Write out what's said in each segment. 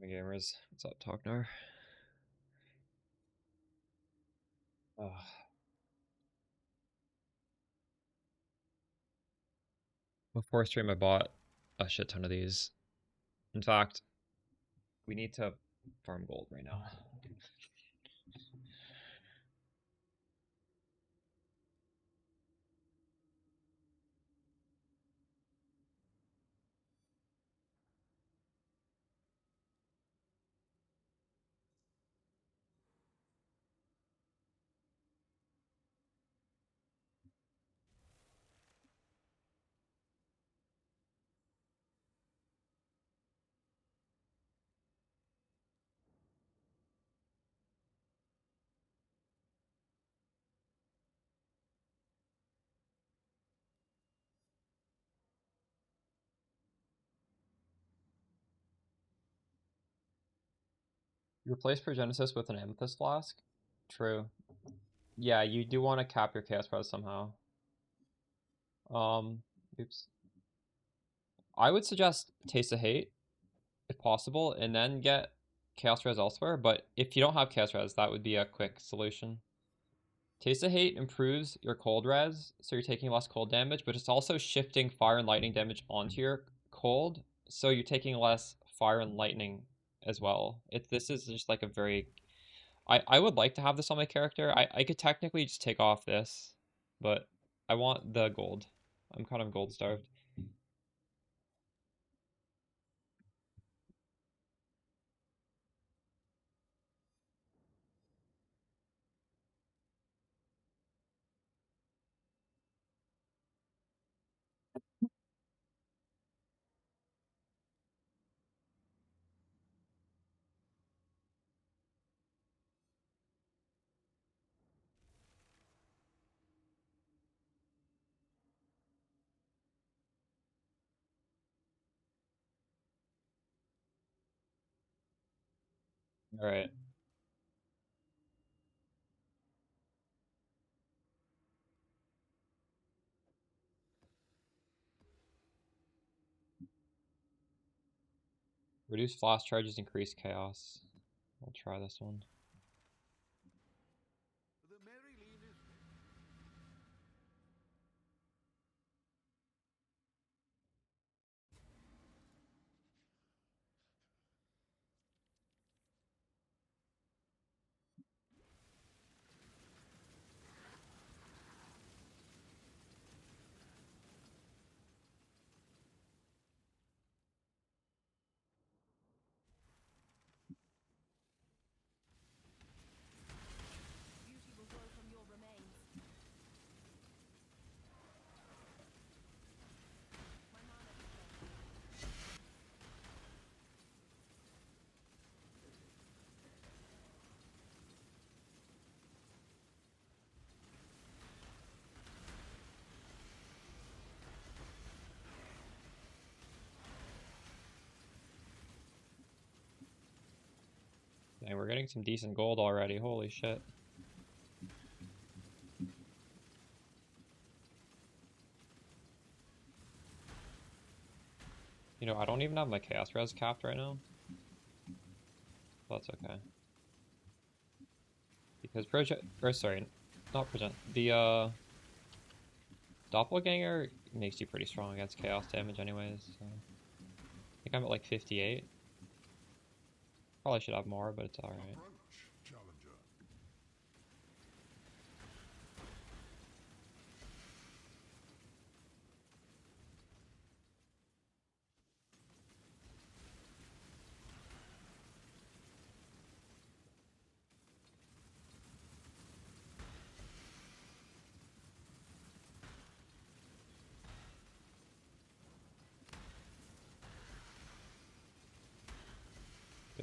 Hi gamers, what's up, Tognar? I'm Before stream I bought a shit ton of these. In fact, we need to farm gold right now. You replace Progenesis with an Amethyst Flask? True. Yeah, you do want to cap your Chaos Res somehow. Oops. I would suggest Taste of Hate, if possible, and then get Chaos Res elsewhere, but if you don't have Chaos Res, that would be a quick solution. Taste of Hate improves your cold res, so you're taking less cold damage, but it's also shifting fire and lightning damage onto your cold, so you're taking less fire and lightning as well. This is just like a very... I would like to have this on my character. I could technically just take off this, but I want the gold. I'm kind of gold starved. Alright. Reduce flash charges, increase chaos. I'll try this one. Dang, we're getting some decent gold already, holy shit. You know, I don't even have my Chaos Res capped right now. That's okay. Because the Doppelganger makes you pretty strong against chaos damage anyways, so. I think I'm at like 58. Probably should have more, but it's alright.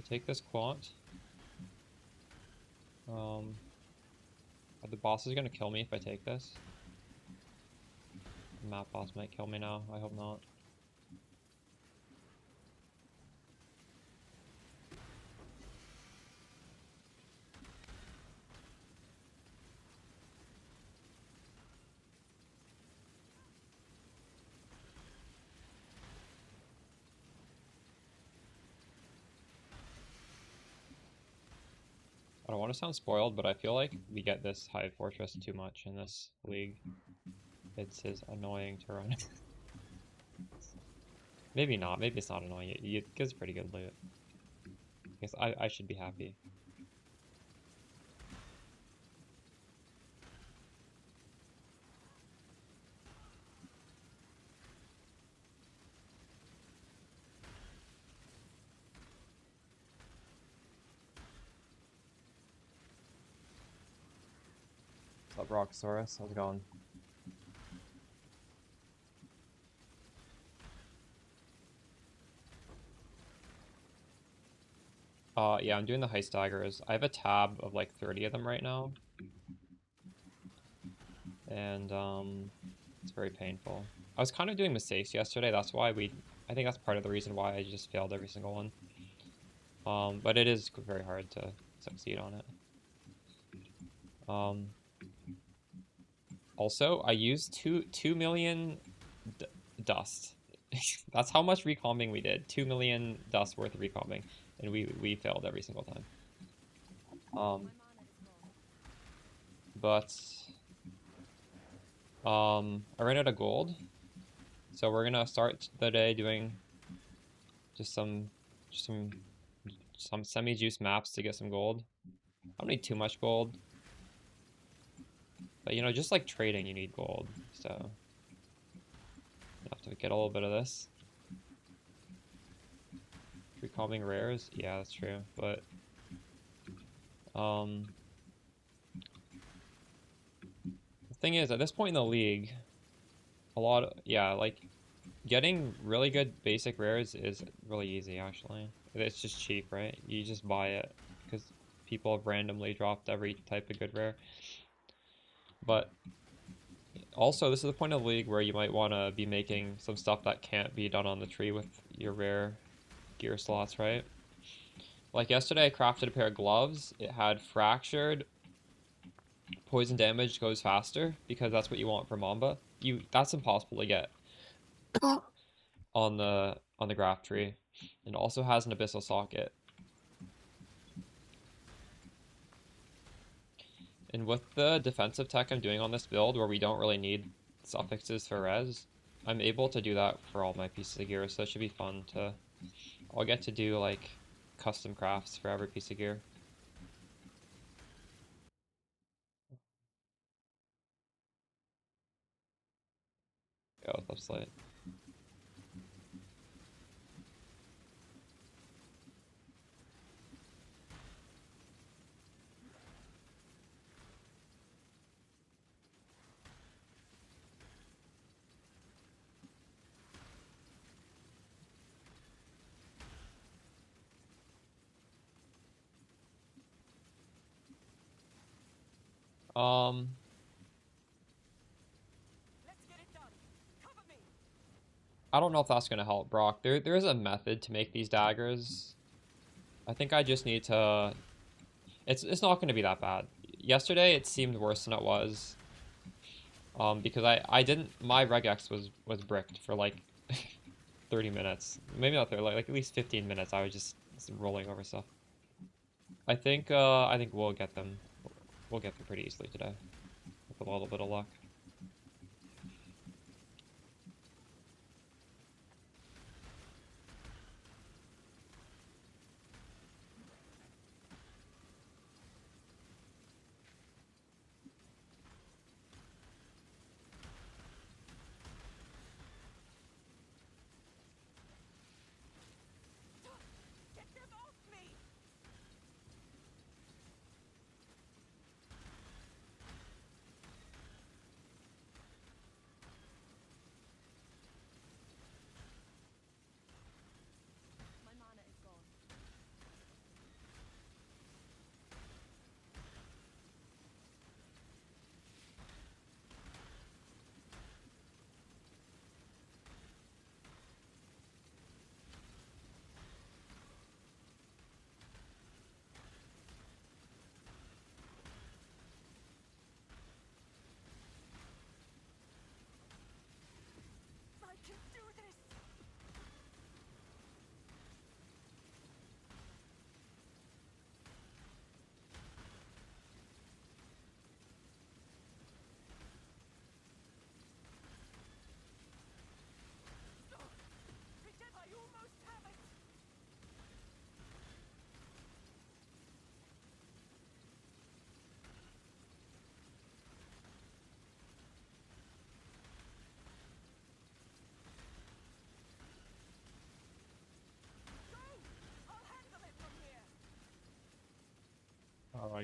Take this quant. The boss is gonna kill me if I take this. The map boss might kill me now, I hope not. don't want to sound spoiled, but I feel like we get this high fortress too much in this league. It's annoying to run. Maybe not. Maybe it's not annoying. It gives pretty good loot. I guess I should be happy. What's up, Roxaurus? How's it going? Yeah, I'm doing the heist daggers. I have a tab of like 30 of them right now. And, it's very painful. I was kind of doing mistakes yesterday, that's why I think that's part of the reason why I just failed every single one. But it is very hard to succeed on it. Also, I used 2 million dust. That's how much recombing we did. 2 million dust worth of recombing. And we failed every single time. But I ran out of gold. So we're gonna start the day doing just some semi-juice maps to get some gold. I don't need too much gold. But you know, just like trading, you need gold. So have to get a little bit of this. Recombing rares? Yeah, that's true. But the thing is, at this point in the league, like getting really good basic rares is really easy actually. It's just cheap, right? You just buy it because people have randomly dropped every type of good rare. But also, this is the point of the league where you might want to be making some stuff that can't be done on the tree with your rare gear slots, right? Like yesterday, I crafted a pair of gloves. It had fractured, poison damage goes faster because that's what you want for Mamba. That's impossible to get on the graph tree. It also has an abyssal socket. And with the defensive tech I'm doing on this build, where we don't really need suffixes for res, I'm able to do that for all my pieces of gear, so it should be fun to... I'll get to do, like, custom crafts for every piece of gear. Yeah, what's up, Slate? I don't know if that's gonna help Brock. There is a method to make these daggers. I think I just need to... It's not gonna be that bad. Yesterday it seemed worse than it was. Because I didn't... My regex was bricked for like 30 minutes. Maybe not 30, like at least 15 minutes. I was just rolling over stuff. I think we'll get them. We'll get them pretty easily today. With a little bit of luck.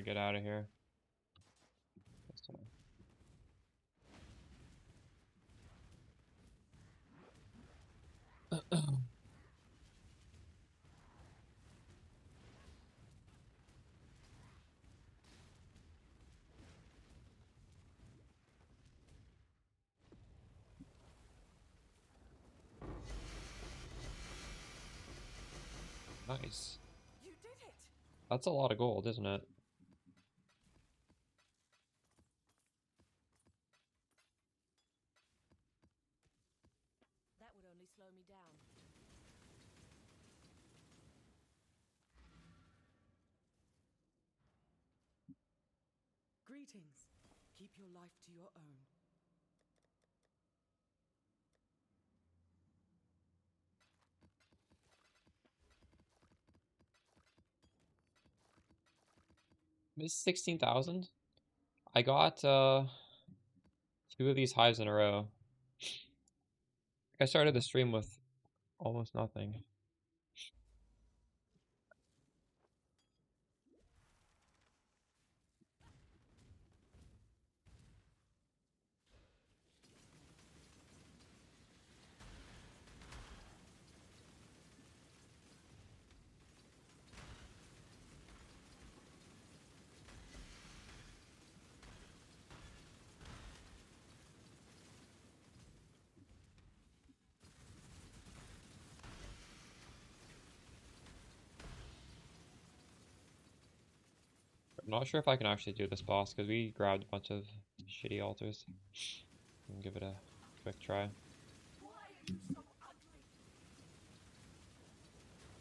gotta get out of here. Nice. You did it. That's a lot of gold, isn't it? That would only slow me down. Greetings. Keep your life to your own. It's 16,000. I got 2 of these hives in a row. I started the stream with almost nothing. I'm not sure if I can actually do this boss because we grabbed a bunch of shitty altars. I'll give it a quick try.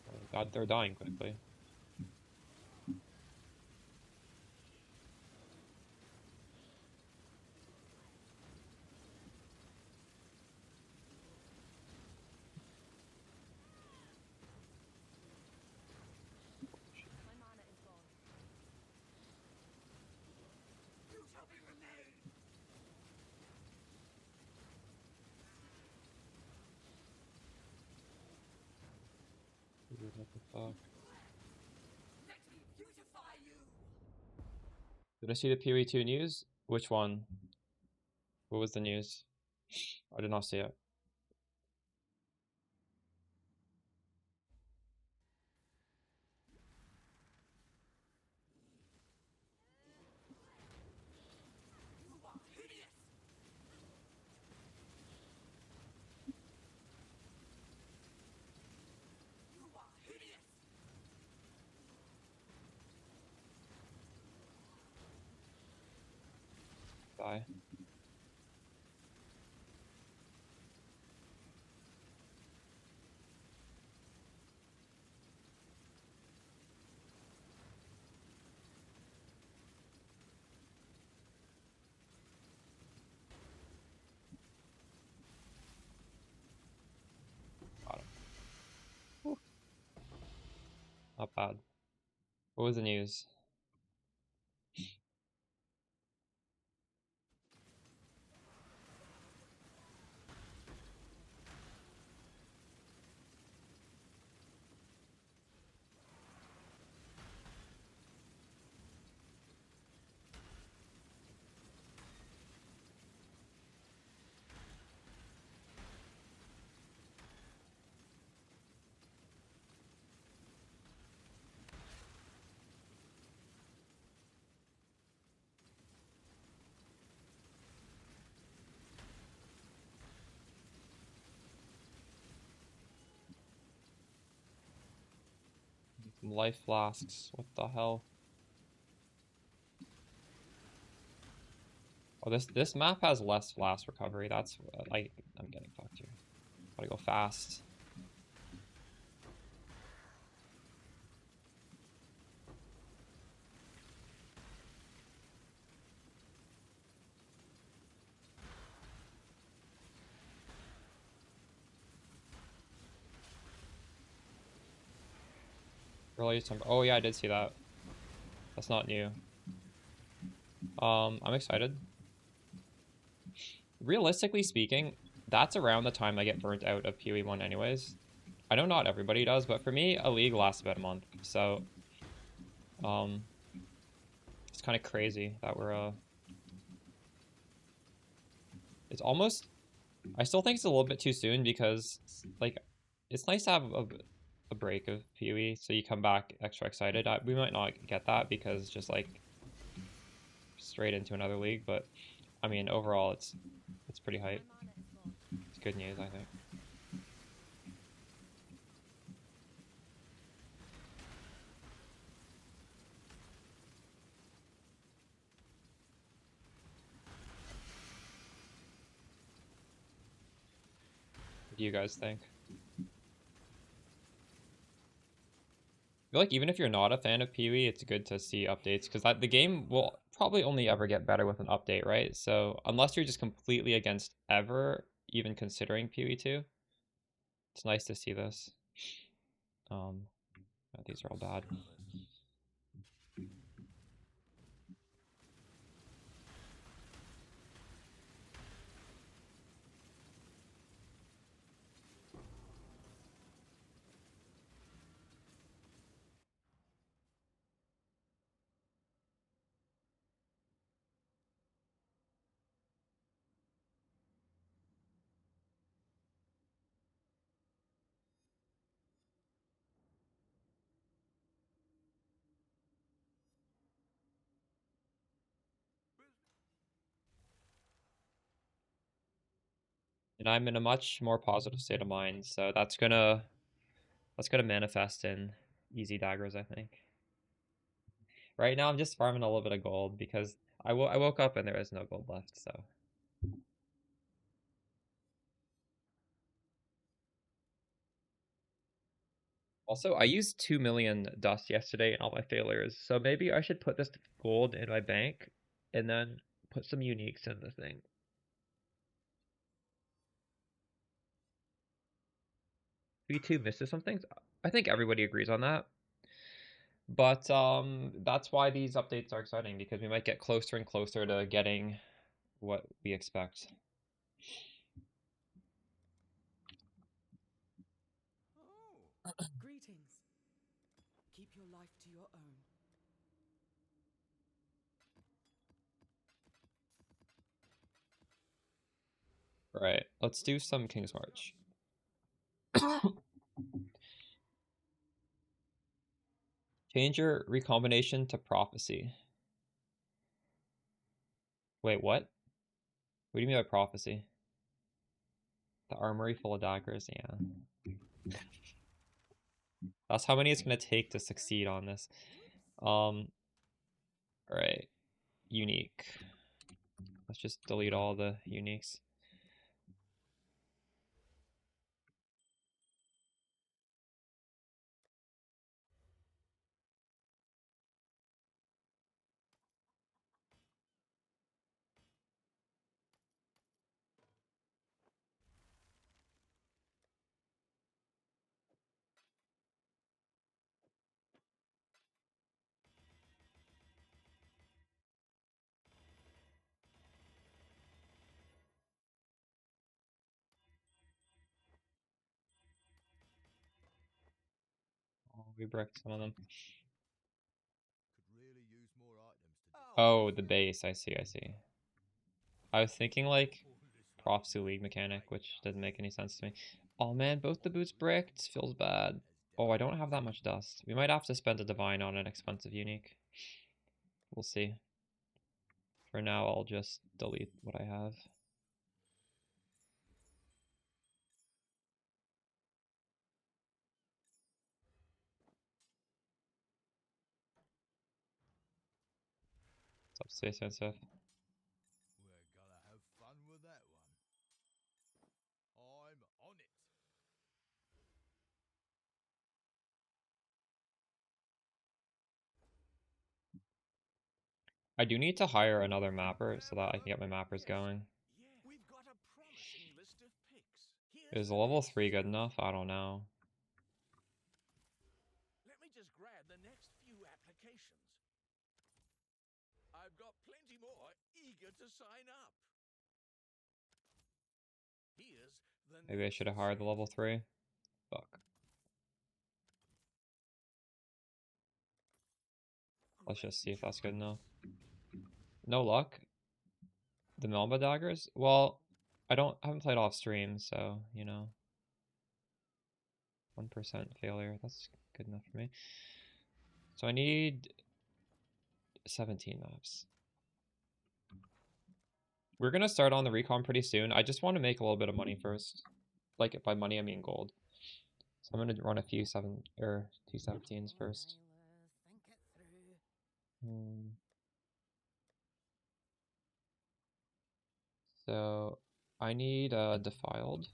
Oh God, they're dying quickly. My mana is gone. You shall be remain. Dude, what the fuck? Let me beautify you. Did I see the PoE 2 news? Which one? What was the news? I did not see it. You are hideous. You are hideous. Die. Got him. Whew. Not bad. What was the news? Some life flasks. What the hell? Oh, this map has less flask recovery. That's like I'm getting fucked here. Gotta go fast. Early December. Oh yeah, I did see that. That's not new. I'm excited. Realistically speaking, that's around the time I get burnt out of PoE 1 anyways. I know not everybody does, but for me, a league lasts about a month. So, It's kind of crazy that we're it's almost, I still think it's a little bit too soon because like it's nice to have a break of PoE so you come back extra excited. We might not get that because just like straight into another league, but I mean overall it's pretty My hype. mana is gone. It's good news, I think. What do you guys think? I feel like even if you're not a fan of PoE, it's good to see updates because the game will probably only ever get better with an update, right? So unless you're just completely against ever even considering PoE 2, it's nice to see this. Um, these are all bad. And I'm in a much more positive state of mind, so that's gonna manifest in easy daggers, I think. Right now, I'm just farming a little bit of gold because I woke up and there is no gold left, so. Also, I used 2 million dust yesterday in all my failures, so maybe I should put this gold in my bank and then put some uniques in the thing. V2 misses some things. I think everybody agrees on that. But that's why these updates are exciting because we might get closer and closer to getting what we expect. Oh, greetings. Keep your life to your own. Right, let's do some King's March. Change your recombination to prophecy. Wait, what? What do you mean by prophecy? The armory full of daggers, yeah. That's how many it's gonna take to succeed on this. Alright. Unique. Let's just delete all the uniques. Oh, we bricked some of them. Oh, the base. I see, I see. I was thinking like Prophecy League mechanic, which doesn't make any sense to me. Oh man, both the boots bricked. Feels bad. Oh, I don't have that much dust. We might have to spend a divine on an expensive unique. We'll see. For now, I'll just delete what I have. What's up, Space and stuff? We're gonna have fun with that one. I'm on it. I do need to hire another mapper so that I can get my mappers going. We've got a promising list of picks. Is a level 3 good enough? I don't know. Let me just grab the next few applications. I've got plenty more eager to sign up. Here's the Maybe I should have hired the level 3. Fuck. Let's just see if that's good enough. No luck. The Mamba daggers? Well, I haven't played off stream, so, you know. 1% failure. That's good enough for me. So I need 17 maps. We're gonna start on the recon pretty soon. I just want to make a little bit of money first. Like by money I mean gold. So I'm gonna run a few 217s first. So I need defiled.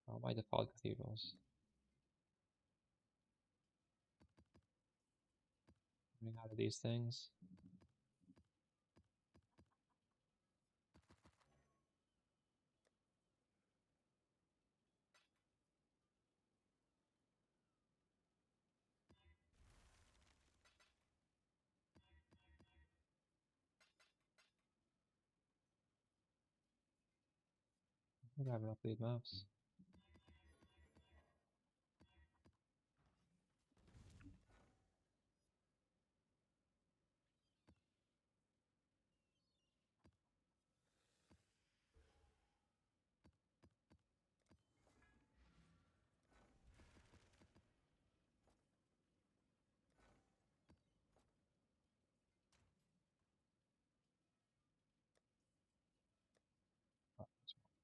All my defiled cathedrals. Running out of these things. I think I have enough lead maps.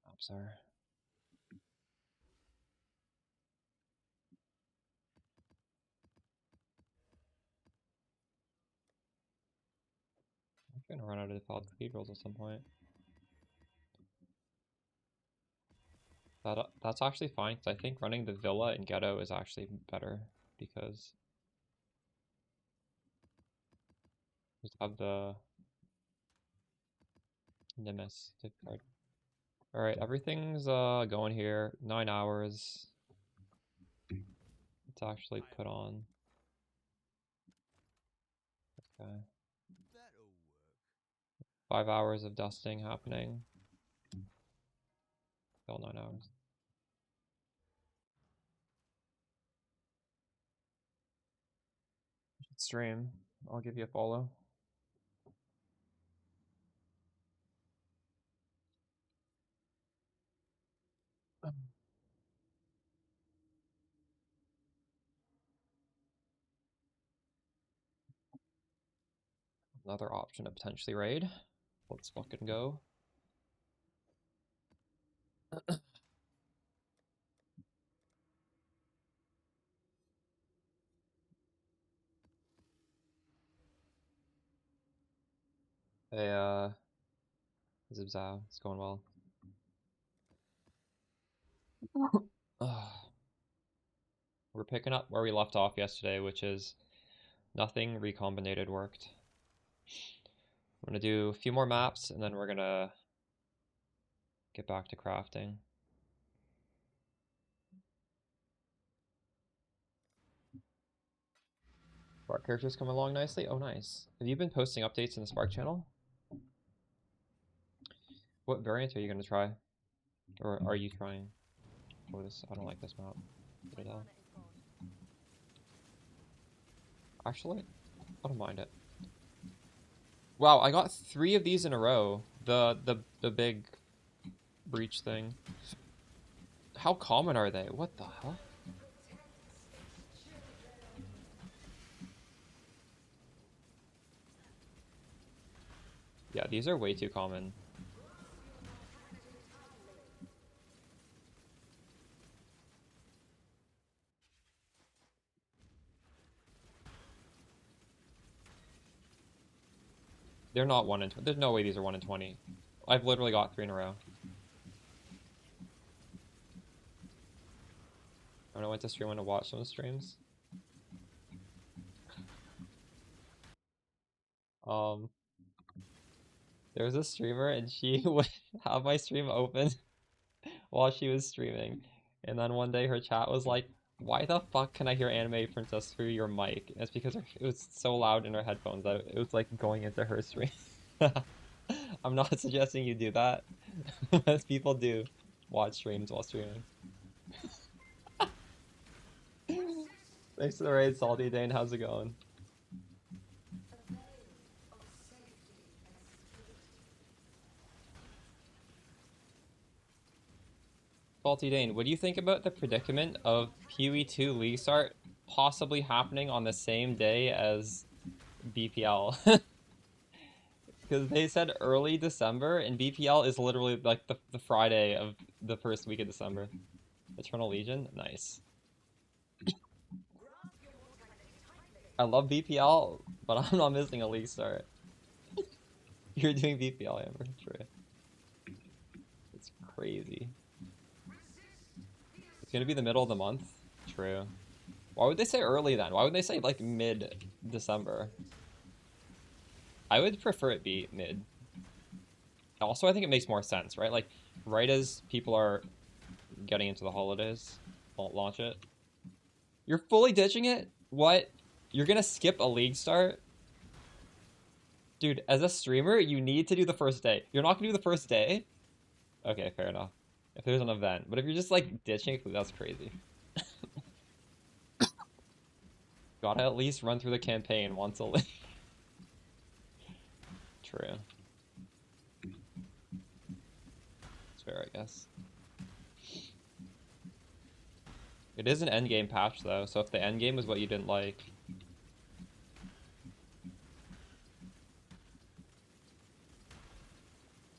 Maps are. I'm gonna run out of defiled cathedrals at some point. That's actually fine, because I think running the villa and ghetto is actually better, because just have the Nimbus to card. Alright, everything's going here. 9 hours. Let's actually put on. Okay. That'll work. 5 hours of dusting happening. Still 9 hours. Stream. I'll give you a follow. Another option to potentially raid. Let's fucking go. Hey, Zibzao, it's going well. We're picking up where we left off yesterday, which is nothing recombinated worked. I'm gonna do a few more maps, and then we're gonna get back to crafting. Spark characters come along nicely. Oh, nice. Have you been posting updates in the Spark channel? What variant are you gonna try? Or are you trying? Oh, this, I don't like this map. Get it out. Actually, I don't mind it. Wow, I got 3 of these in a row. The big breach thing. How common are they? What the hell? Yeah, these are way too common. They're not 1 in 20. There's no way these are 1 in 20. I've literally got 3 in a row. When I went to stream, I went to watch some of the streams. There was a streamer and she would have my stream open while she was streaming. And then one day her chat was like, why the fuck can I hear Anime Princess through your mic? And it's because it was so loud in her headphones that it was like going into her stream. I'm not suggesting you do that, as people do watch streams while streaming. Thanks for the raid, Salty Dane. How's it going? Salty Dane, what do you think about the predicament of PoE 2 League Start possibly happening on the same day as BPL? Because they said early December, and BPL is literally like the Friday of the first week of December. Eternal Legion? Nice. I love BPL, but I'm not missing a League Start. You're doing BPL, Amber. True. It's crazy. It's gonna be the middle of the month? True. Why would they say early then? Why would they say like mid-December? I would prefer it be mid. Also, I think it makes more sense, right? Like, right as people are getting into the holidays, don't launch it. You're fully ditching it? What? You're gonna skip a league start? Dude, as a streamer, you need to do the first day. You're not gonna do the first day? Okay, fair enough. If there's an event. But if you're just, like, ditching, that's crazy. Gotta at least run through the campaign once a league. True. It's fair, I guess. It is an endgame patch, though, so if the endgame is what you didn't like...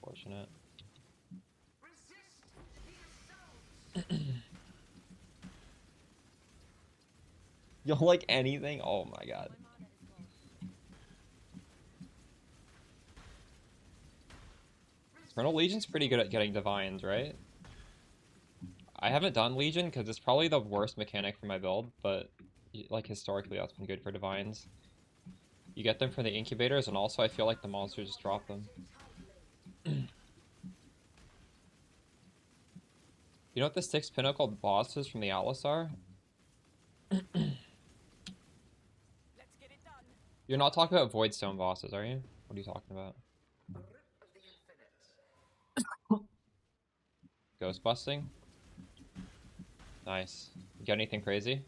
Fortunate. You don't like anything? Oh my god. Eternal Legion's pretty good at getting divines, right? I haven't done Legion because it's probably the worst mechanic for my build, but like historically that's been good for divines. You get them from the incubators, and also I feel like the monsters just drop them. You know what the 6 pinnacle bosses from the Atlas are? You're not talking about Voidstone bosses, are you? What are you talking about? Ghost busting? Nice. You got anything crazy?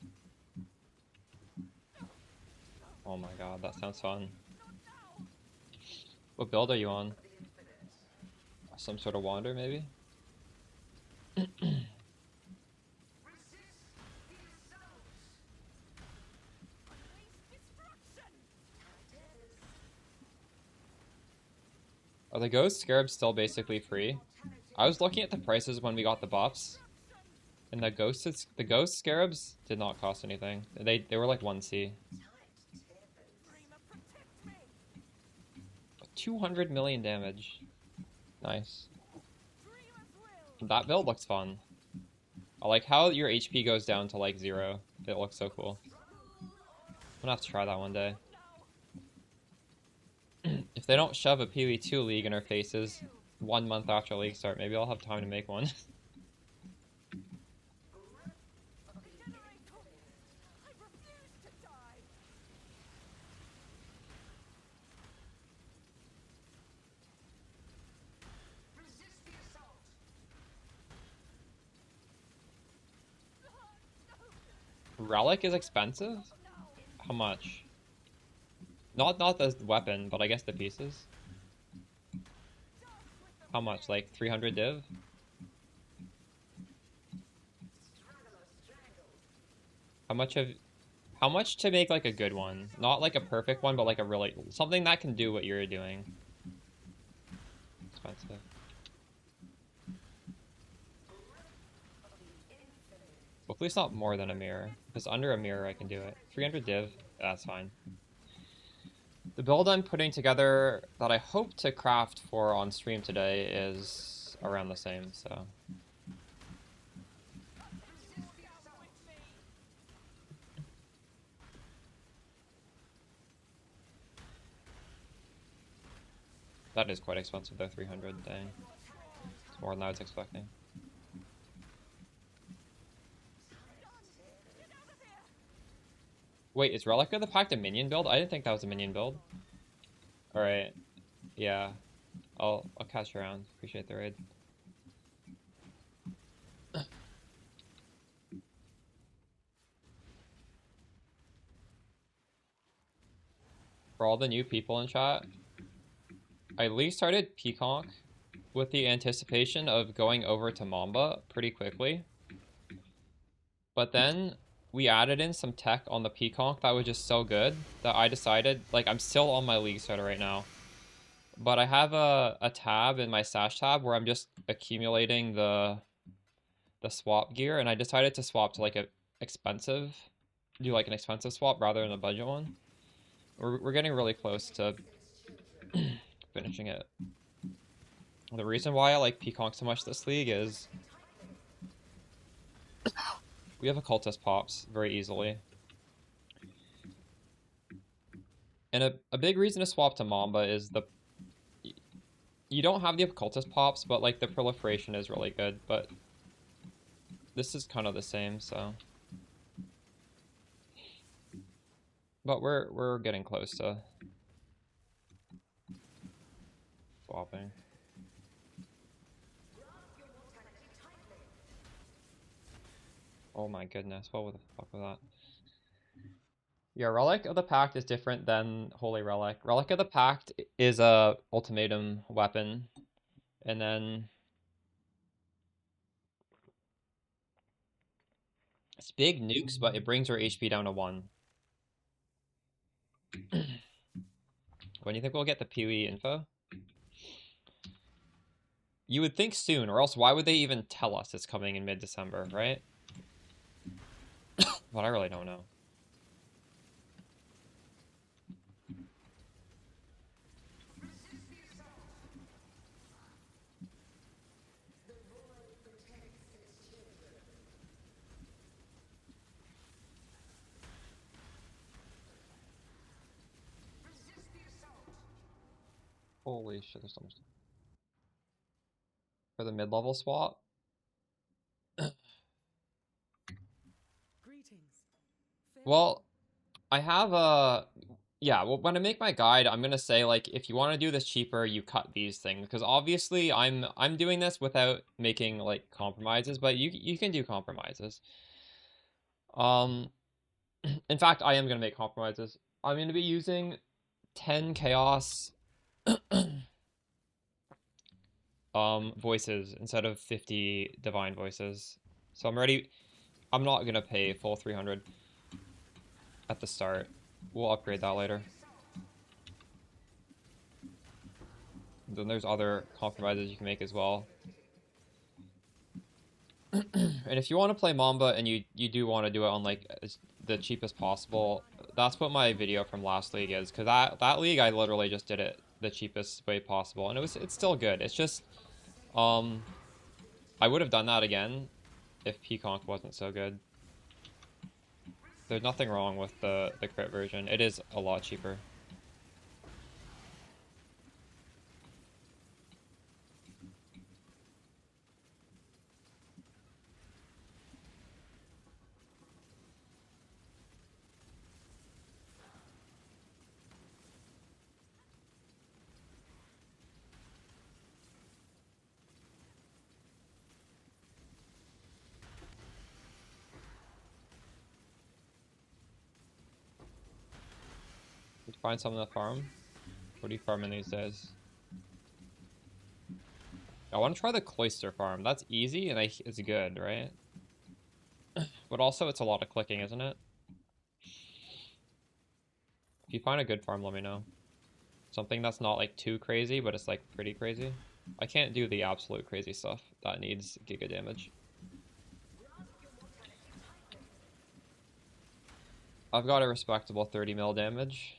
Oh my god, that sounds fun. What build are you on? Some sort of wander, maybe? Are the ghost scarabs still basically free? I was looking at the prices when we got the buffs, and the ghost scarabs did not cost anything. They were like 1C. 200 million damage. Nice. That build looks fun. I like how your HP goes down to like 0. It looks so cool. I'm gonna have to try that one day. If they don't shove a PoE 2 league in our faces 1 month after league start, maybe I'll have time to make one. Relic is expensive? How much? Not the weapon, but I guess the pieces. How much? Like 300 div? How much to make like a good one? Not like a perfect one, but like a really something that can do what you're doing. Expensive. Hopefully it's not more than a mirror. If it's under a mirror, I can do it. 300 div, that's fine. The build I'm putting together that I hope to craft for on stream today is around the same, so. That is quite expensive though, 300, dang. It's more than I was expecting. Wait, is Relica the Pact a minion build? I didn't think that was a minion build. Alright. Yeah. I'll catch you around. Appreciate the raid. For all the new people in chat, I at least started Peaconk with the anticipation of going over to Mamba pretty quickly. But then we added in some tech on the Peaconk that was just so good that I decided, like, I'm still on my League starter right now. But I have a tab in my stash tab where I'm just accumulating the swap gear, and I decided to swap to like do like an expensive swap rather than a budget one. We're getting really close to finishing it. The reason why I like Peaconk so much this league is we have occultist pops very easily. And a big reason to swap to Mamba is you don't have the occultist pops, but like the proliferation is really good, but this is kind of the same, so. But we're getting close to swapping. Oh my goodness, what the fuck was that? Yeah, Relic of the Pact is different than Holy Relic. Relic of the Pact is a ultimatum weapon, and then it's big nukes, but it brings her HP down to 1. When do you think we'll get the PoE info? You would think soon, or else why would they even tell us it's coming in mid-December, right? But I really don't know. Holy shit, there's so much. For the mid-level swap? Well, I have a... Yeah, well, when I make my guide, I'm gonna say, like, if you want to do this cheaper, you cut these things. Because obviously, I'm doing this without making, like, compromises, but you can do compromises. In fact, I am gonna make compromises. I'm gonna be using 10 chaos voices instead of 50 divine voices. So I'm not gonna pay full 300 at the start. We'll upgrade that later. Then there's other compromises you can make as well. And if you want to play Mamba and you do want to do it on like the cheapest possible, that's what my video from last league is. Because that league I literally just did it the cheapest way possible, and it's still good. It's just I would have done that again if Peaconk wasn't so good. There's nothing wrong with the crit version. It is a lot cheaper. Did you find something to farm? What are you farming these days? I want to try the cloister farm. That's easy and it's good, right? But also it's a lot of clicking, isn't it? If you find a good farm, let me know. Something that's not like too crazy, but it's like pretty crazy. I can't do the absolute crazy stuff that needs giga damage. I've got a respectable 30 mil damage.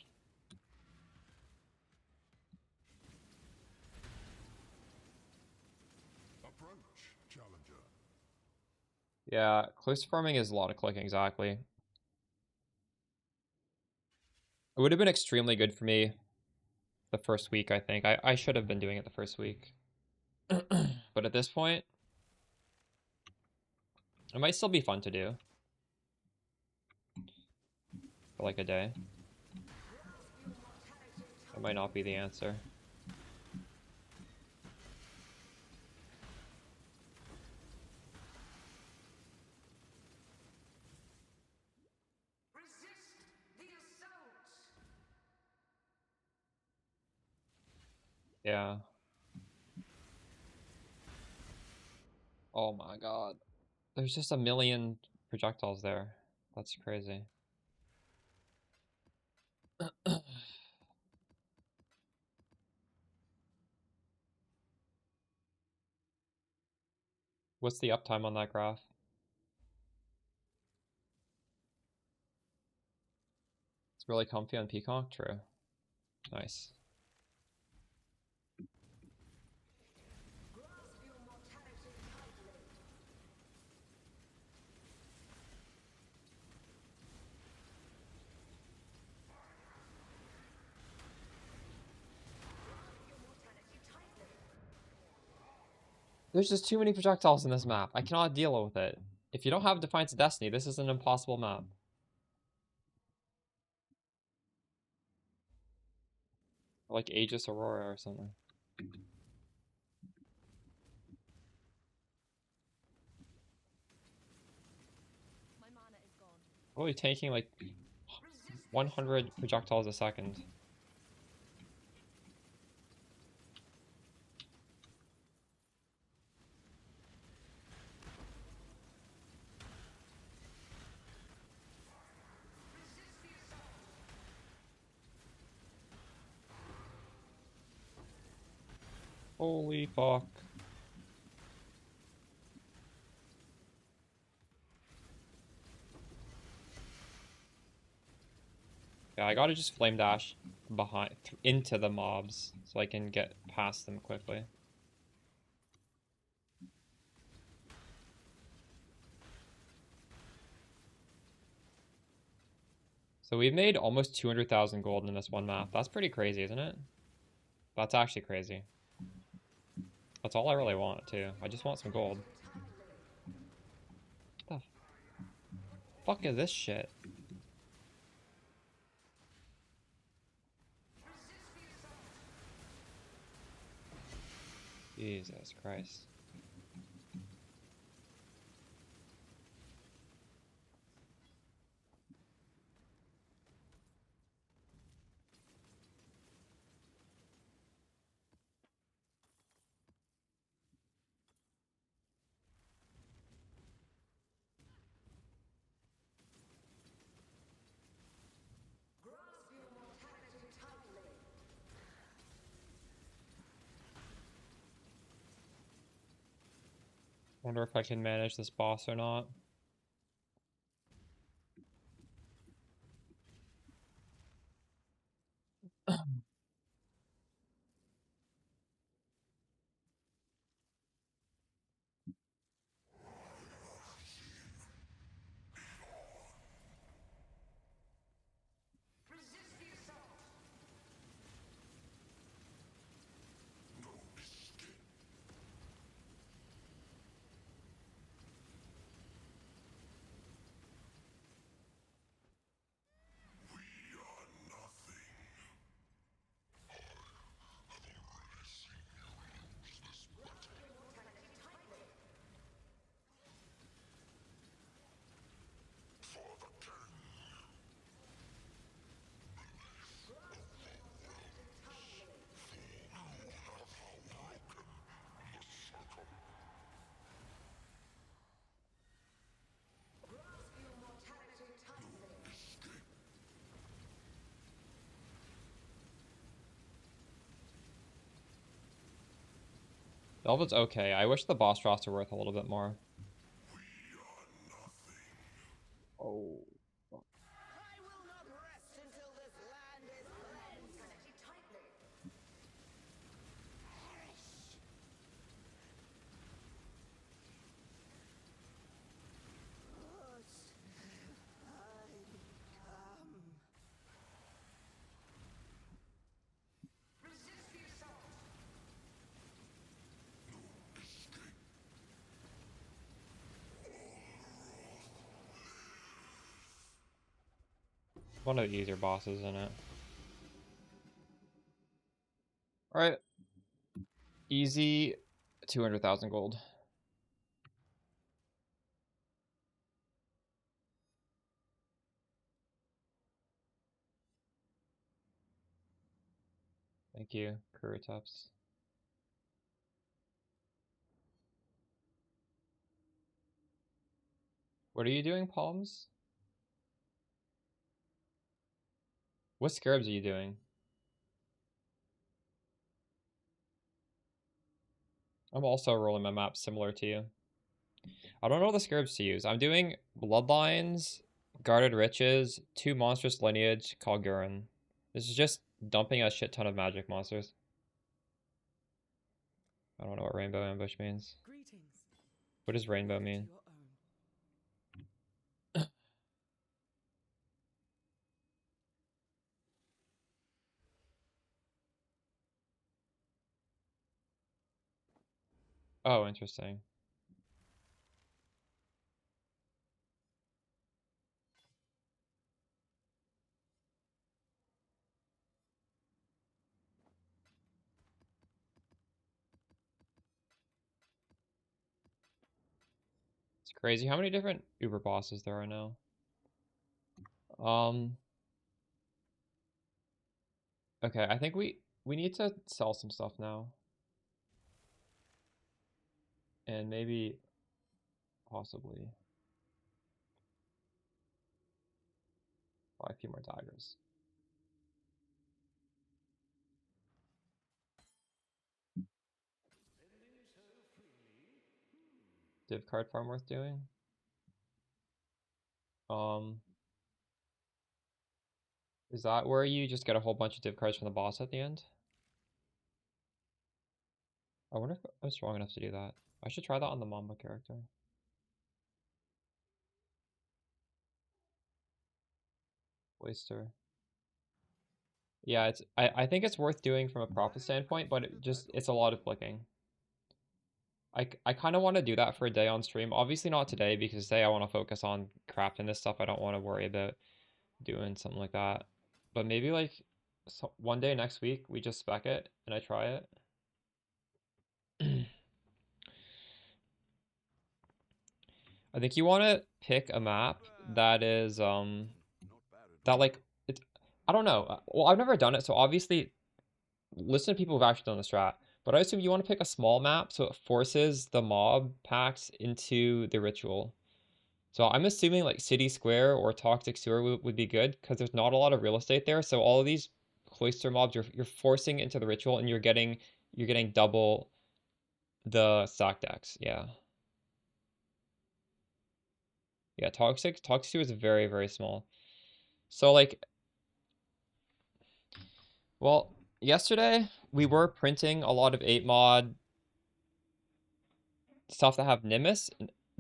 Yeah, close farming is a lot of clicking, exactly. It would have been extremely good for me the first week, I think. I should have been doing it the first week. But at this point, it might still be fun to do. For like a day. That might not be the answer. Yeah. Oh my god. There's just a million projectiles there. That's crazy. What's the uptime on that graph? It's really comfy on Peacock? True. Nice. There's just too many projectiles in this map. I cannot deal with it. If you don't have Defiance of Destiny, this is an impossible map. Like Aegis Aurora or something. My mana is gone. Probably taking like 100 projectiles a second. Holy fuck. Yeah, I gotta just flame dash behind into the mobs so I can get past them quickly. So we've made almost 200,000 gold in this one map. That's pretty crazy, isn't it? That's actually crazy. That's all I really want, too. I just want some gold. What the fuck is this shit? Jesus Christ. Wonder if I can manage this boss or not. Velvet's okay. I wish the boss drops were worth a little bit more. Oh. I will not rest until this land is cleansed. One of the easier bosses in it. Alright. Easy 200,000 gold. Thank you, Kuritops. What are you doing, Palms? What scarabs are you doing? I'm also rolling my map similar to you. I don't know the scarabs to use. I'm doing Bloodlines, Guarded Riches, 2 Monstrous Lineage, Kalgurin. This is just dumping a shit ton of magic monsters. I don't know what Rainbow Ambush means. Greetings. What does Rainbow mean? Your own. Oh, interesting. It's crazy how many different Uber bosses there are now. Okay, I think we need to sell some stuff now. And maybe possibly buy a few more daggers. Div card farm worth doing? Um, is that where you just get a whole bunch of div cards from the boss at the end? I wonder if I'm strong enough to do that. I should try that on the Mamba character. Waster. Yeah, I think it's worth doing from a profit standpoint, but it's a lot of clicking. I kind of want to do that for a day on stream. Obviously not today, because today I want to focus on crafting this stuff. I don't want to worry about doing something like that. But maybe like one day next week we just spec it and I try it. I think you want to pick a map that is that like it's I don't know. Well, I've never done it, so obviously listen to people who've actually done the strat. But I assume you want to pick a small map so it forces the mob packs into the ritual. So I'm assuming like City Square or Toxic Sewer would be good because there's not a lot of real estate there. So all of these cloister mobs you're forcing into the ritual and you're getting double the stack decks. Yeah. Yeah, Toxic Sewer is very, very small. So like well, yesterday we were printing a lot of 8 mod stuff that have Nimbus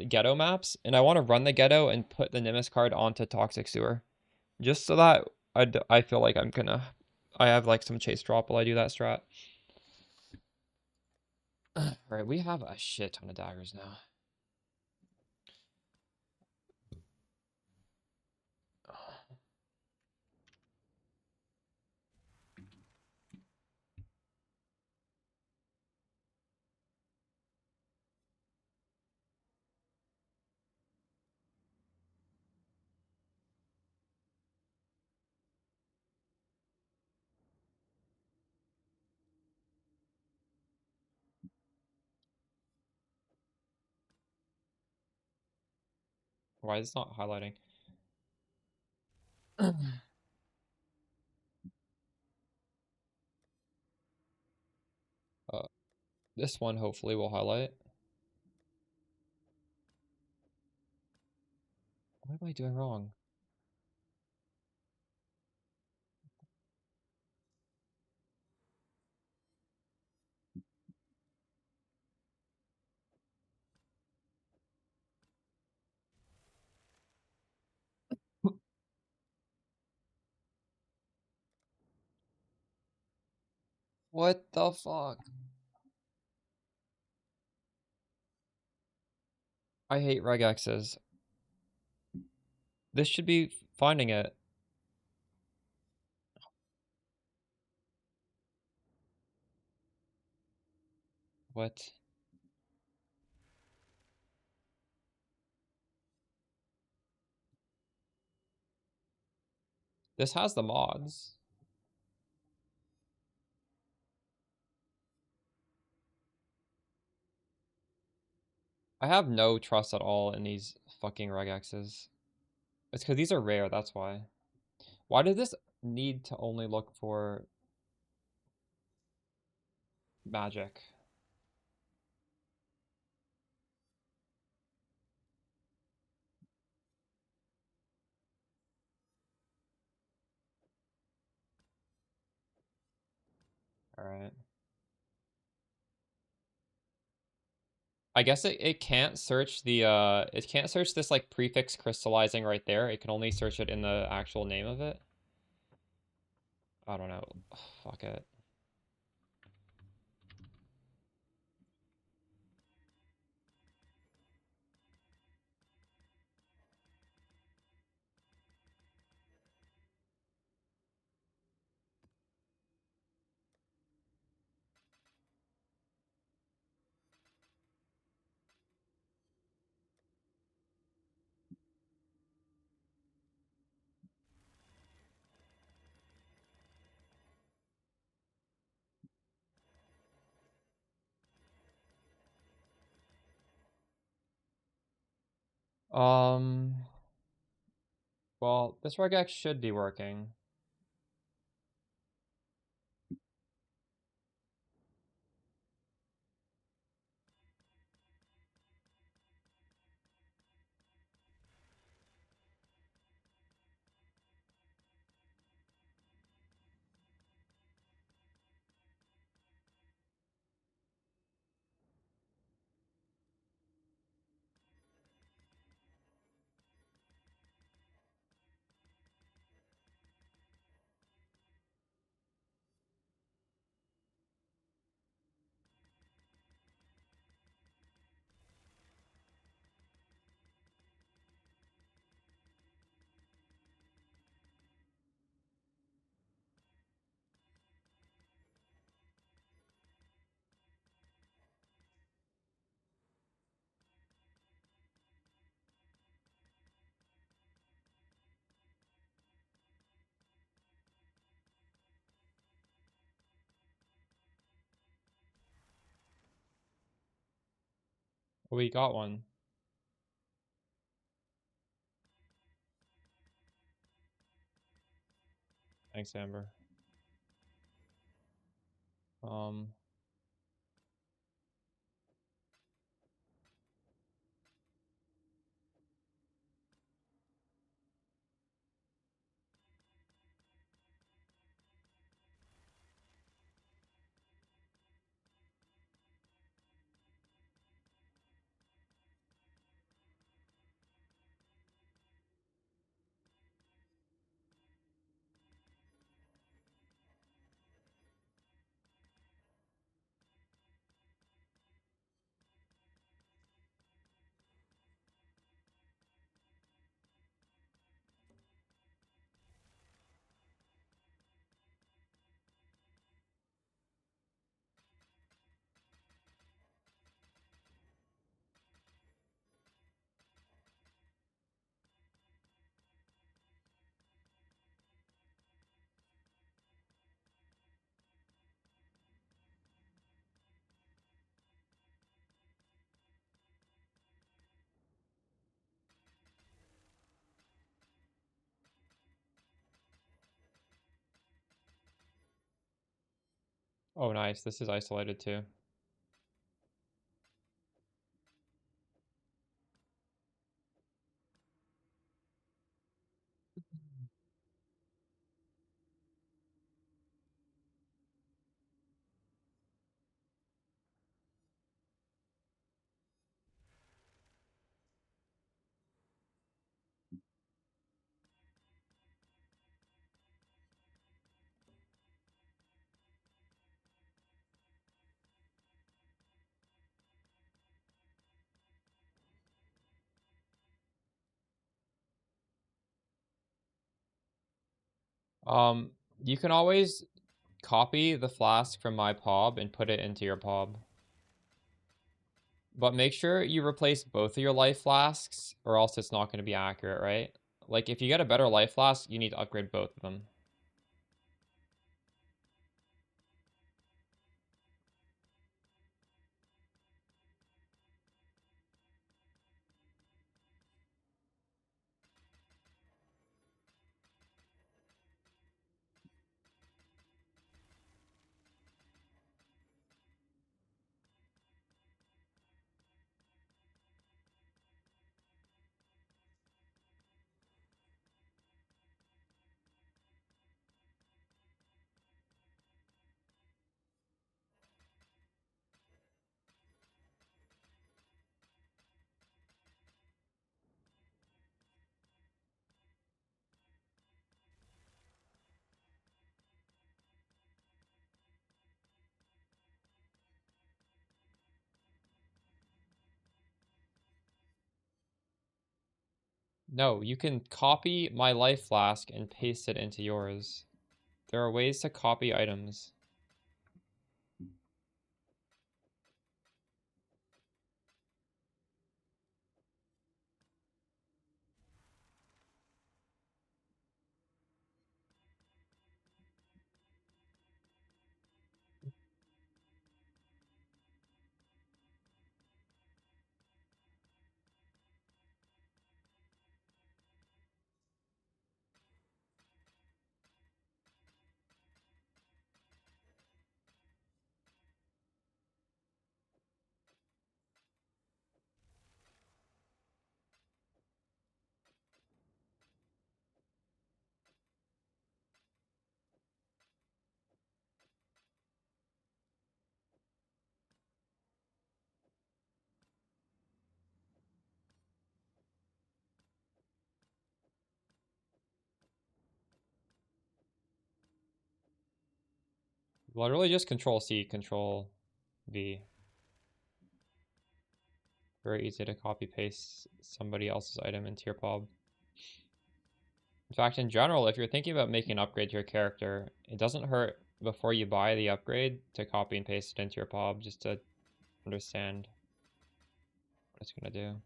ghetto maps, and I want to run the ghetto and put the Nimbus card onto Toxic Sewer. Just so that I feel like I have like some chase drop while I do that strat. Right, we have a shit ton of daggers now. Why is it not highlighting? Uh, this one hopefully will highlight. What am I doing wrong? What the fuck? I hate regexes. This should be finding it. What? This has the mods. I have no trust at all in these fucking regexes. It's because these are rare, that's why. Why did this need to only look for magic? Alright. I guess it can't search the it can't search this like prefix crystallizing right there. It can only search it in the actual name of it. I don't know. Fuck it. Um, well, this regex should be working. We got one. Thanks, Amber. Um, oh, nice. This is isolated too. Um, you can always copy the flask from my POB and put it into your POB. But make sure you replace both of your life flasks or else it's not going to be accurate, right? Like if you get a better life flask, you need to upgrade both of them. No, you can copy my life flask and paste it into yours. There are ways to copy items. Literally just Control C, Control V. Very easy to copy paste somebody else's item into your pub. In fact, in general, if you're thinking about making an upgrade to your character, it doesn't hurt before you buy the upgrade to copy and paste it into your pub just to understand what it's gonna do.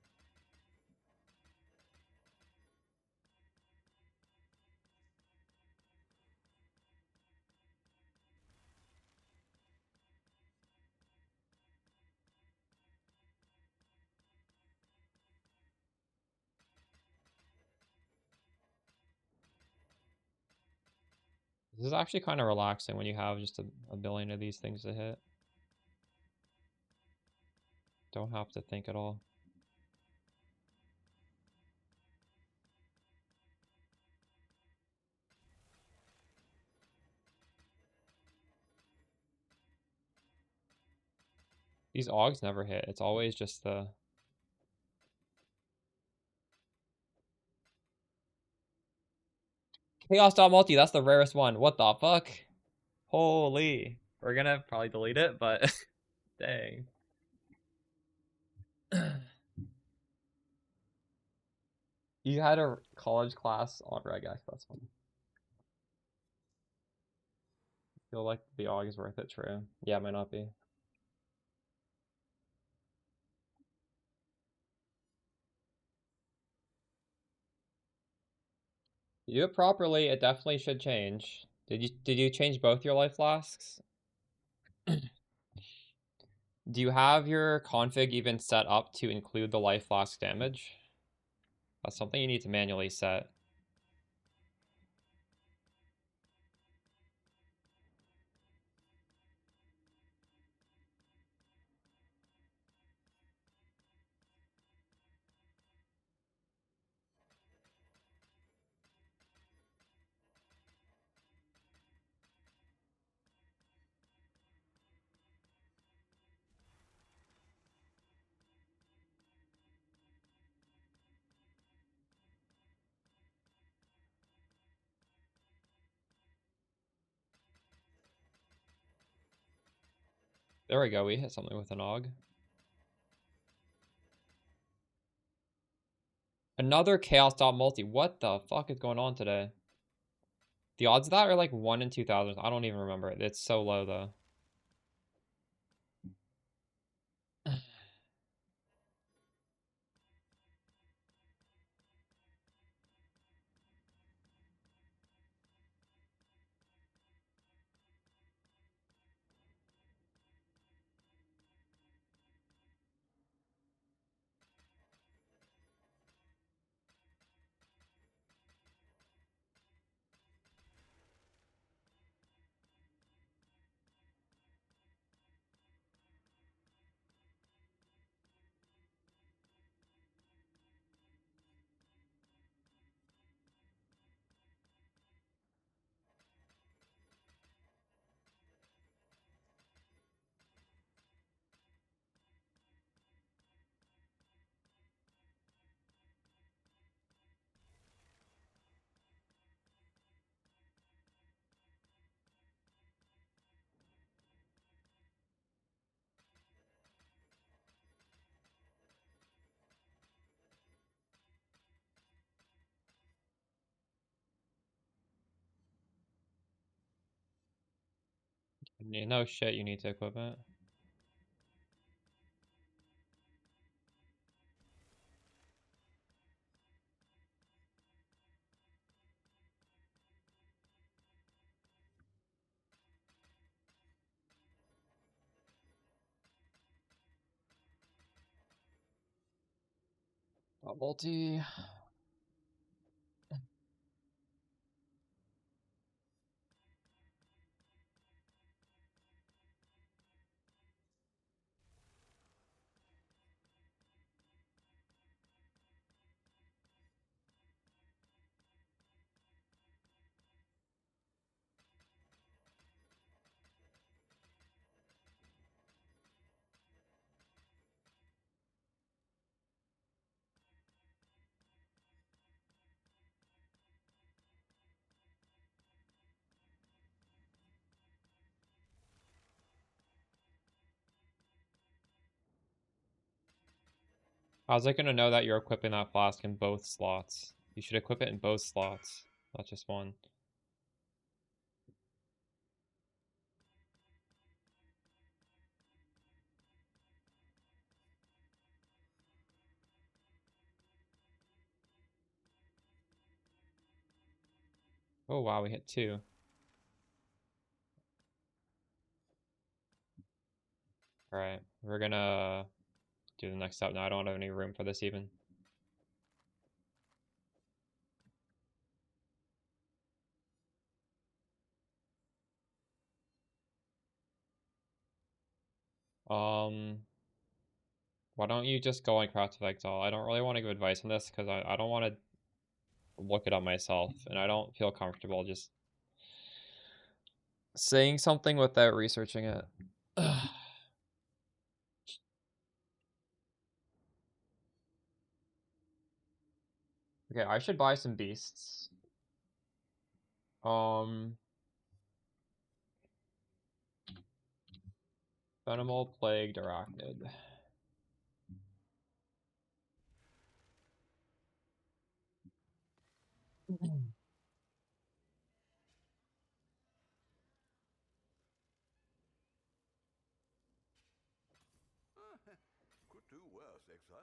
This is actually kind of relaxing when you have just a billion of these things to hit. Don't have to think at all. These augs never hit. It's always just the... Chaos.multi, that's the rarest one. What the fuck? Holy. We're gonna probably delete it, but... Dang. You had a college class on regex, that's fun. Feel like the AUG is worth it, true. Yeah, it might not be. You do it properly, it definitely should change. Did you change both your life flasks? Do you have your config even set up to include the life flask damage? That's something you need to manually set. There we go, we hit something with an AUG. Another chaos.multi. What the fuck is going on today? The odds of that are like 1 in 2,000. I don't even remember it. It's so low though. No shit, you need to equip it. Multi. How's it gonna know that you're equipping that flask in both slots? You should equip it in both slots, not just one. Oh wow, we hit 2. Alright, we're gonna do the next step now. I don't have any room for this even. Why don't you just go on Craft of Exile? I don't really want to give advice on this because I don't want to look it up myself, and I don't feel comfortable just saying something without researching it. Okay, I should buy some beasts. Venomable, Plagued, Arachnid. Could do worse, exile.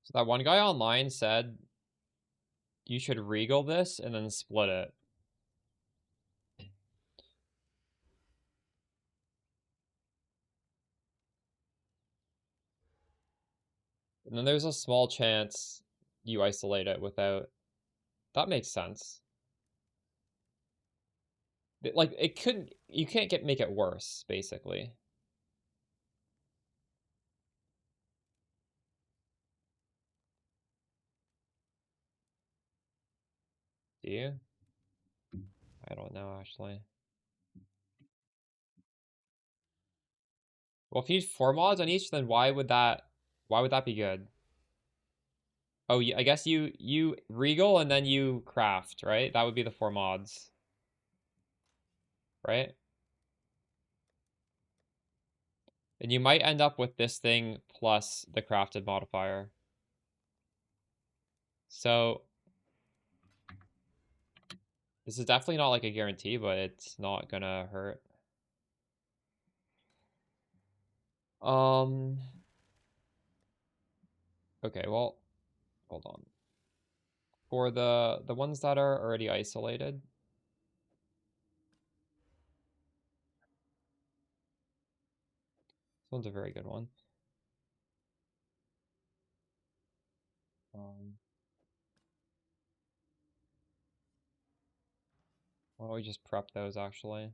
So that one guy online said you should regal this and then split it. And then there's a small chance you isolate it without... That makes sense. Like, it couldn't... You can't make it worse, basically. Do you? I don't know, actually. Well, if you need 4 mods on each, then why would that be good? Oh, I guess you regal and then you craft, right? That would be the 4 mods. Right? And you might end up with this thing plus the crafted modifier. So this is definitely not like a guarantee, but it's not gonna hurt. Um okay, well, hold on. For the ones that are already isolated, this one's a very good one. Um, why don't we just prep those actually?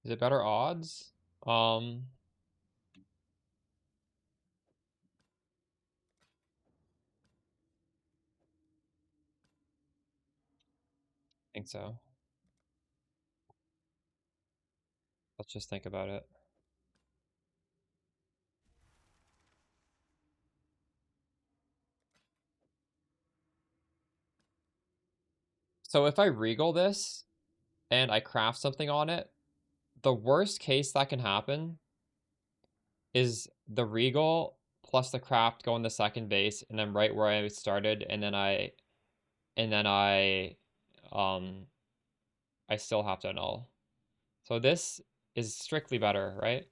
Is it better odds? I think so. Let's just think about it. So if I regal this and I craft something on it, the worst case that can happen is the regal plus the craft go in the second base and then right where I started and then I still have to annul. So this is strictly better, right?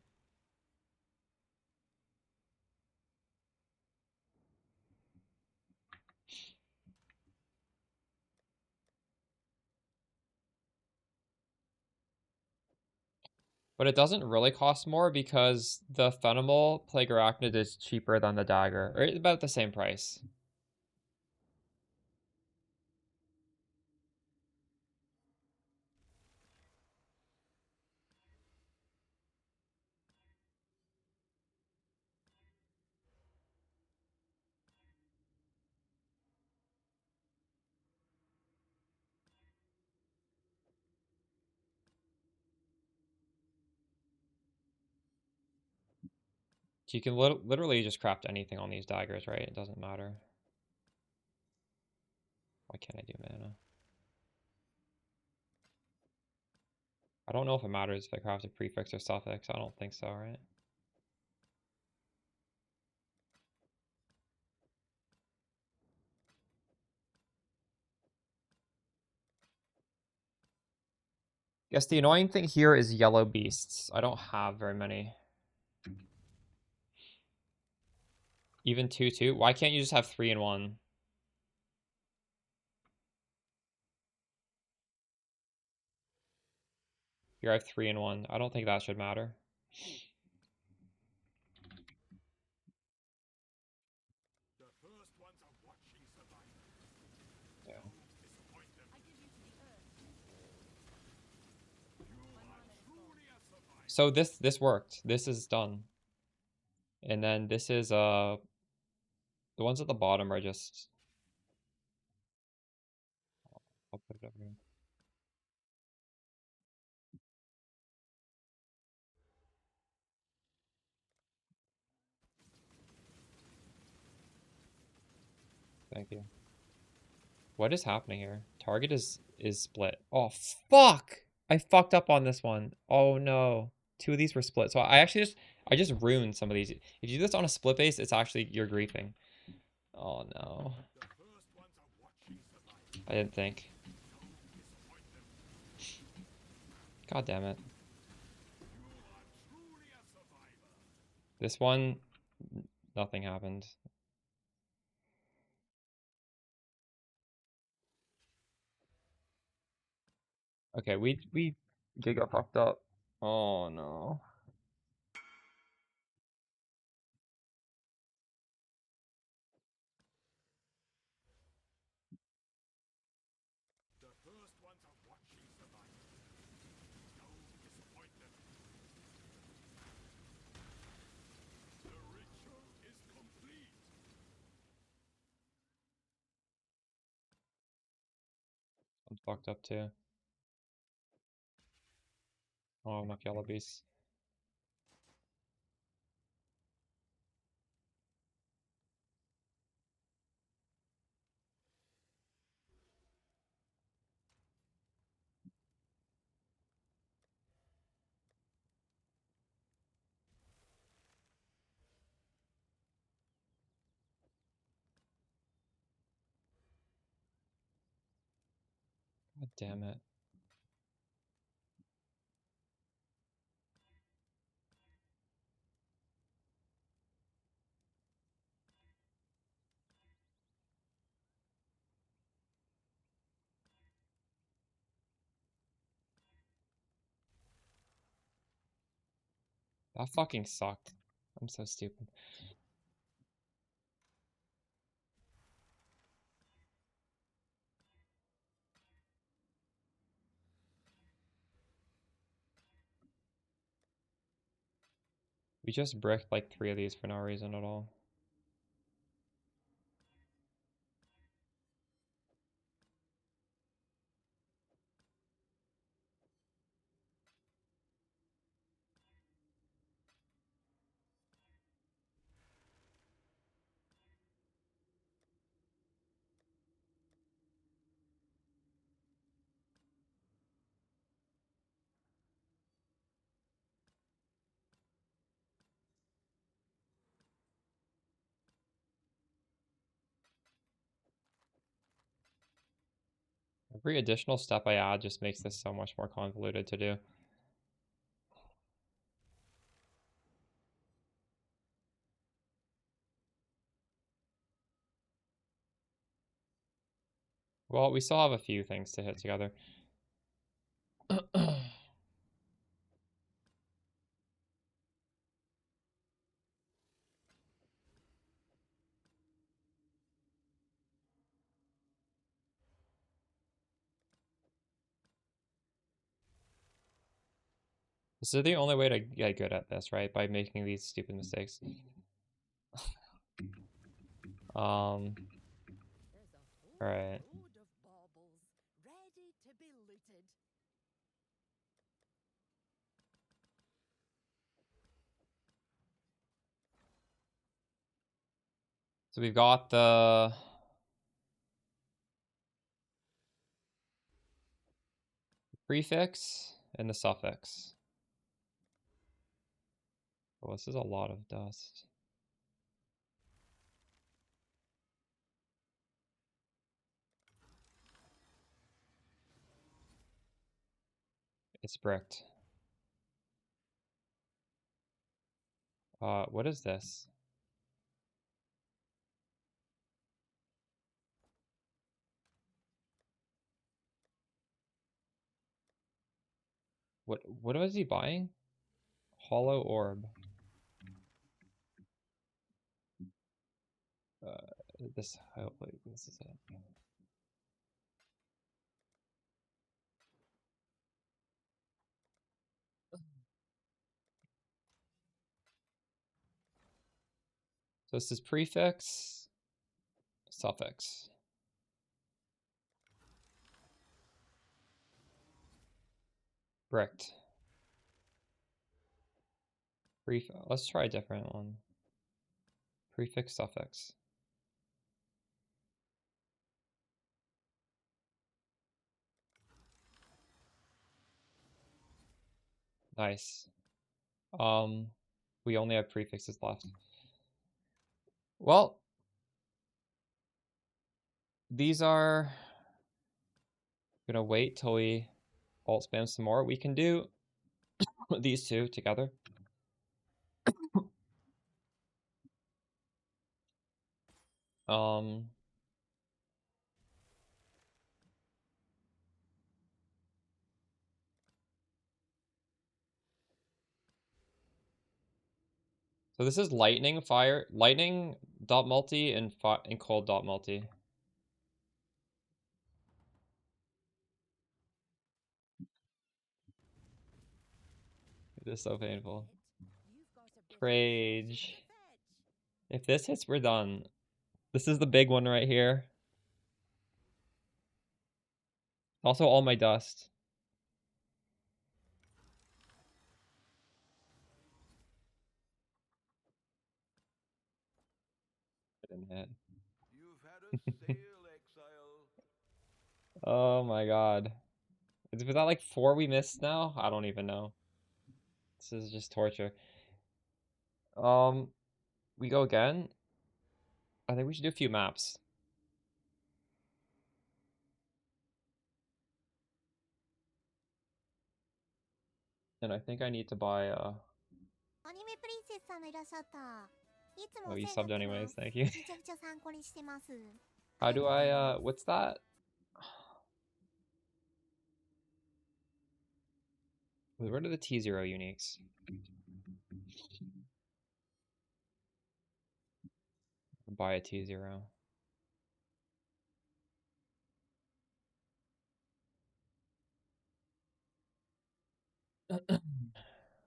But it doesn't really cost more because the Phenomenal Plague Arachnid is cheaper than the Dagger, or about the same price. So you can literally just craft anything on these daggers, right? It doesn't matter. Why can't I do mana? I don't know if it matters if I craft a prefix or suffix. I don't think so, right? Guess the annoying thing here is yellow beasts. I don't have very many. Even 2/2. Why can't you just have 3 in 1? Here I have 3 in 1. I don't think that should matter. Yeah. So this worked. This is done. And then this is the ones at the bottom are just I'll put it over here. Thank you. What is happening here? Target is split. Oh fuck! I fucked up on this one. Oh no. 2 of these were split. So I just ruined some of these. If you do this on a split base, it's actually you're griefing. Oh no. I didn't think. God damn it. This one nothing happened. Okay, we got fucked up. Oh no. I'm fucked up too. Oh, my yellow beast. God damn it. That fucking sucked. I'm so stupid. We just bricked like 3 of these for no reason at all. Every additional step I add just makes this so much more convoluted to do. Well, we still have a few things to hit together. This is the only way to get good at this, right? By making these stupid mistakes. Alright. Load of baubles ready to be looted. So we've got the prefix and the suffix. Oh, this is a lot of dust. It's bricked. What is this? What was he buying? Hollow orb. This hopefully this is it. So this is prefix, suffix. Bricked. Let's try a different one. Prefix, suffix. Nice. We only have prefixes left. Well, these are gonna wait till we alt spam some more. We can do these two together. So this is lightning dot multi and cold dot multi. It is so painful. Trade. If this hits, we're done. This is the big one right here. Also, all my dust. I didn't hit. You've had a sail, exile. Oh my god. Was that like 4 we missed now? I don't even know. This is just torture. We go again. I think we should do a few maps. And I think I need to buy oh, you subbed anyways, thank you. How do I what's that? Where are the T0 uniques? Buy a T0.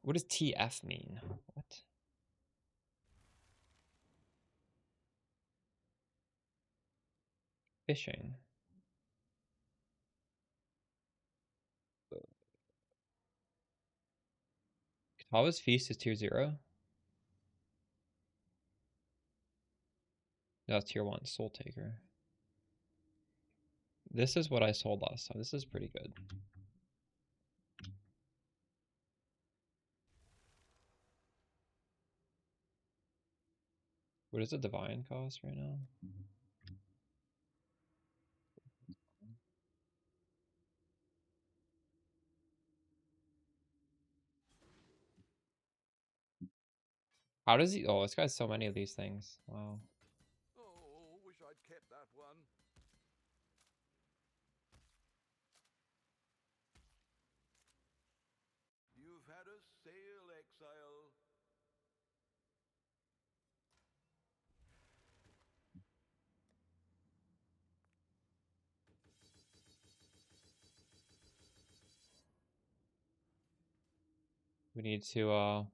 What does TF mean? What? fishing. Katawa's Feast is tier 0. No, that's tier 1, Soul Taker. This is what I sold last time. This is pretty good. What is the divine cost right now? How does he? Oh, this guy's so many of these things. Wow. Oh, wish I'd kept that one. You've had a sail, exile. We need to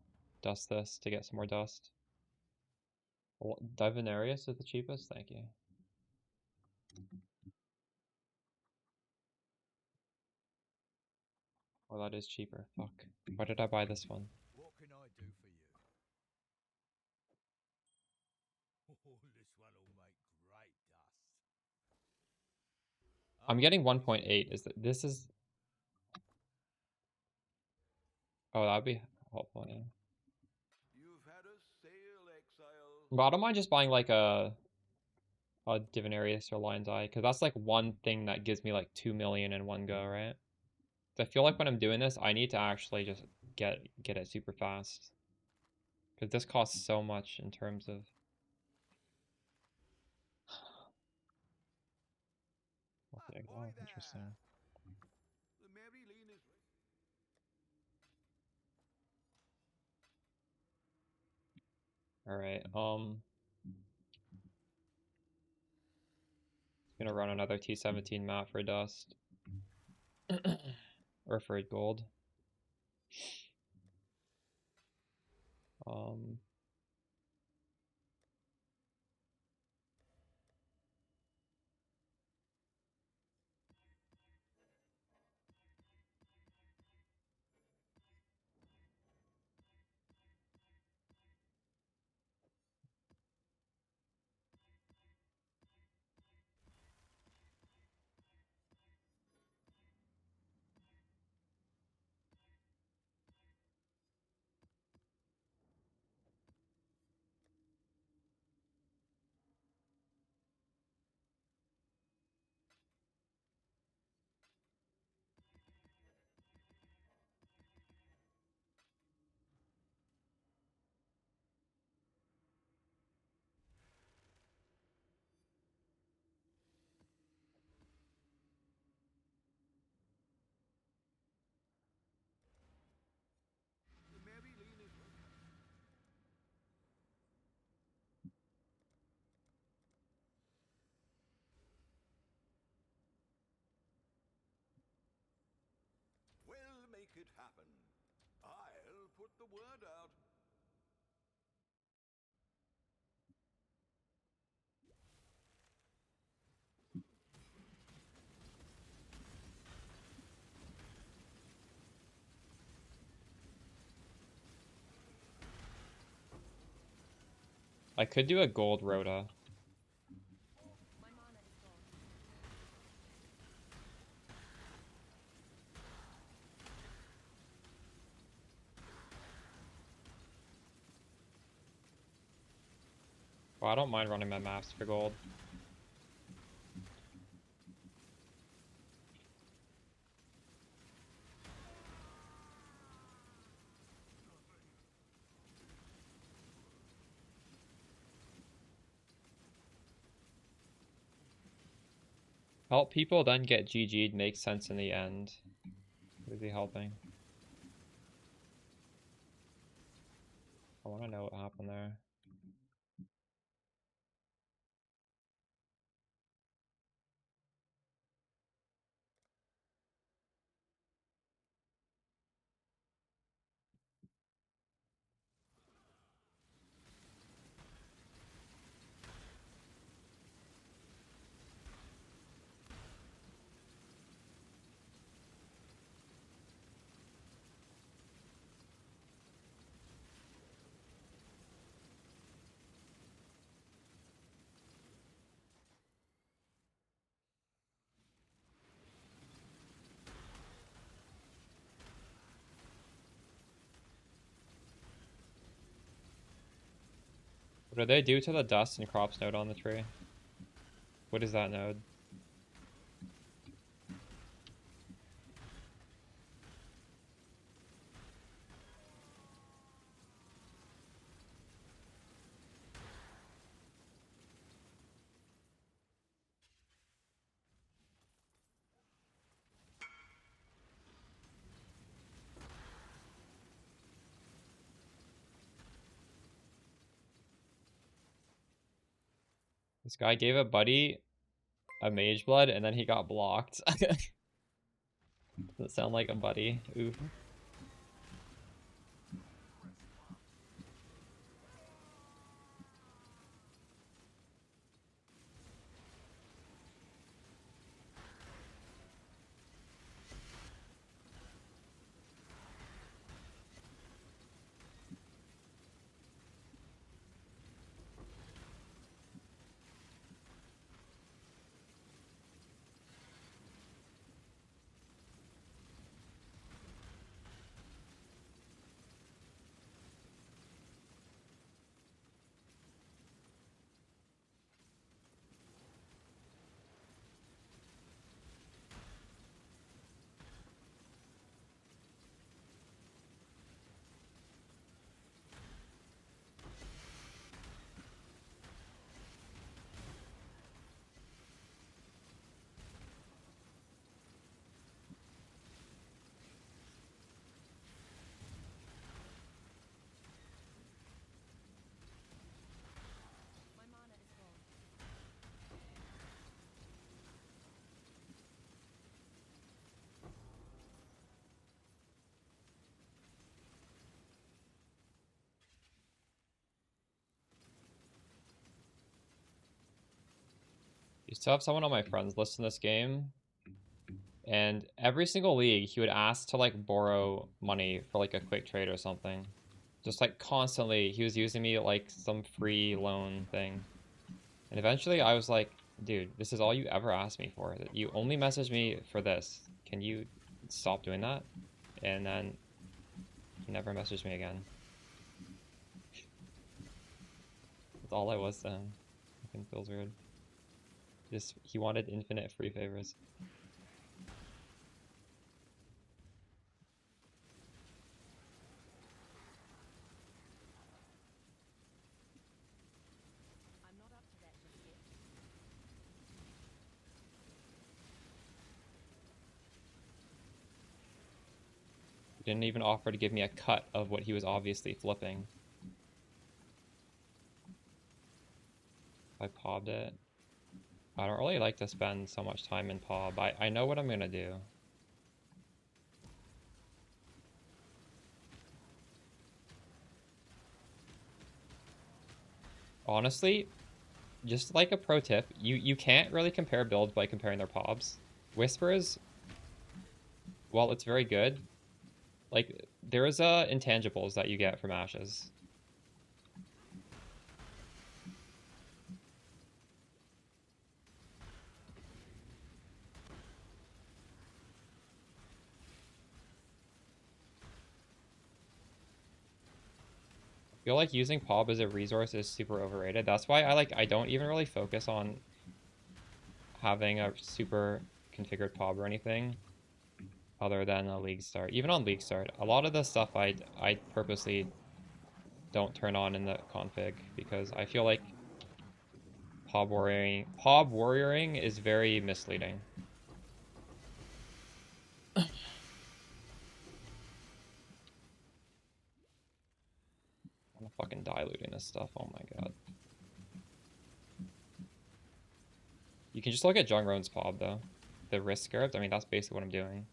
dust this to get some more dust. Divinarius is the cheapest. Thank you. Oh, that is cheaper. Fuck. Why did I buy this one? What can I do for you? Oh, this one'll make great dust. I'm getting 1.8. Is that this is? Oh, that'd be helpful. Yeah. You've had a sail, exile. But I don't mind just buying like a Divinarius or Lion's Eye, because that's like one thing that gives me like 2 million in one go, right? So I feel like when I'm doing this, I need to actually just get it super fast, because this costs so much in terms of. Okay, Ahoy wow, there! interesting. The Mary Lean is. All right, gonna run another T17 map for dust or for gold. Um, The Mary Lean is. We'll make it happen. I'll put the word out. I could do a gold Rhoda. My mana is gone. Well, I don't mind running my maps for gold. Help people, then get GG'd makes sense in the end. Would be helping. I want to know what happened there. What do they do to the dust and crops node on the tree? What is that node? This guy gave a buddy a mage blood and then he got blocked. Does that sound like a buddy? Oof. My mana is full. Used to have someone on my friends list in this game, and every single league he would ask to like borrow money for like a quick trade or something. Just like constantly, he was using me like some free loan thing. And eventually I was like, dude, this is all you ever asked me for. You only messaged me for this. Can you stop doing that? And then he never messaged me again. That's all I was to him. Fucking feels weird. Just, he wanted infinite free favors. I'm not up to that just yet. He didn't even offer to give me a cut of what he was obviously flipping. I pobbed it. I don't really like to spend so much time in pob. I know what I'm gonna do. Honestly, just like a pro tip, you can't really compare builds by comparing their pobs. Whispers, while it's very good, like there is intangibles that you get from ashes. I feel like using pob as a resource is super overrated. That's why I don't even really focus on having a super configured pob or anything other than a league start. Even on league start, a lot of the stuff I purposely don't turn on in the config because I feel like pob warrioring is very misleading. I'm fucking diluting this stuff. Oh my god. You can just look at Jungron's pob though. The risk scarabs, I mean that's basically what I'm doing.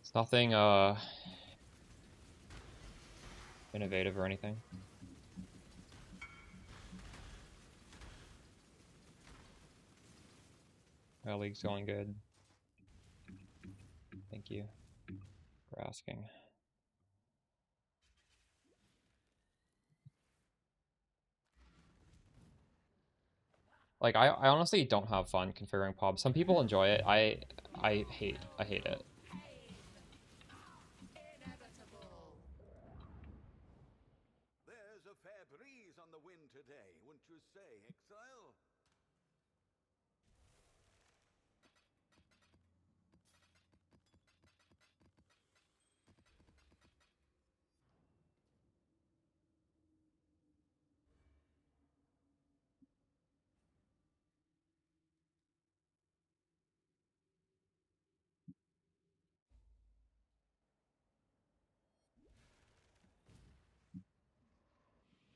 It's nothing innovative or anything. Our league's going good. Thank you for asking. Like I honestly don't have fun configuring pob. Some people enjoy it. I hate it. There's a fair say, Exile?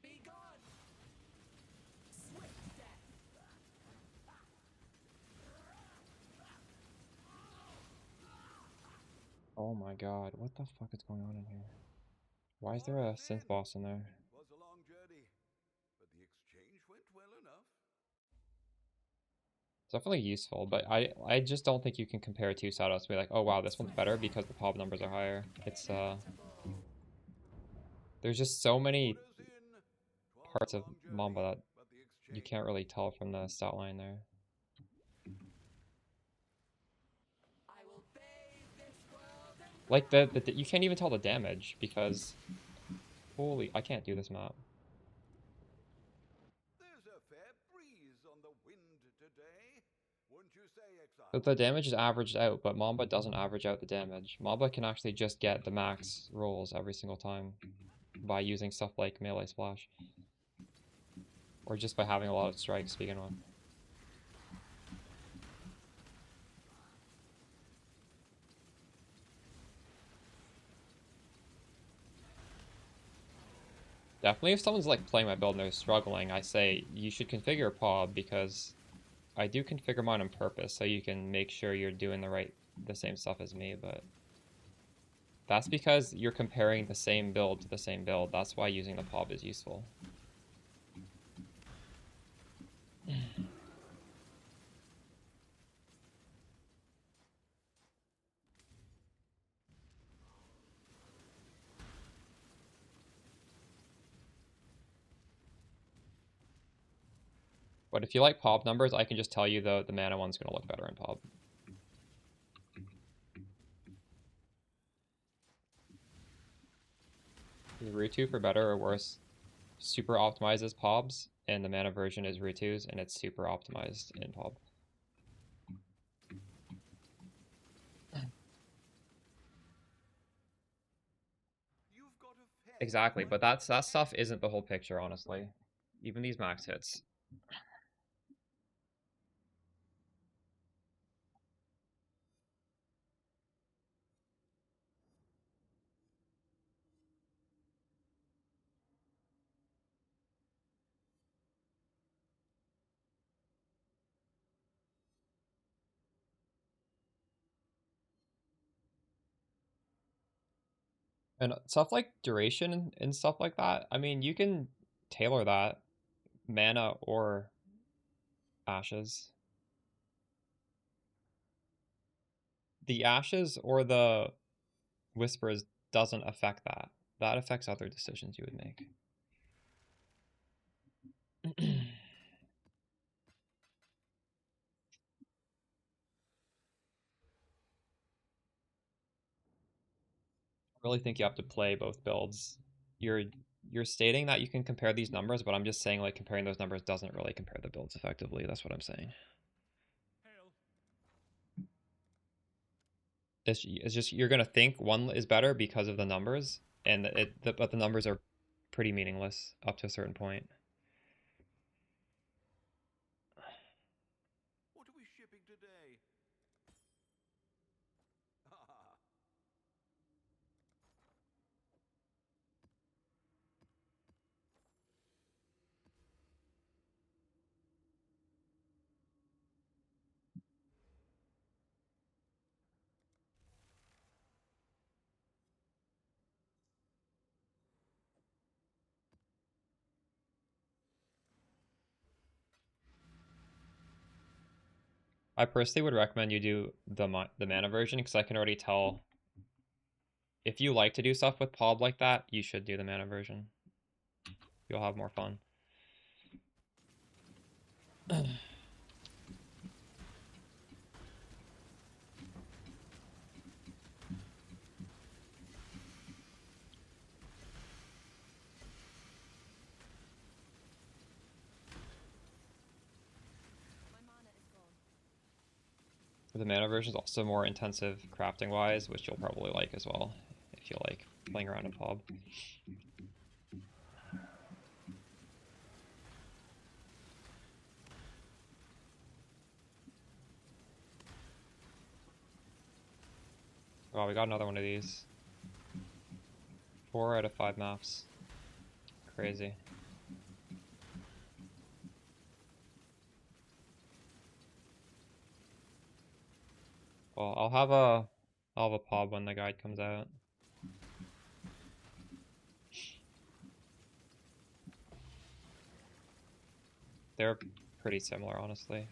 Be gone! Swift death! Oh my god, what the fuck is going on in here? Why is there All a right synth then. boss in there? Was a long journey, but the exchange went well enough. It's definitely useful, but I just don't think you can compare two setups and be like, oh wow, this one's better because the pop numbers are higher. It's Inevitable. there's just so many Orders in. 'Twas parts a of long Mamba journey, that but the you exchange. can't really tell from the stat line there. I will bathe this world in Like the you can't even tell the damage because holy, I can't do this map. There's a fair breeze on the wind today. Wouldn't you say, Exile? But the damage is averaged out, but Mamba doesn't average out the damage. Mamba can actually just get the max rolls every single time by using stuff like melee splash. Or just by having a lot of strikes to begin with. Definitely if someone's like playing my build and they're struggling, I say you should configure PoB because I do configure mine on purpose so you can make sure you're doing the same stuff as me, but that's because you're comparing the same build to the same build. That's why using the PoB is useful. But if you like PoB numbers, I can just tell you the mana one's going to look better in PoB. The Rutu, for better or worse, super optimizes PoBs, and the mana version is Rutu's, and it's super optimized in PoB. You've got a fair Exactly, but one. that stuff isn't the whole picture, honestly. Even these max hits. And stuff like duration and stuff like that, I mean, you can tailor that mana or ashes. The ashes or the whispers doesn't affect that. That affects other decisions you would make. I really think you have to play both builds. You're stating that you can compare these numbers, but I'm just saying like comparing those numbers doesn't really compare the builds effectively. That's what I'm saying. Hail. It's just you're gonna think one is better because of the numbers, and but the numbers are pretty meaningless up to a certain point. What are we shipping today? I personally would recommend you do the mana version because I can already tell if you like to do stuff with PoB like that, you should do the mana version. You'll have more fun. The mana version is also more intensive crafting wise, which you'll probably like as well if you like playing around in PoB. Wow, we got another one of these. 4 out of 5 maps. Crazy. Well, I'll have a PoB when the guide comes out. They're pretty similar, honestly.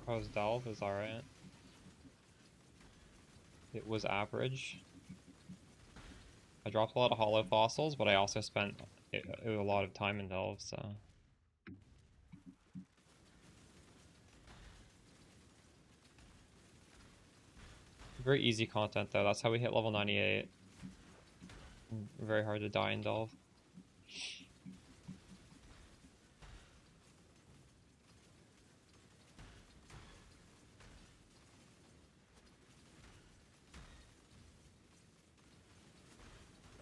Pro's Delve is alright. It was average. I dropped a lot of hollow fossils, but I also spent a lot of time in Delve, so... Very easy content though, that's how we hit level 98. Very hard to die in Delve.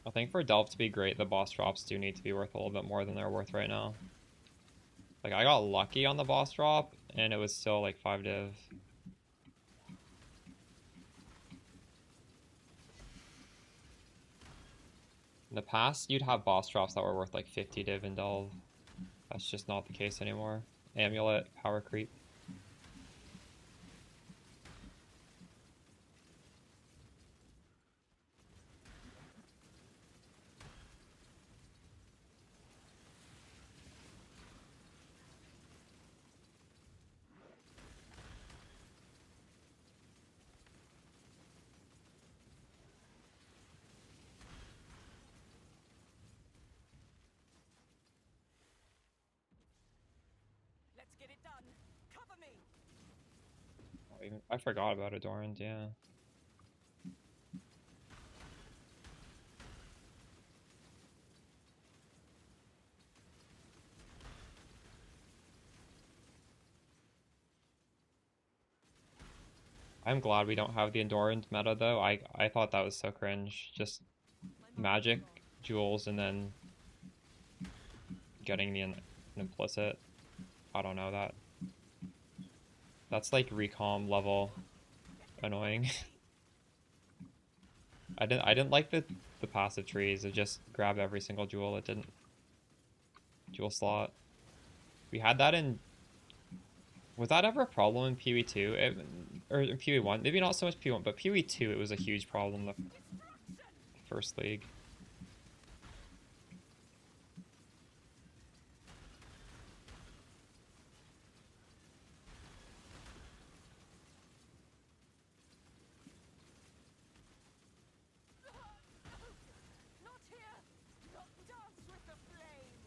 I think for Delve to be great, the boss drops do need to be worth a little bit more than they're worth right now. Like, I got lucky on the boss drop, and it was still like 5 div. In the past, you'd have boss drops that were worth like 50 div in Delve. That's just not the case anymore. Amulet, power creep. Let's get it done. Cover me. I forgot about Adorned, yeah. I'm glad we don't have the Endurance meta though. I thought that was so cringe. Just magic, jewels, and then getting the implicit. I don't know that. That's like recom level annoying. I didn't like the passive trees. It just grabbed every single jewel. It didn't jewel slot. We had that in. Was that ever a problem in PoE 2? Or in PoE 1? Maybe not so much PoE 1, but PoE 2 it was a huge problem the first league. Not here. Not dance with the flame.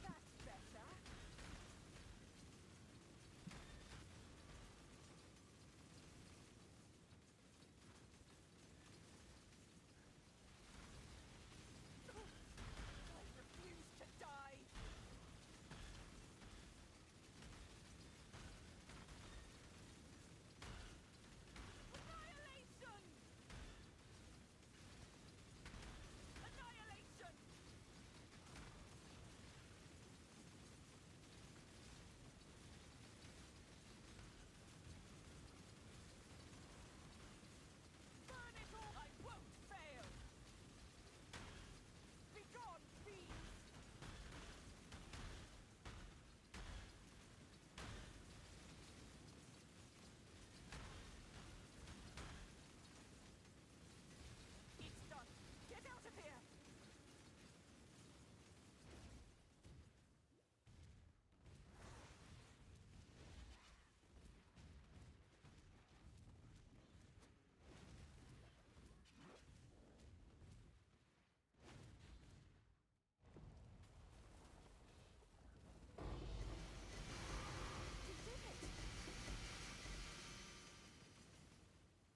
That's better.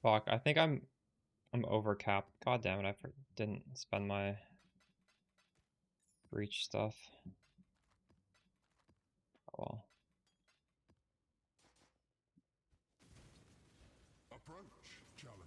Fuck, I think I'm over capped. God damn it, I didn't spend my breach stuff. Oh well. Approach, challenger.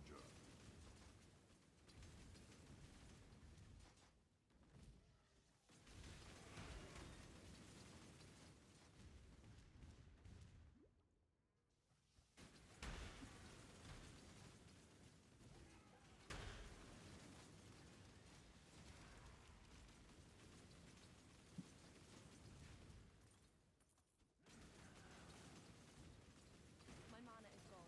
My mana is gone.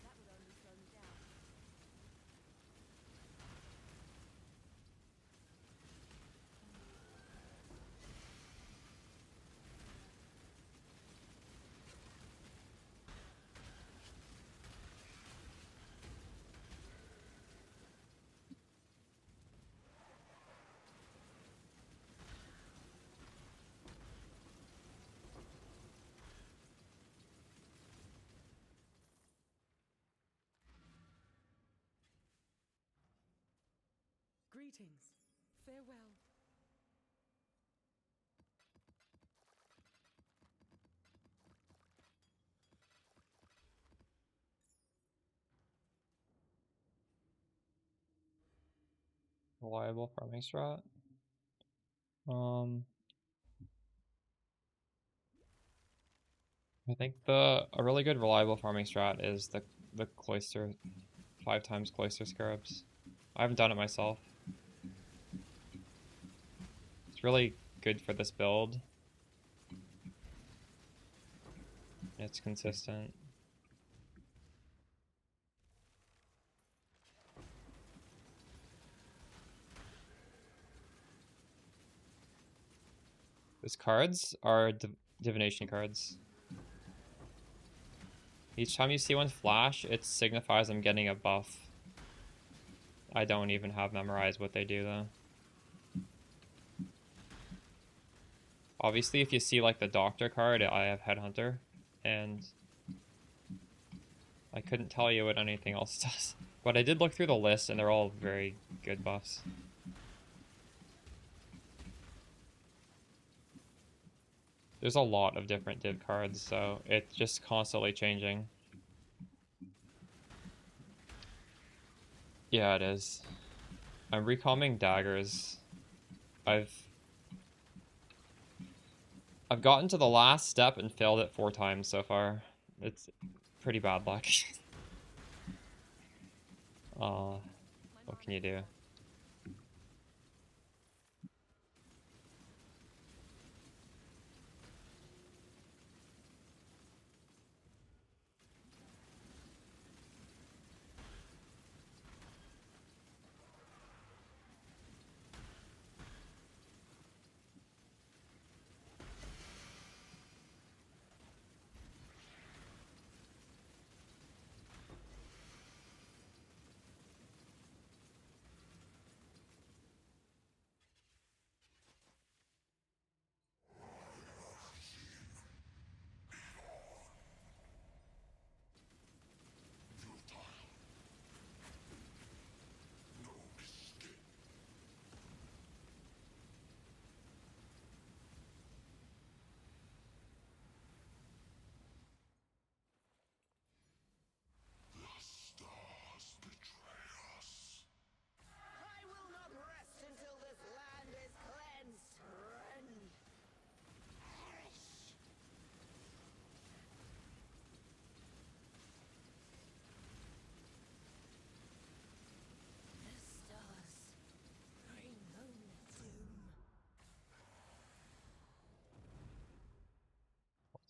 That would only slow me down. Greetings. Farewell. Reliable farming strat. I think a really good reliable farming strat is the cloister 5 times cloister scarabs. I haven't done it myself. It's really good for this build. It's consistent. These cards are divination cards. Each time you see one flash, it signifies I'm getting a buff. I don't even have memorized what they do though. Obviously, if you see like the doctor card, I have headhunter, and I couldn't tell you what anything else does. But I did look through the list, and they're all very good buffs. There's a lot of different div cards, so it's just constantly changing. Yeah, it is. I'm recalming daggers. I've gotten to the last step and failed it 4 times so far. It's pretty bad luck. My What can mana you is do? gone.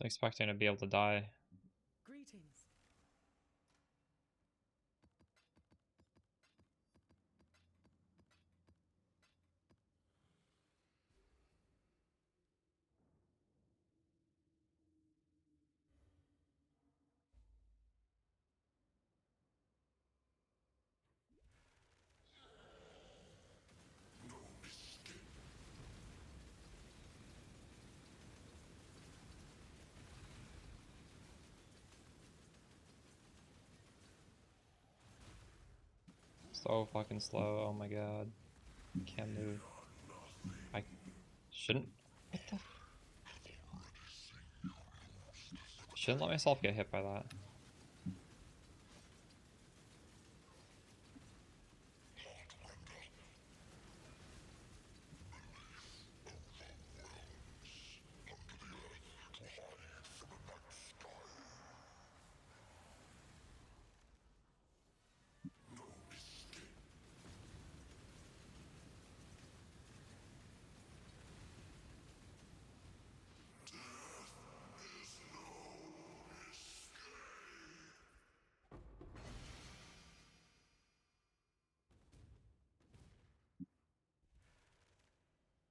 expecting to be able to die. Greetings. So fucking slow, oh my god. Can't move. I shouldn't. What the? Shouldn't let myself get hit by that.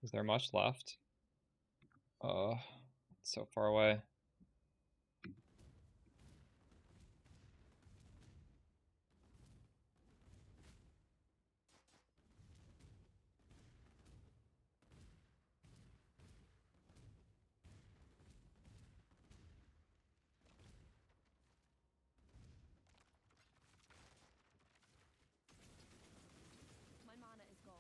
Is there much left? It's so far away. My mana is gone.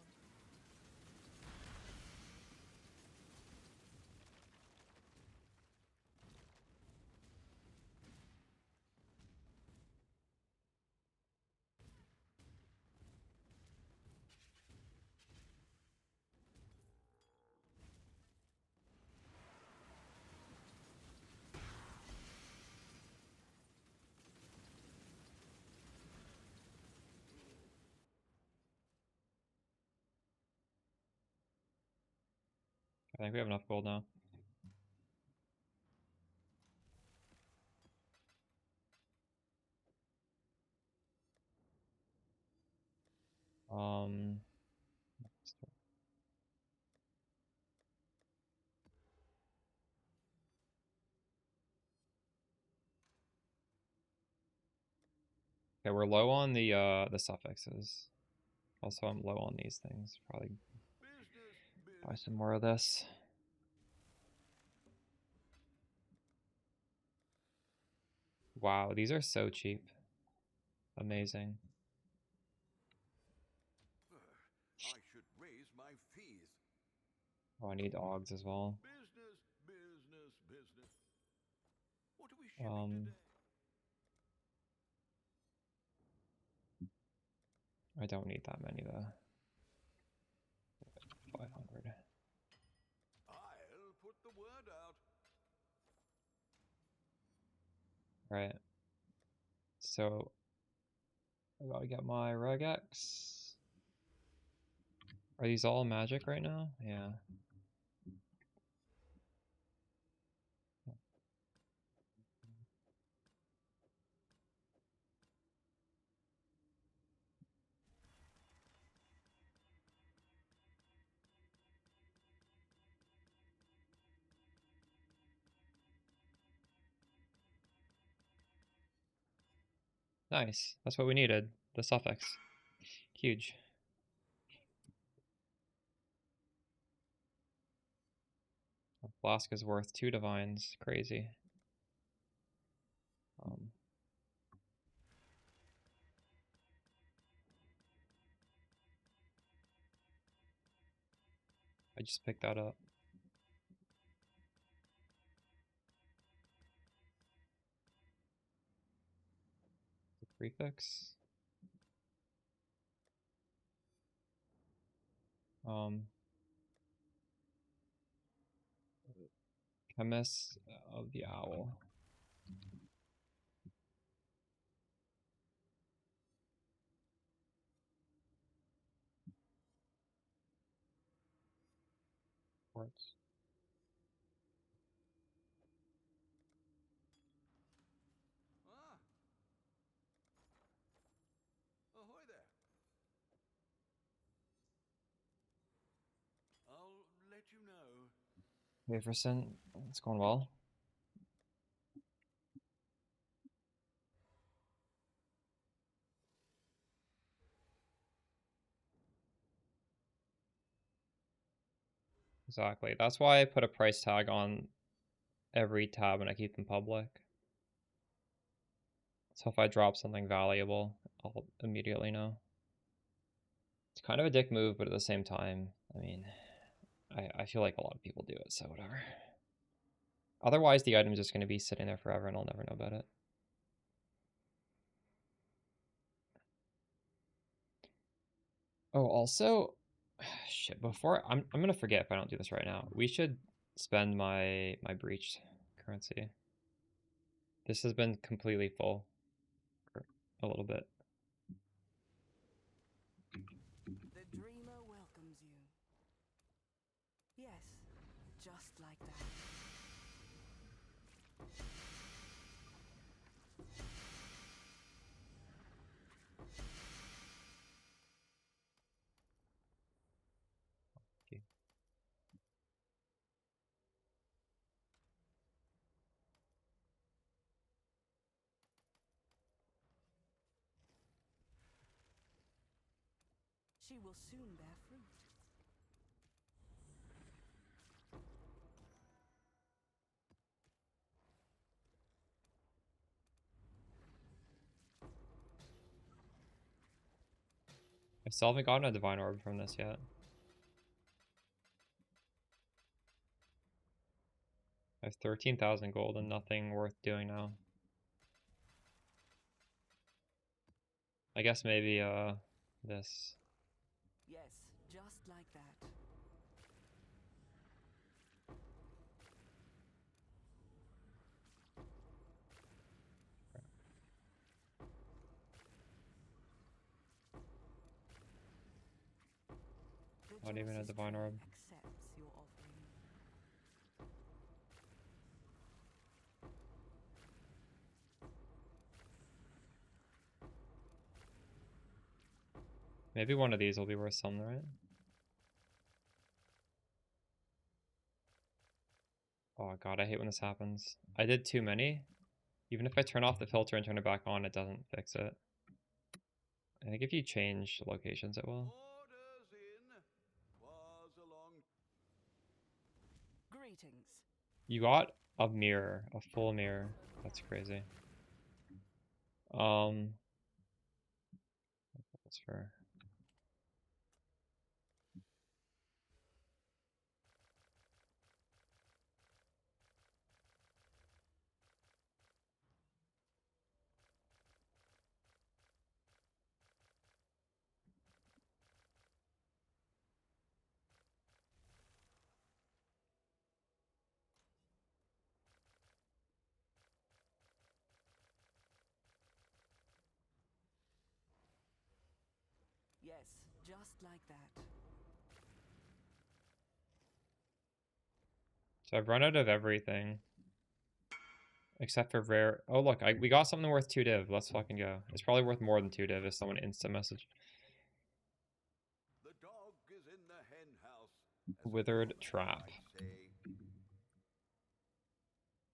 I think we have enough gold now. Um, okay, we're low on the suffixes. Also, I'm low on these things. Probably buy some more of this. Wow, these are so cheap. Amazing. I should raise my fees. Oh, I need Augs as well. Business, business, business. What are we shipping today? I don't need that many though. 500. I'll put the word out. Right. So I gotta get my regex. Are these all magic right now? Yeah. Nice. That's what we needed. The suffix. Huge. A flask is worth 2 divines. Crazy. I just picked that up. The prefix. Chemist of the Owl. Quartz. Waverson, it's going well. Exactly. That's why I put a price tag on every tab and I keep them public. So if I drop something valuable, I'll immediately know. It's kind of a dick move, but at the same time, I mean, I feel like a lot of people do it, so whatever. Otherwise, the item's just going to be sitting there forever and I'll never know about it. Oh, also, shit, before, I'm going to forget if I don't do this right now. We should spend my breached currency. This has been completely full for a little bit. The dreamer welcomes you. Yes, just like that. Okay. She will soon bear fruit. I still haven't gotten a divine orb from this yet. I have 13,000 gold and nothing worth doing now. I guess maybe this. Yes, just like that. The Not even a Joseph divine tree orb. accepts your offering. Maybe one of these will be worth something, right? Oh god, I hate when this happens. I did too many. Even if I turn off the filter and turn it back on, it doesn't fix it. I think if you change locations, it will. Orders in. 'Twas a long Greetings. You got a mirror, a full mirror. That's crazy. That's for. Yes, just like that. So I've run out of everything. Except for rare. Oh look, we got something worth 2 div. Let's fucking go. It's probably worth more than 2 div if someone instant message. The dog is in the hen house. As a Withered woman trap. might say.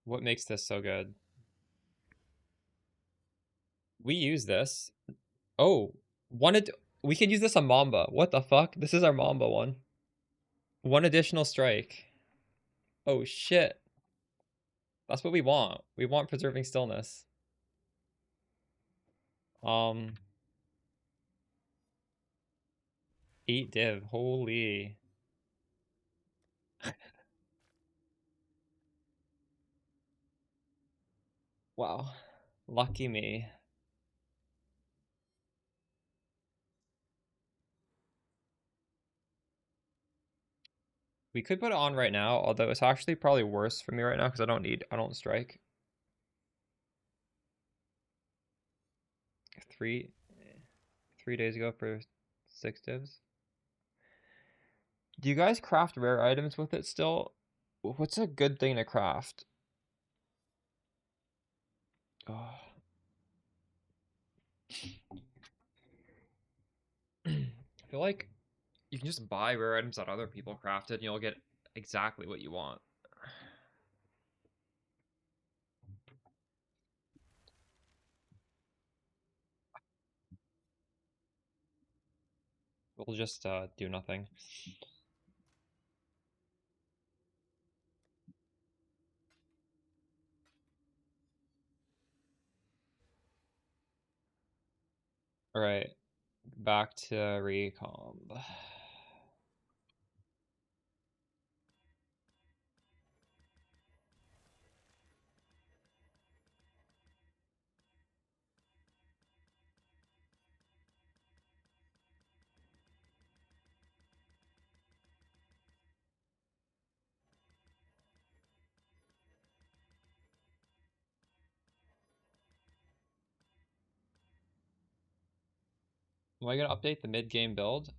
What makes this so good? We use this. Oh, we can use this on Mamba. What the fuck? This is our Mamba one. One additional strike. Oh shit. That's what we want. We want preserving stillness. 8 div. Holy. Wow. Lucky me. We could put it on right now, although it's actually probably worse for me right now because I don't strike. 3 days ago for 6 divs. Do you guys craft rare items with it still? What's a good thing to craft? Oh. I feel like you can just buy rare items that other people crafted and you'll get exactly what you want. We'll just do nothing. All right, back to recomp. Am I gonna update the mid-game build?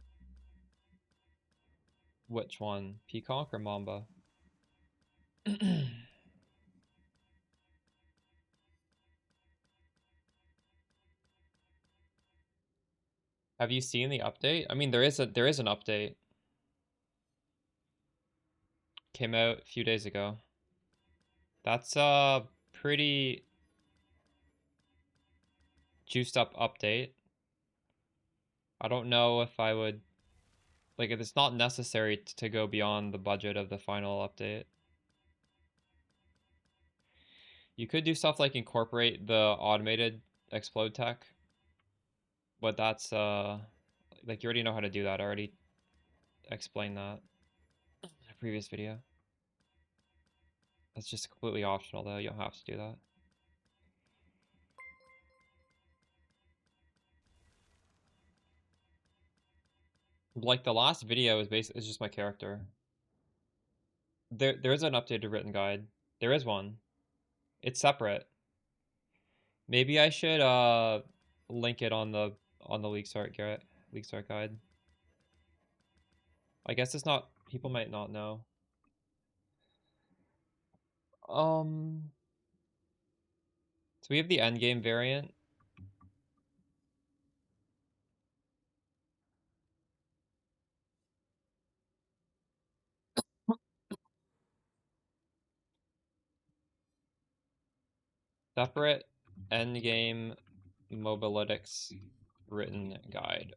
Which one? Peacock or Mamba? Have you seen the update? I mean, there is an update. Came out a few days ago. That's a pretty juiced up update. I don't know if I would like if it's not necessary to go beyond the budget of the final update. You could do stuff like incorporate the automated explode tech, but that's like you already know how to do that. I already explained that in a previous video. That's just completely optional though. You don't have to do that. Like the last video is basically just my character. There is an updated written guide. There is one. It's separate. Maybe I should link it on the league start guide. I guess it's not, people might not know. So we have the endgame variant. Separate endgame mobalytics written guide.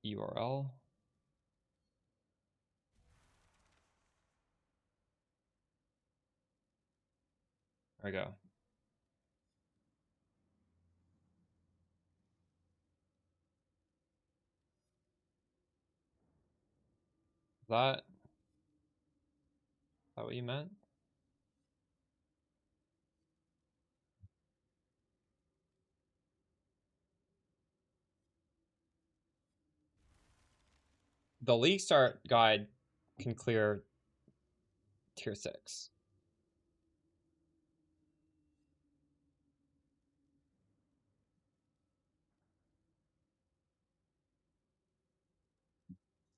URL. There we go. Is that what you meant? The league start guide can clear tier 6.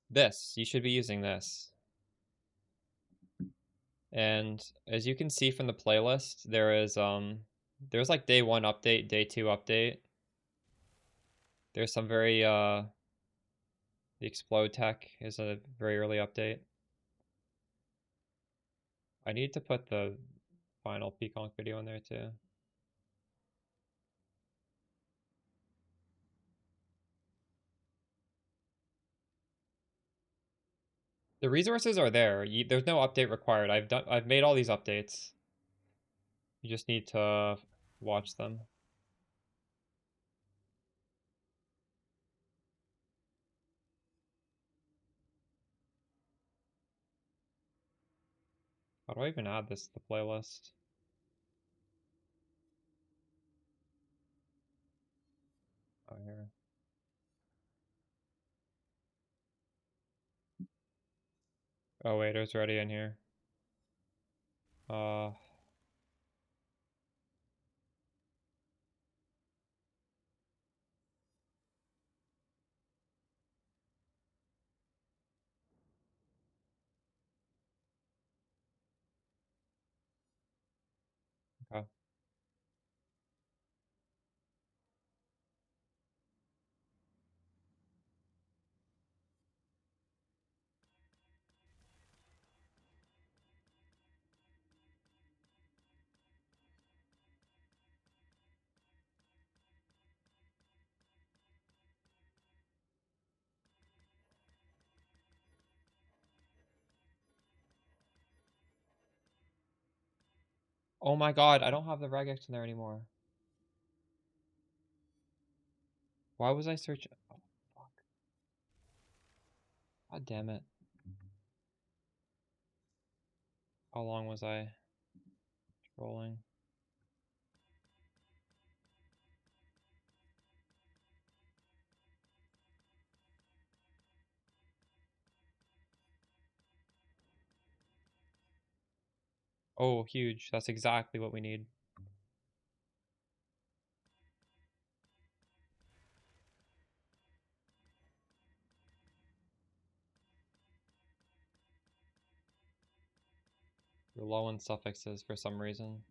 This, you should be using this. And as you can see from the playlist, there's like day 1 update, day 2 update. There's some very the explode tech is a very early update. I need to put the final Peacock video in there too. The resources are there. There's no update required. I've made all these updates. You just need to watch them. How do I even add this to the playlist? Oh, here. Oh wait, it's already in here. Uh, okay. Oh my god, I don't have the regex in there anymore. Why was I searching? Oh, fuck. God damn it. How long was I trolling? Oh, huge. That's exactly what we need. We're low on suffixes for some reason.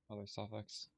Other suffix.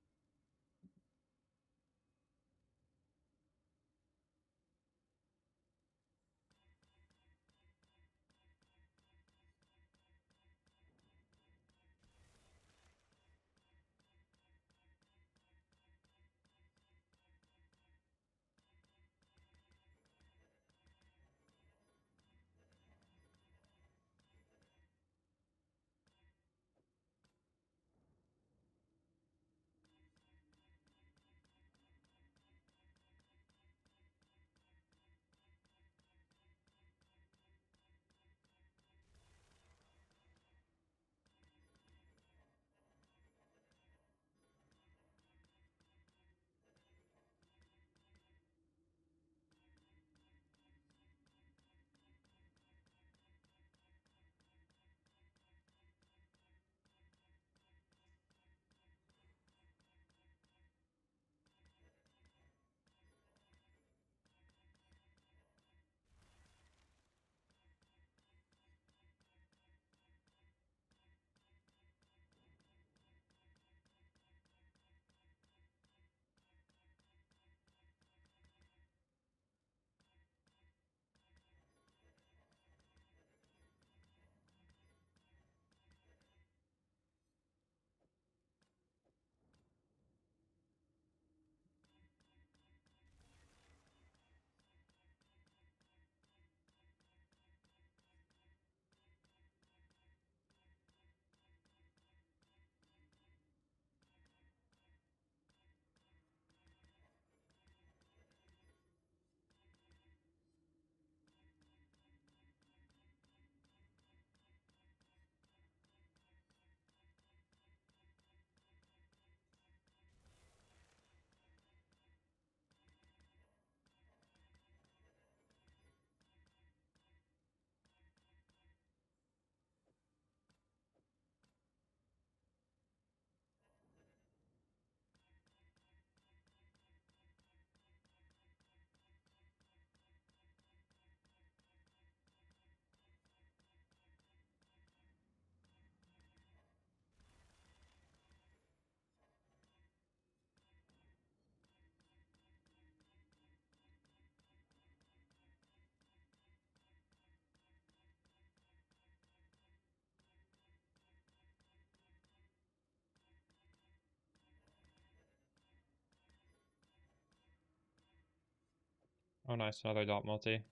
Oh nice, another dot multi.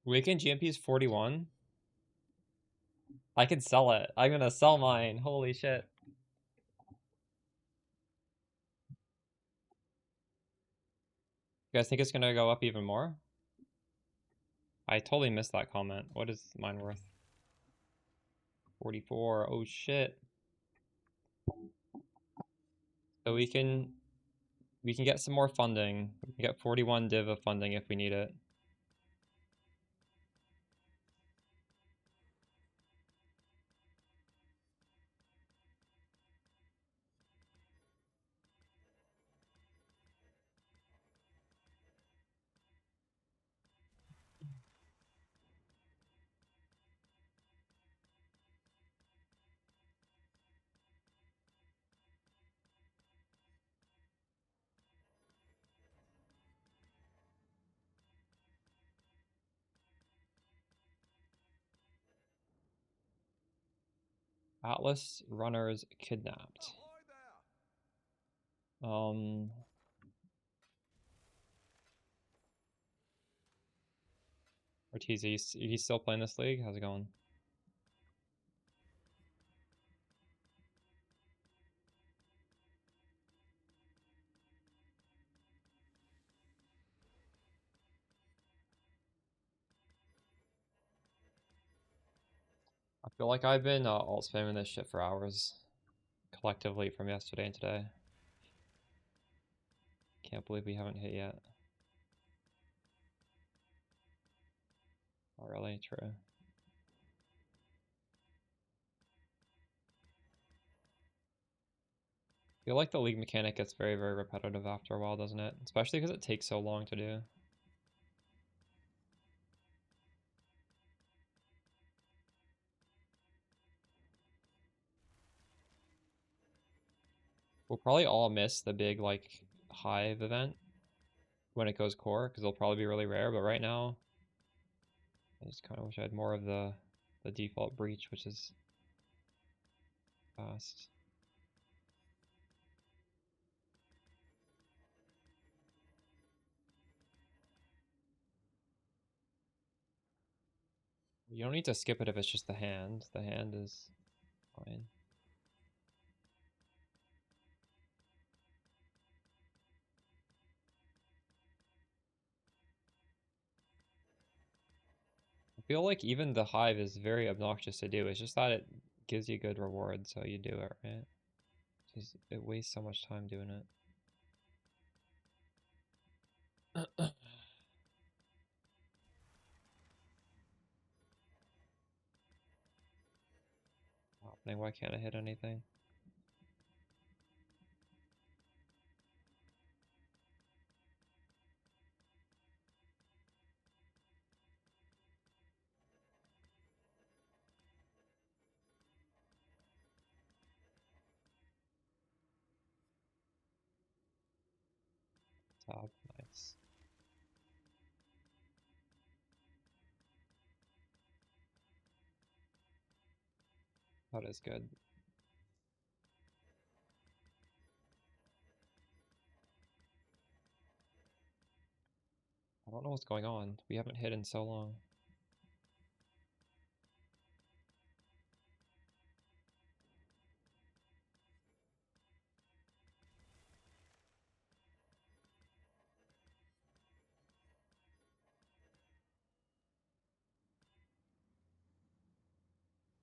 Weekend GMP is 41. I can sell it. I'm gonna sell mine. Holy shit. You guys think it's gonna go up even more? I totally missed that comment. What is mine worth? 44. Oh shit. So we can get some more funding. We can get 41 div of funding if we need it. Atlas runners kidnapped. Ahoy there! Ortiz, he's still playing this league? How's it going? I feel like I've been alt spamming this shit for hours, collectively from yesterday and today. Can't believe we haven't hit yet. Not really true. I feel like the league mechanic gets very, very repetitive after a while, doesn't it? Especially because it takes so long to do. We'll probably all miss the big, like, hive event when it goes core, because it'll probably be really rare, but right now, I just kind of wish I had more of the default breach, which is fast. You don't need to skip it if it's just the hand. The hand is fine. I feel like even the hive is very obnoxious to do. It's just that it gives you good reward, so you do it, right? Just it wastes so much time doing it. Happening. Why can't I hit anything? Tab, nice. That is good. I don't know what's going on. We haven't hit in so long.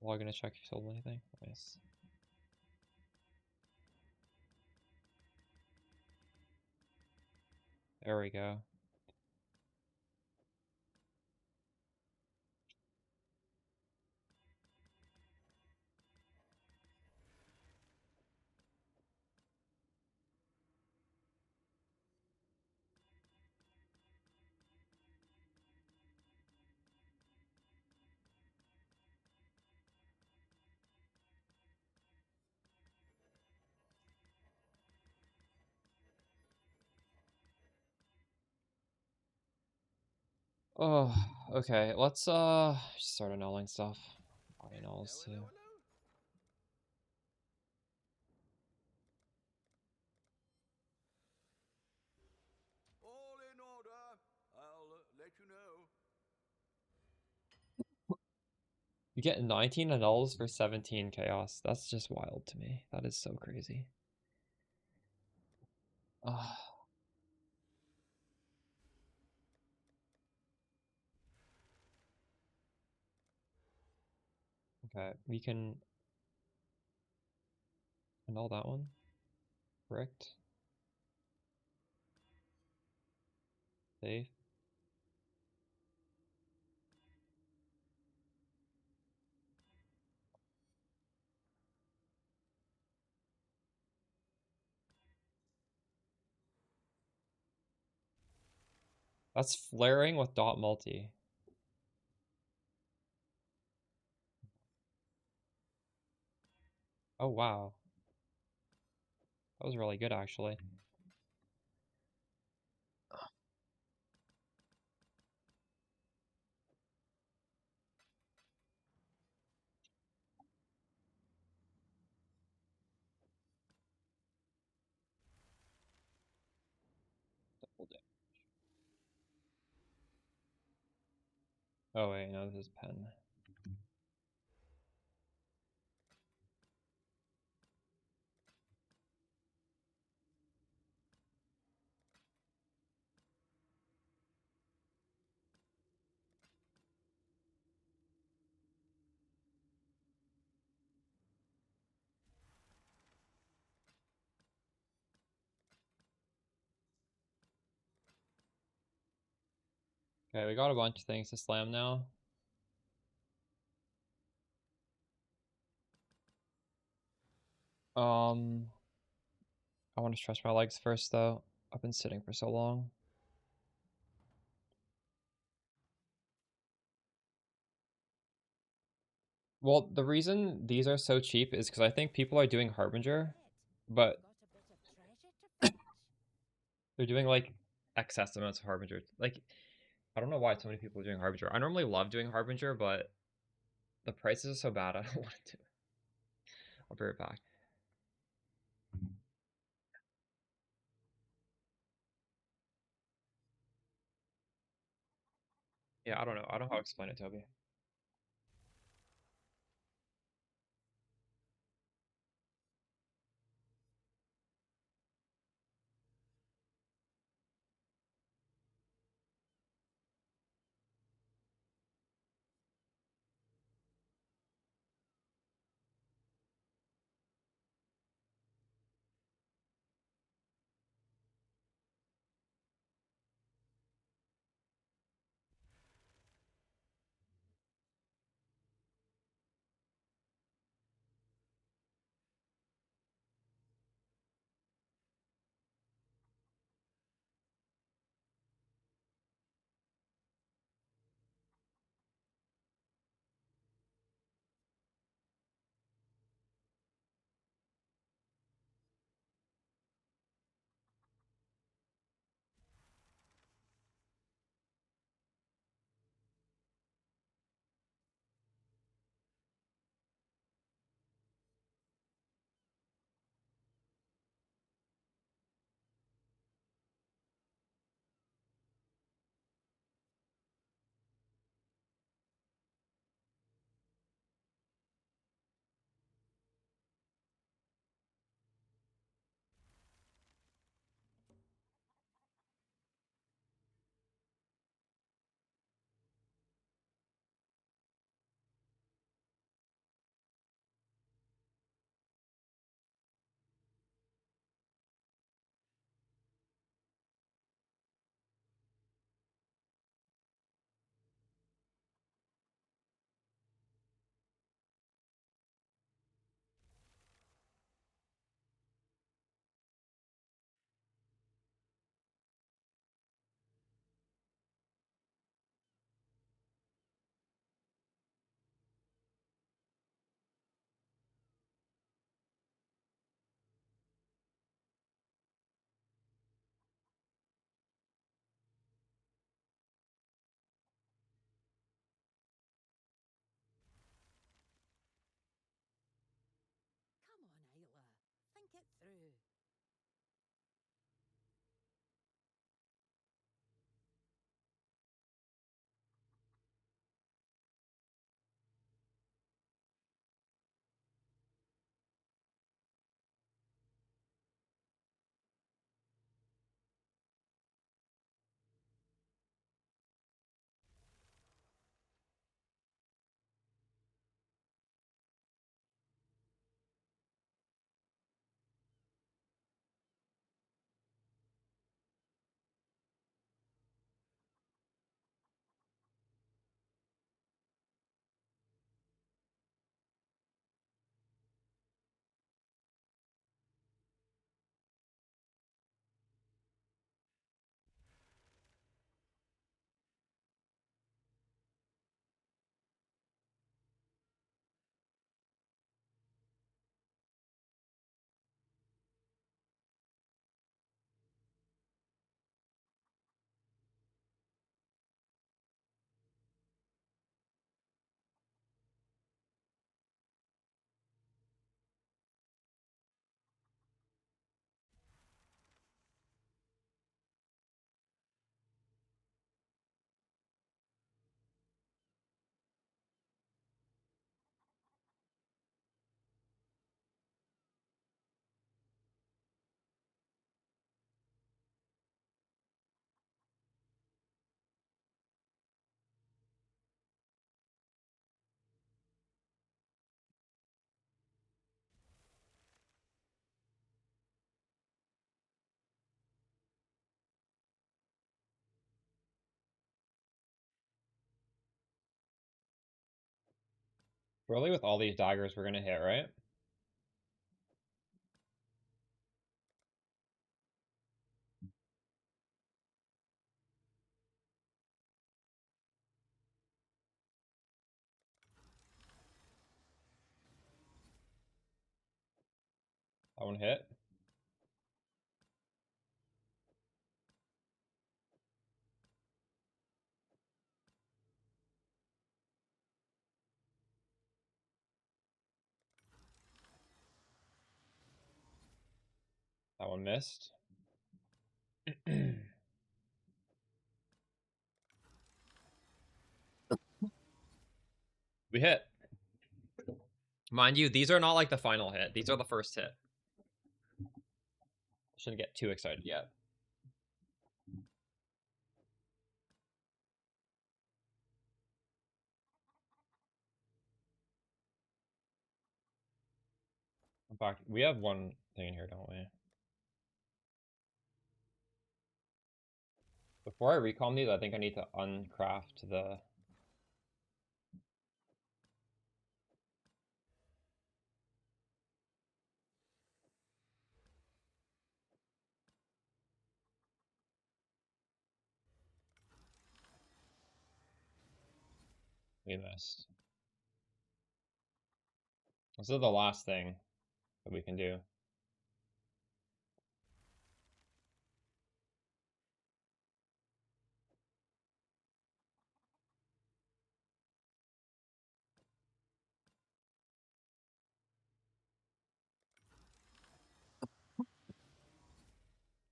Well, I'm gonna check if you sold anything. Nice. There we go. Oh, okay. Let's start annulling stuff. Finals too. Hello. All in order. I'll let you know. You get 19 annuls for 17 chaos. That's just wild to me. That is so crazy. Okay, we can annul that one. Correct. Safe. That's flaring with dot multi. Oh wow. That was really good actually. Double damage. Oh wait, no, this is pen. Okay, we got a bunch of things to slam now. I want to stretch my legs first though. I've been sitting for so long. Well, the reason these are so cheap is because I think people are doing Harbinger, but they're doing like excess amounts of Harbinger. Like, I don't know why so many people are doing Harbinger. I normally love doing Harbinger, but the prices are so bad. I don't want to do it. I'll be right back. Yeah, I don't know. I don't know how to explain it, Toby. Surely with all these daggers we're gonna hit, right? That one hit. That one missed. We hit. Mind you, these are not like the final hit. These are the first hit. Shouldn't get too excited yet. In fact, we have one thing in here, don't we? Before I recom these, I think I need to uncraft the... We missed. This is the last thing that we can do.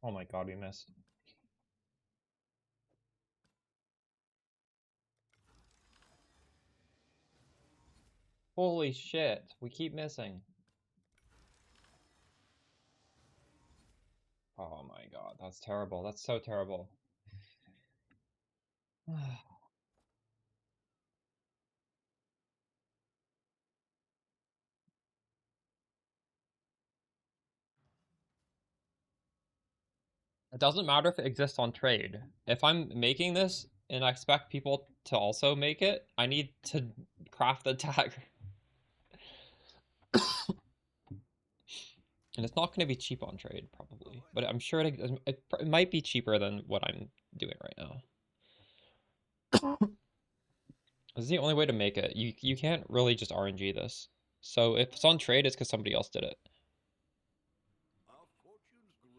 Oh my god, we missed. Holy shit, we keep missing. Oh my god, that's terrible. That's so terrible. It doesn't matter if it exists on trade. If I'm making this and I expect people to also make it, I need to craft the dagger. And it's not going to be cheap on trade, probably. But I'm sure it might be cheaper than what I'm doing right now. This is the only way to make it. You can't really just RNG this. So if it's on trade, it's because somebody else did it. Our fortunes grow.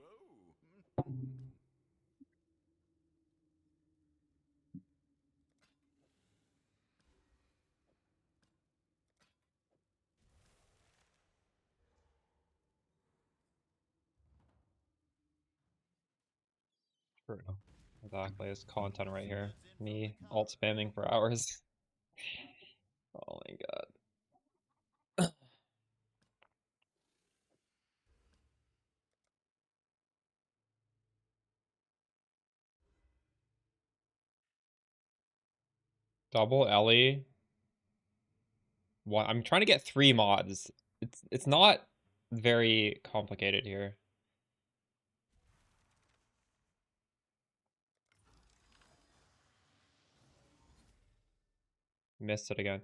True. Exactly, it's content right here. Me alt spamming for hours. Oh my god. Double Ellie. What? I'm trying to get 3 mods. It's not very complicated here. Missed it again.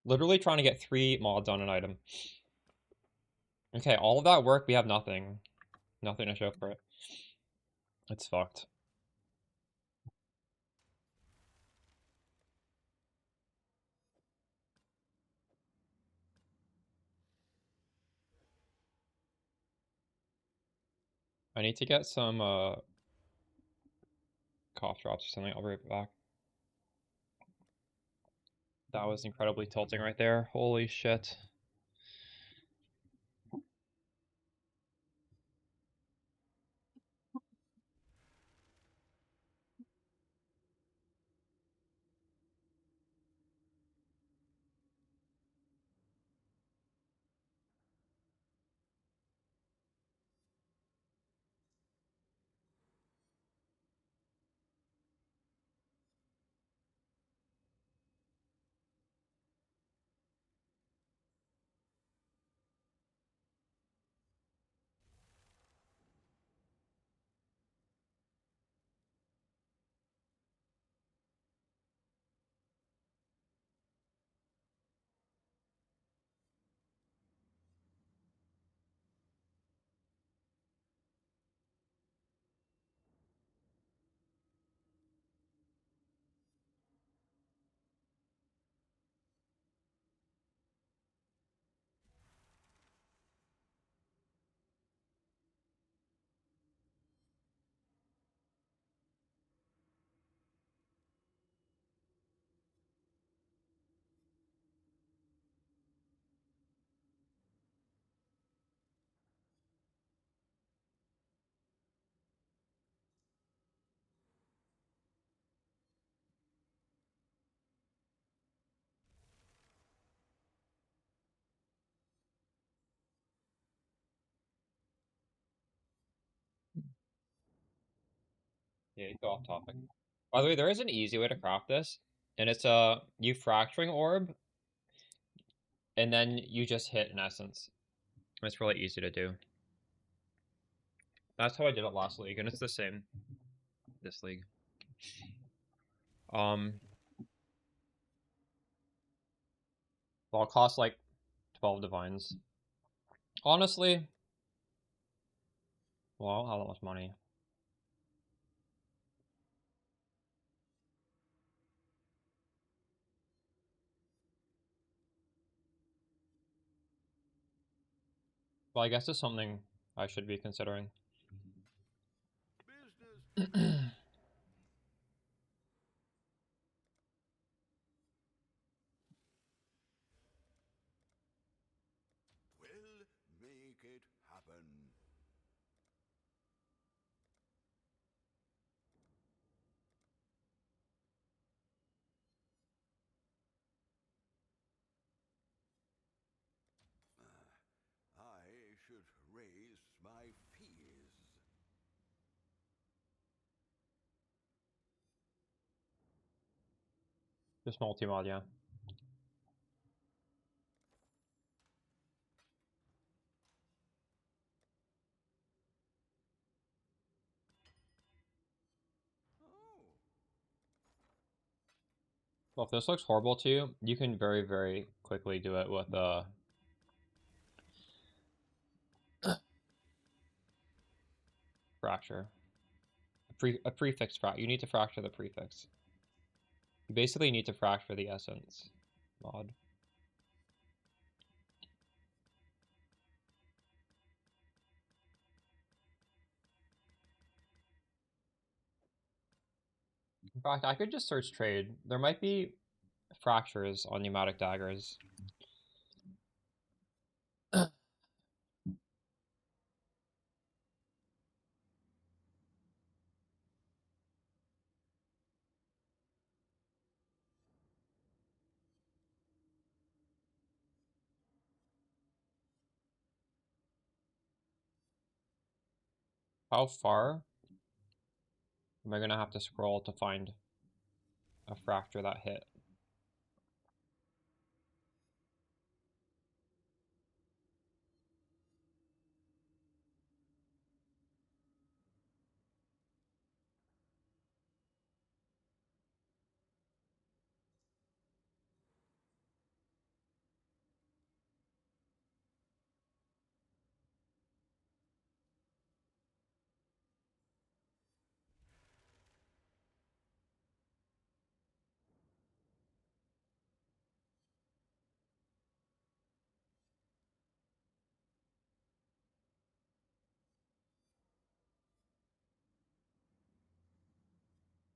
Literally trying to get 3 mods on an item. Okay, all of that work, we have nothing. Nothing to show for it. It's fucked. I need to get some cough drops or something. I'll be right back. That was incredibly tilting right there. Holy shit. Yeah, you go off topic. By the way, there is an easy way to craft this, and it's you fracturing orb, and then you just hit an essence. It's really easy to do. That's how I did it last league, and it's the same this league. Well, it costs like 12 divines. Honestly, well, I don't have that much money. Well, I guess it's something I should be considering. Business. We'll make it happen. I should raise my fees. Just multi-mod, yeah. Oh, Well, if this looks horrible to you, you can very, very quickly do it with fracture. A prefix fracture. You need to fracture the prefix. You basically need to fracture the essence mod. In fact, I could just search trade. There might be fractures on pneumatic daggers. How far am I gonna have to scroll to find a fracture that hit?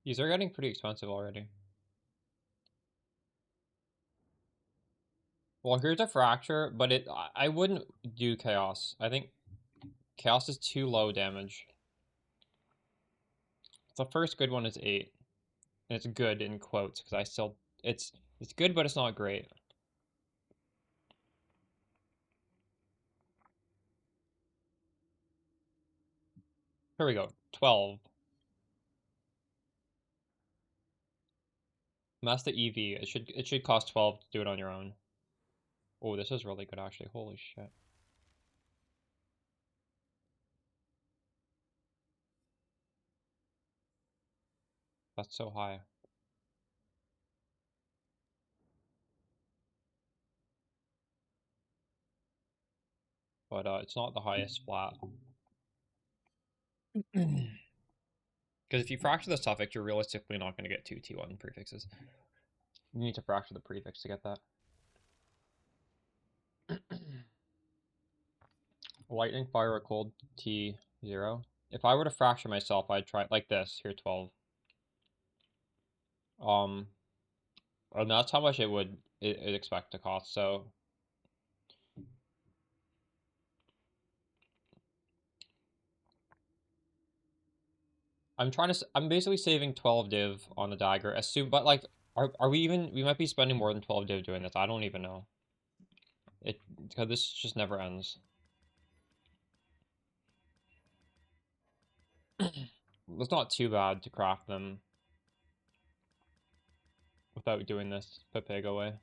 These are getting pretty expensive already. Well, here's a fracture, but I wouldn't do chaos. I think chaos is too low damage. The first good one is 8. And it's good in quotes, because I still it's good, but it's not great. Here we go. 12. And that's the EV. It should cost 12 to do it on your own. Oh, this is really good actually. Holy shit. That's so high. But it's not the highest flat. Because if you fracture the suffix, you're realistically not going to get 2 T1 prefixes. You need to fracture the prefix to get that. Lightning, fire, or cold T0. If I were to fracture myself, I'd try it like this. Here, 12. And that's how much it expect to cost. So I'm basically saving 12 div on the dagger. But like, are we even? We might be spending more than 12 div doing this. I don't even know. Because this just never ends. it's not too bad to craft them without doing this Pepega way.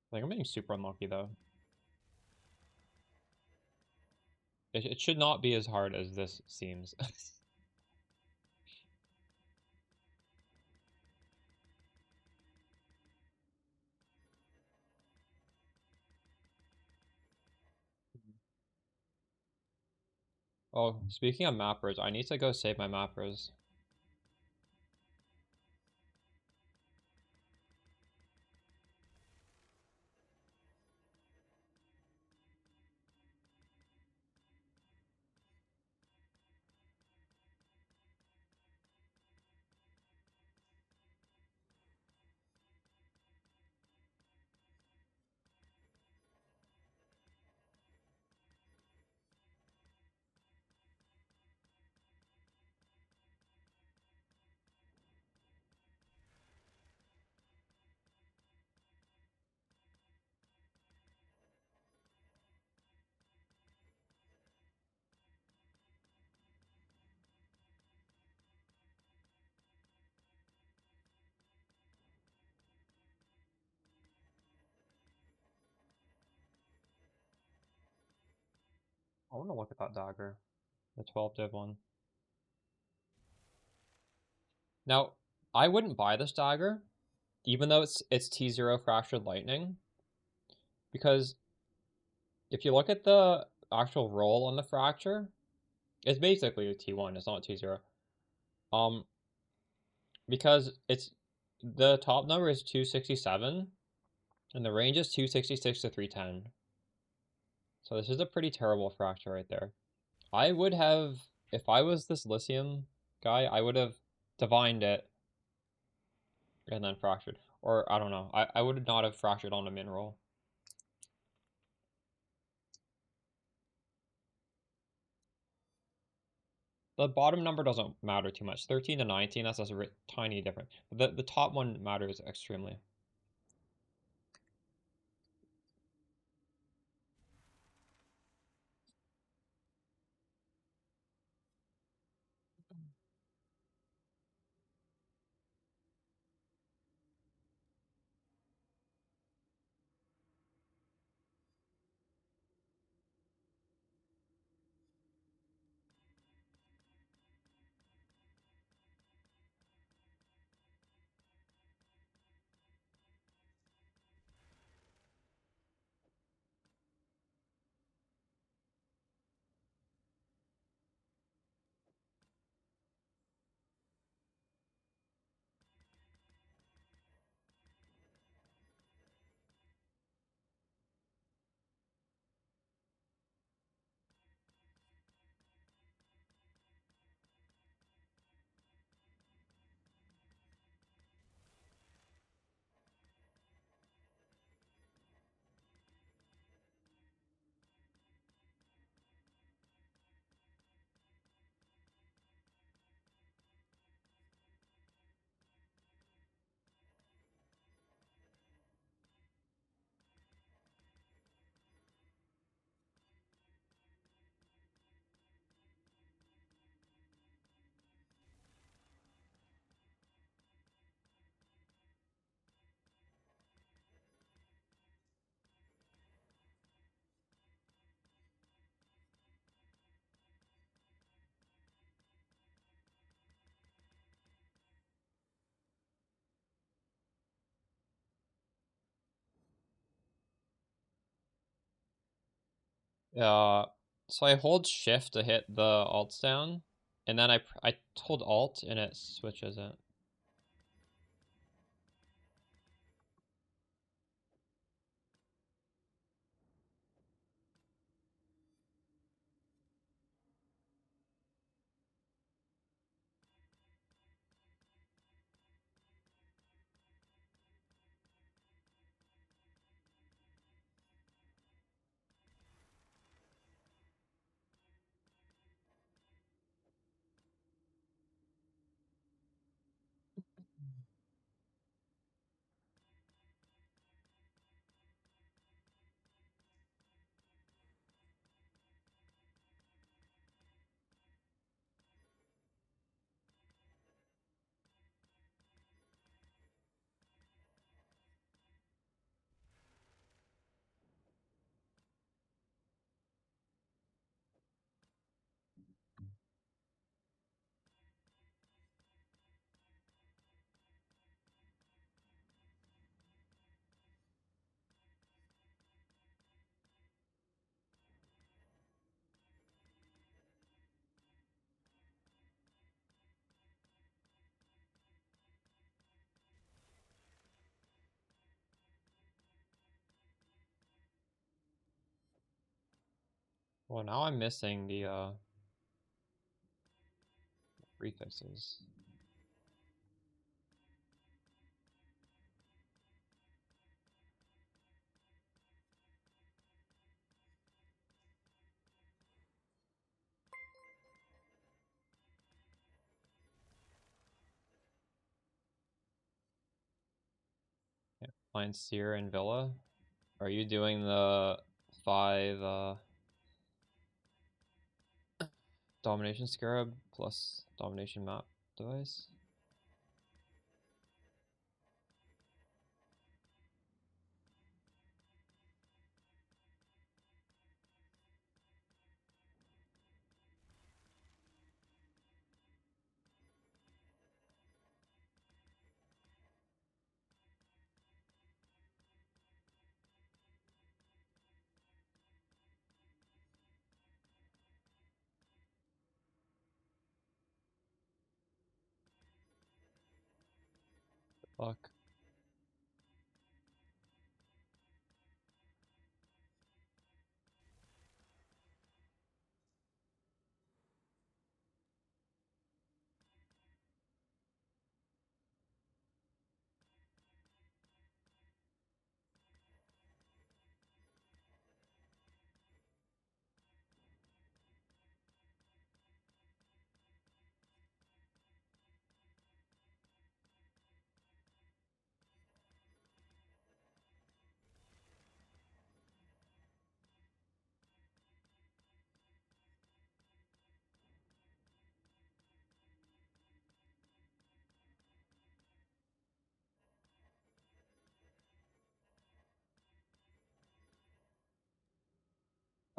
I think I'm being super unlucky though. It should not be as hard as this seems. Oh, speaking of mappers, I need to go save my mappers. I want to look at that dagger, the 12 div one. Now, I wouldn't buy this dagger, even though it's T0 fractured lightning, because if you look at the actual roll on the fracture, it's basically a T1, it's not T0. Because it's the top number is 267 and the range is 266 to 310. So this is a pretty terrible fracture right there. I would have, if I was this lithium guy, I would have divined it and then fractured. Or I don't know. I would not have fractured on a min roll. The bottom number doesn't matter too much. 13 to 19, that's just a tiny difference. The top one matters extremely. So I hold shift to hit the alts down, and then I hold alt and it switches it. Well, now I'm missing the prefixes. Yeah, find Seer and Villa. Are you doing the 5 domination scarab plus domination map device? Fuck.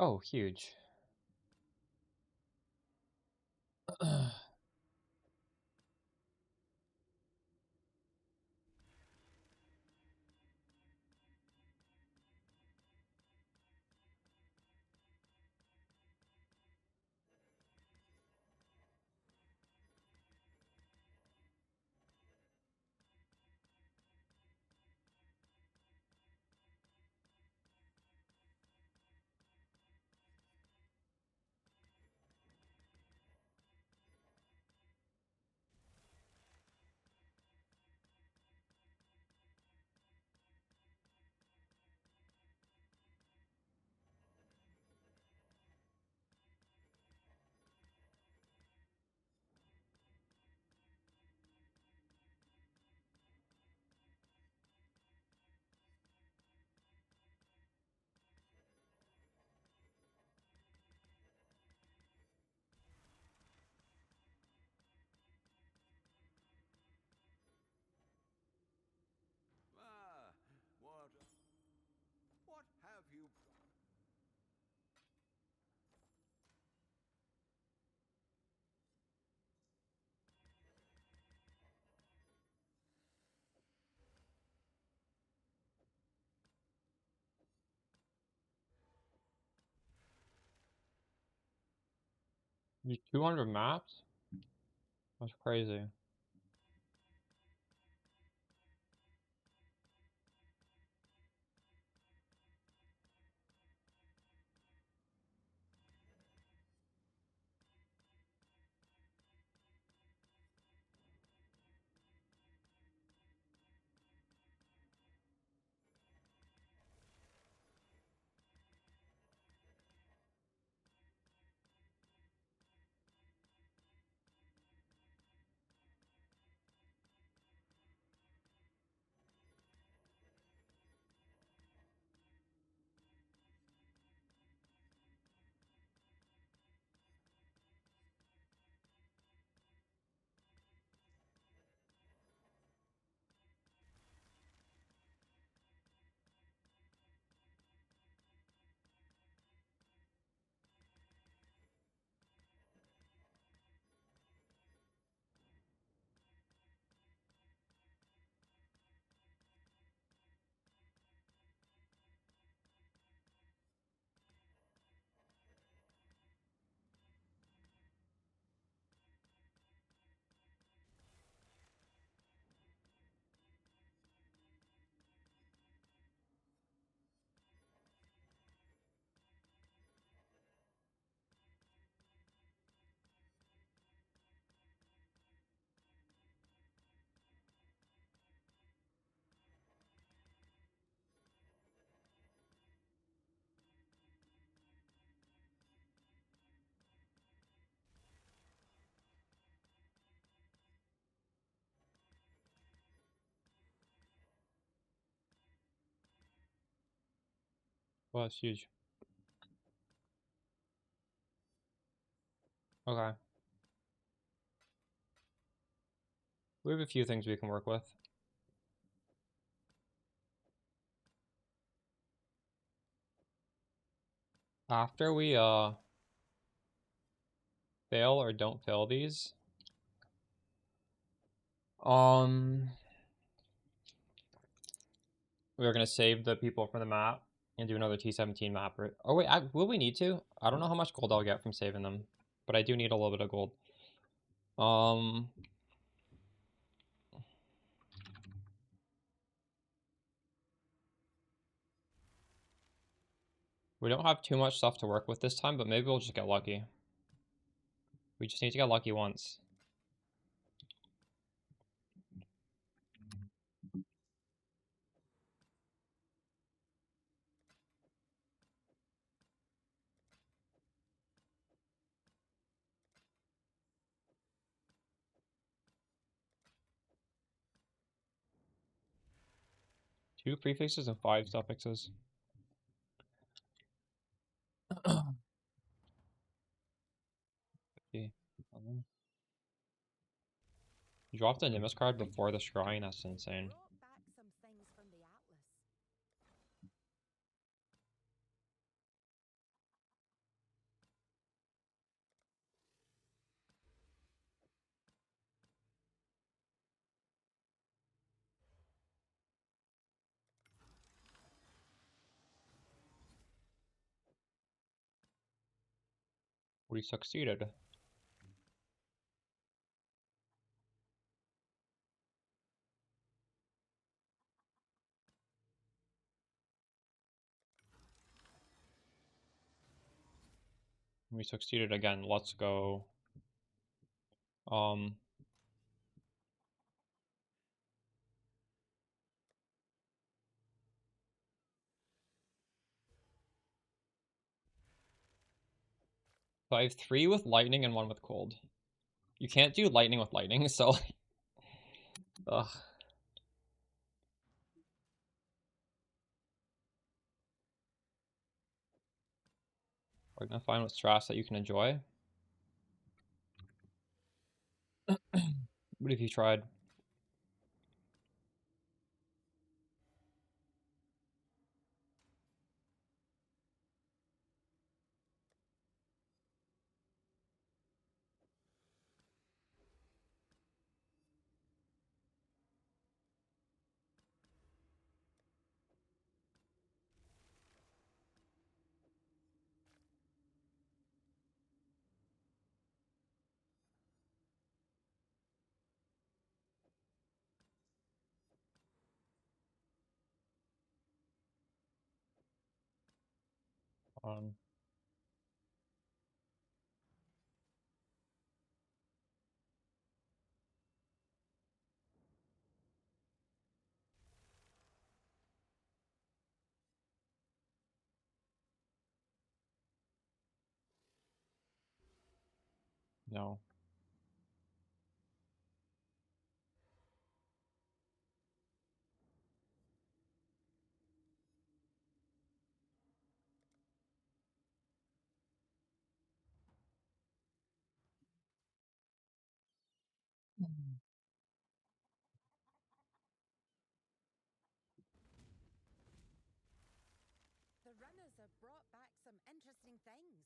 Oh, huge. Ah, what have you? You 200 maps? That's crazy. Well, that's huge. Okay. We have a few things we can work with. After we fail or don't fail these, we're gonna save the people from the map and do another T17 map. Oh wait, will we need to? I don't know how much gold I'll get from saving them, but I do need a little bit of gold. We don't have too much stuff to work with this time, but maybe we'll just get lucky. We just need to get lucky once. Two prefixes and 5 suffixes. Okay. You dropped a Nimbus card before the shrine, that's insane. Brought back some things from the Atlas. We succeeded. We succeeded again. Let's go. So I have 3 with lightning and 1 with cold. You can't do lightning with lightning, so ugh. We're gonna find what strats that you can enjoy. What have you tried? Um, no. The runners have brought back some interesting things.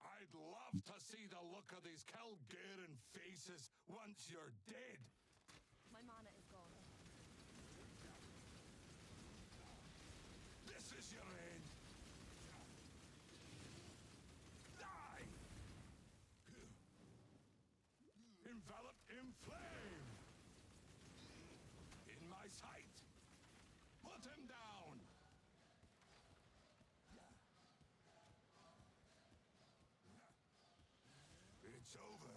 I'd love to see the look of these Calgarian faces once you're dead. My mana is gone. This is your end. Die! Enveloped in flame. In my sight. Put him down. It's over.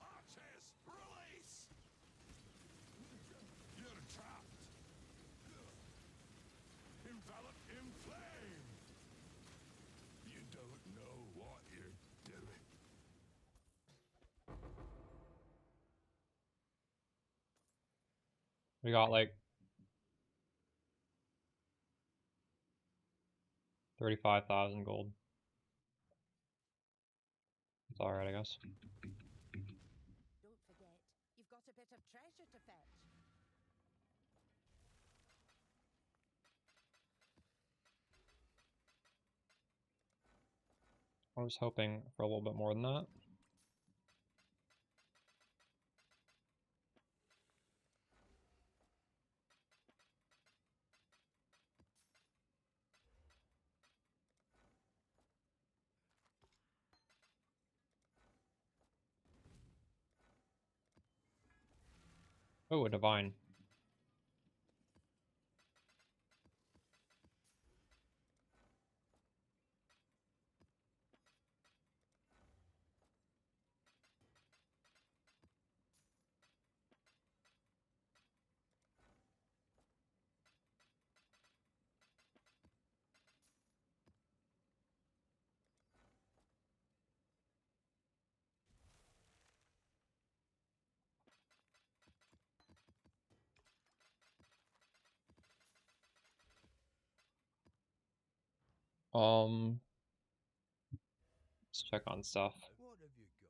Arches, release! You're trapped. Enveloped in flame. You don't know what you're doing. We got like 35,000 gold. It's alright, I guess. Don't forget, you've got a bit of treasure to fetch. I was hoping for a little bit more than that. Oh, a divine. Let's check on stuff. What have you got?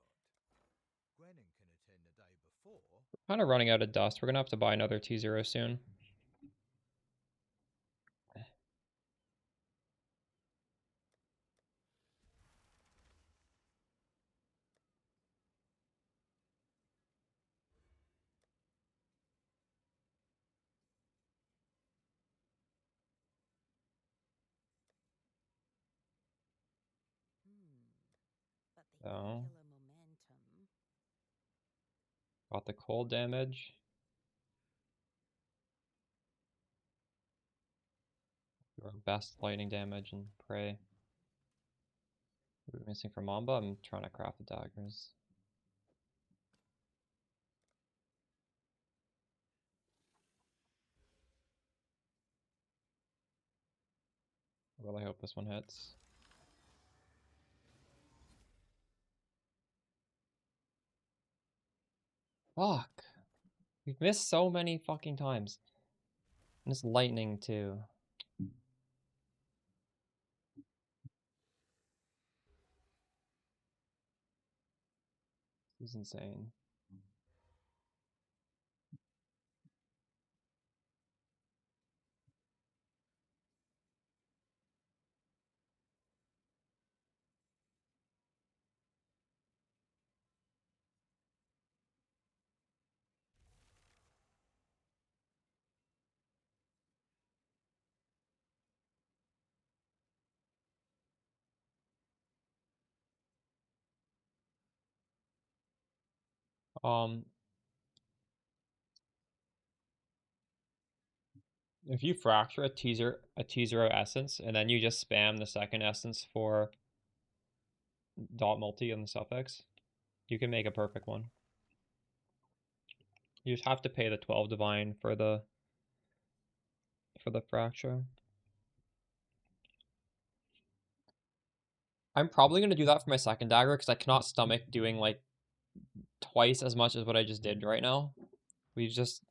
Gwennon can attend the day before. Kind of running out of dust. We're gonna have to buy another T0 soon. But the So, angular momentum. got the cold damage. Your best lightning damage and prey. What are we missing for Mamba? I'm trying to craft the daggers. I really hope this one hits. Fuck! We've missed so many fucking times. And it's lightning too. This is insane. If you fracture a T0 essence and then you just spam the second essence for dot multi on the suffix, you can make a perfect one. You just have to pay the 12 divine for the fracture. I'm probably gonna do that for my second dagger because I cannot stomach doing like twice as much as what I just did right now. We just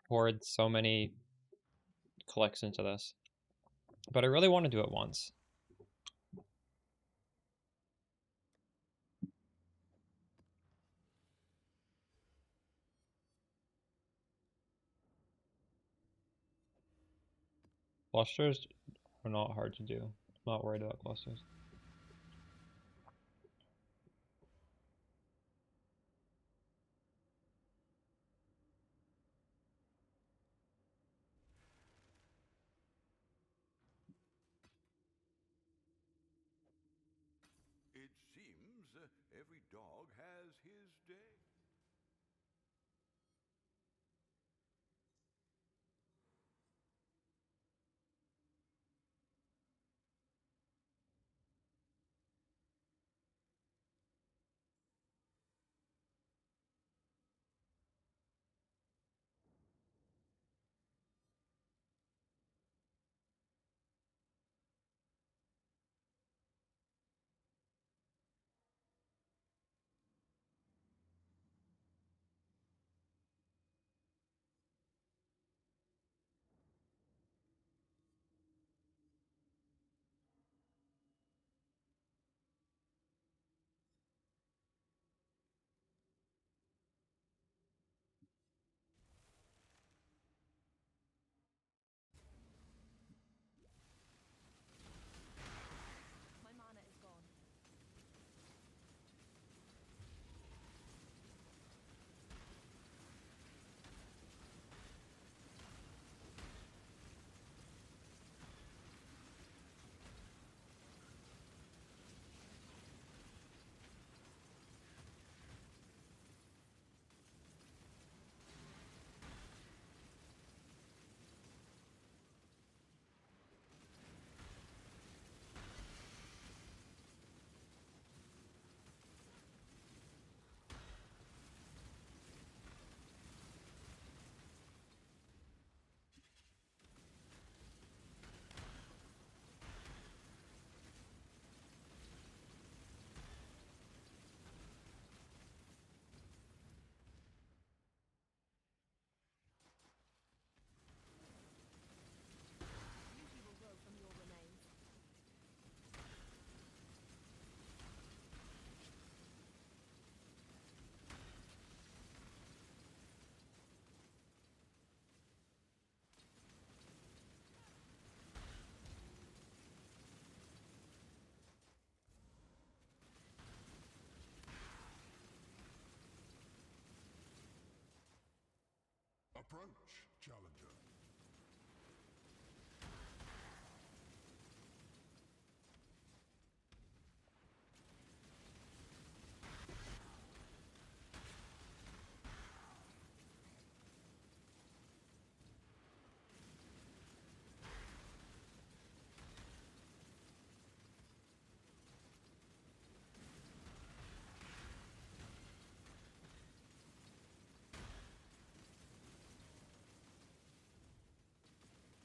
poured so many clicks into this. But I really want to do it once. Clusters are not hard to do. I'm not worried about clusters. It seems every dog has his day. crunch, challenger.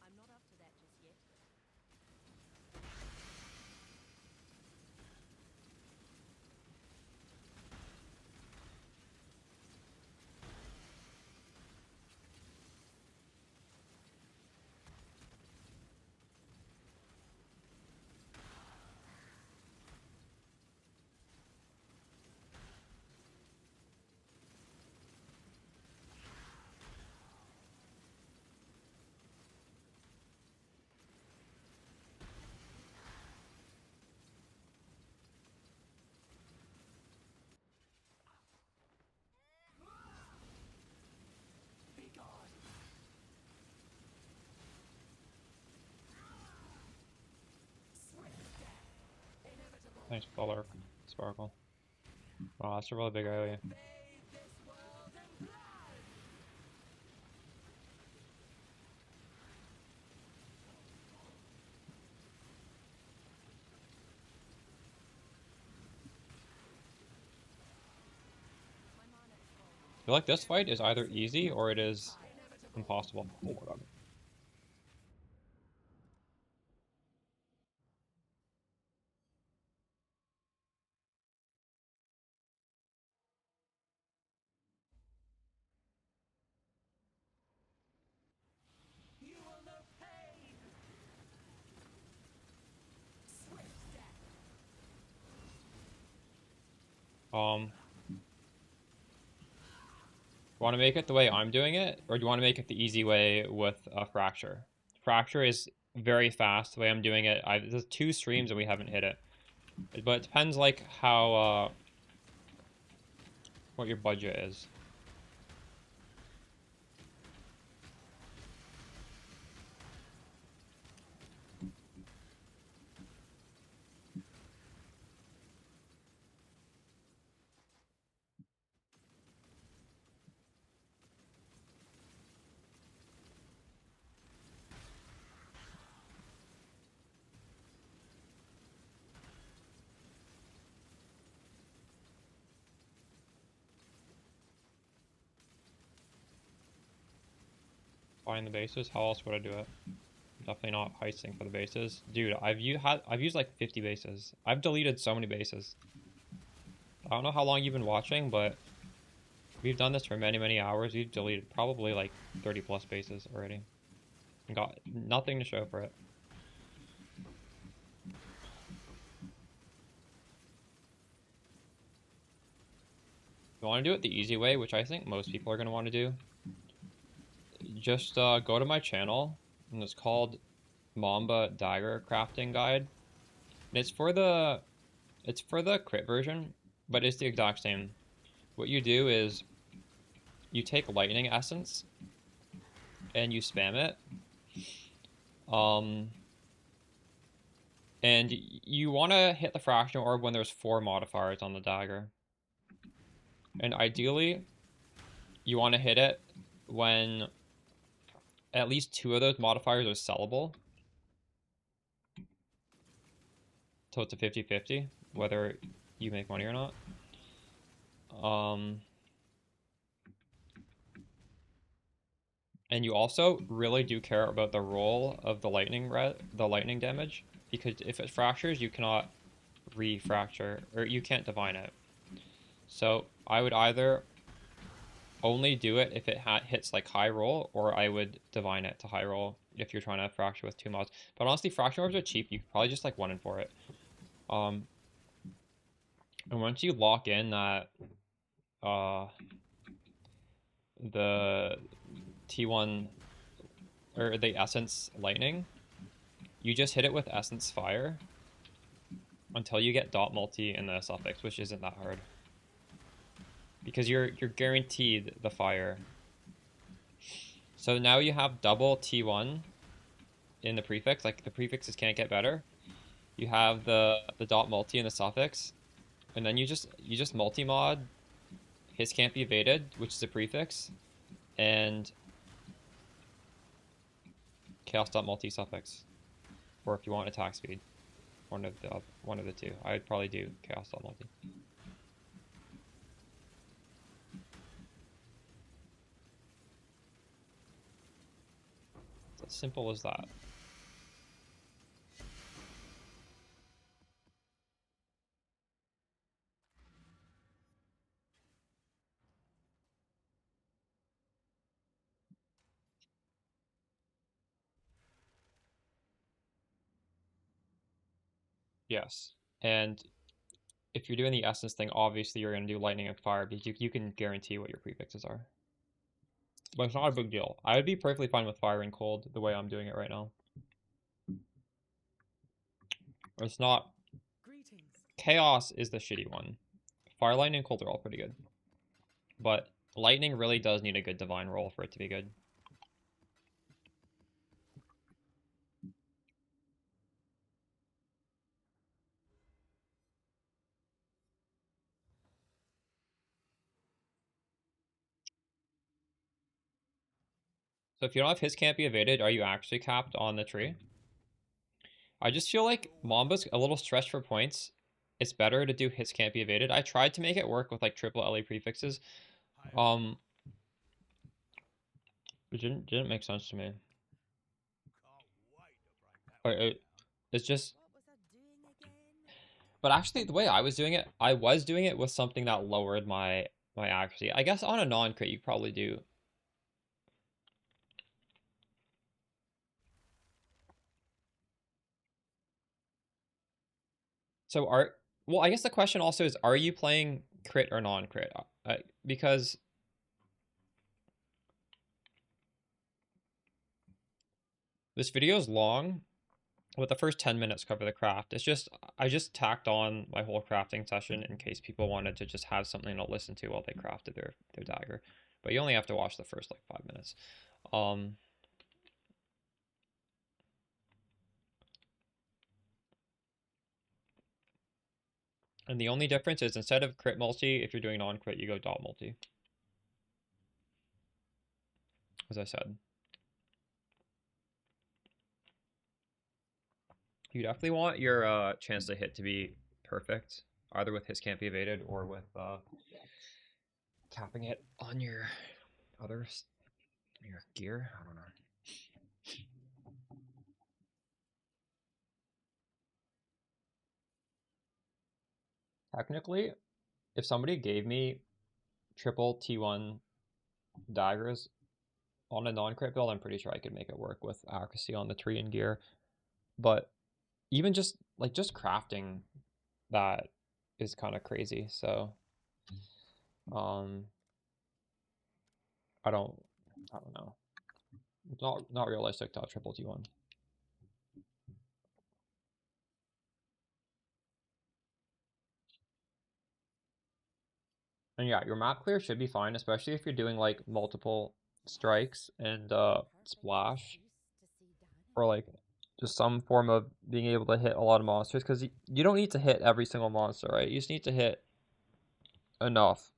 I'm not up to that just yet. Nice color sparkle. Wow, that's a really big area. My mana is gone. I feel like this fight is either easy or it is impossible. Oh my god. Want to make it the way I'm doing it, or do you want to make it the easy way with a fracture? Fracture is very fast the way I'm doing it. There's 2 streams and we haven't hit it, but it depends like how what your budget is. Buying the bases, how else would I do it? Definitely not heisting for the bases. Dude, I've used like 50 bases. I've deleted so many bases. I don't know how long you've been watching, but we've done this for many, many hours. We've deleted probably like 30 plus bases already. And got nothing to show for it. You want to do it the easy way, which I think most people are going to want to do. Just go to my channel, and it's called Mamba Dagger Crafting Guide. And it's for the crit version, but it's the exact same. What you do is you take lightning essence and you spam it. And you want to hit the fraction orb when there's 4 modifiers on the dagger. And ideally, you want to hit it when at least 2 of those modifiers are sellable. So it's a 50-50, whether you make money or not. And you also really do care about the roll of the lightning damage, because if it fractures, you cannot refracture, or you can't divine it. So I would either only do it if it hits like high roll, or I would divine it to high roll if you're trying to fracture with 2 mods. But honestly, fraction orbs are cheap. You could probably just like 1 in for it. And once you lock in that the T1 or the essence lightning, you just hit it with essence fire until you get dot multi in the suffix, which isn't that hard, because you're guaranteed the fire. So now you have double T1 in the prefix. Like the prefixes can't get better. You have the dot multi and the suffix, and then you just multi-mod his can't be evaded, which is a prefix, and chaos dot multi suffix. Or if you want attack speed, one of the two. I'd probably do chaos dot multi. It's as simple as that. Yes. And if you're doing the essence thing, obviously you're going to do lightning and fire because you can guarantee what your prefixes are. But it's not a big deal. I would be perfectly fine with fire and cold the way I'm doing it right now. It's not. Greetings. Chaos is the shitty one. Fire, lightning, and cold are all pretty good. But lightning really does need a good divine roll for it to be good. So if you don't have his can't be evaded, are you actually capped on the tree? I just feel like Mamba's a little stretched for points. It's better to do his can't be evaded. I tried to make it work with like triple LA prefixes. It didn't make sense to me. It's just. What was I doing again? But actually, the way I was doing it with something that lowered my accuracy. I guess on a non-crit, you probably do. So well, I guess the question also is, are you playing crit or non-crit? Because this video is long, but the first 10 minutes cover the craft. It's just, I just tacked on my whole crafting session in case people wanted to just have something to listen to while they crafted their dagger. But you only have to watch the first like 5 minutes. And the only difference is instead of crit multi, if you're doing non-crit, you go dot multi. As I said. You definitely want your chance to hit to be perfect, either with his can't be evaded or with capping it on your your gear. I don't know. Technically, if somebody gave me triple T1 daggers on a non-crit build, I'm pretty sure I could make it work with accuracy on the tree and gear. But even just crafting that is kind of crazy. So I don't know. It's not realistic to have triple T1. And yeah, your map clear should be fine, especially if you're doing like multiple strikes and splash, or like just some form of being able to hit a lot of monsters, because you don't need to hit every single monster, right? You just need to hit enough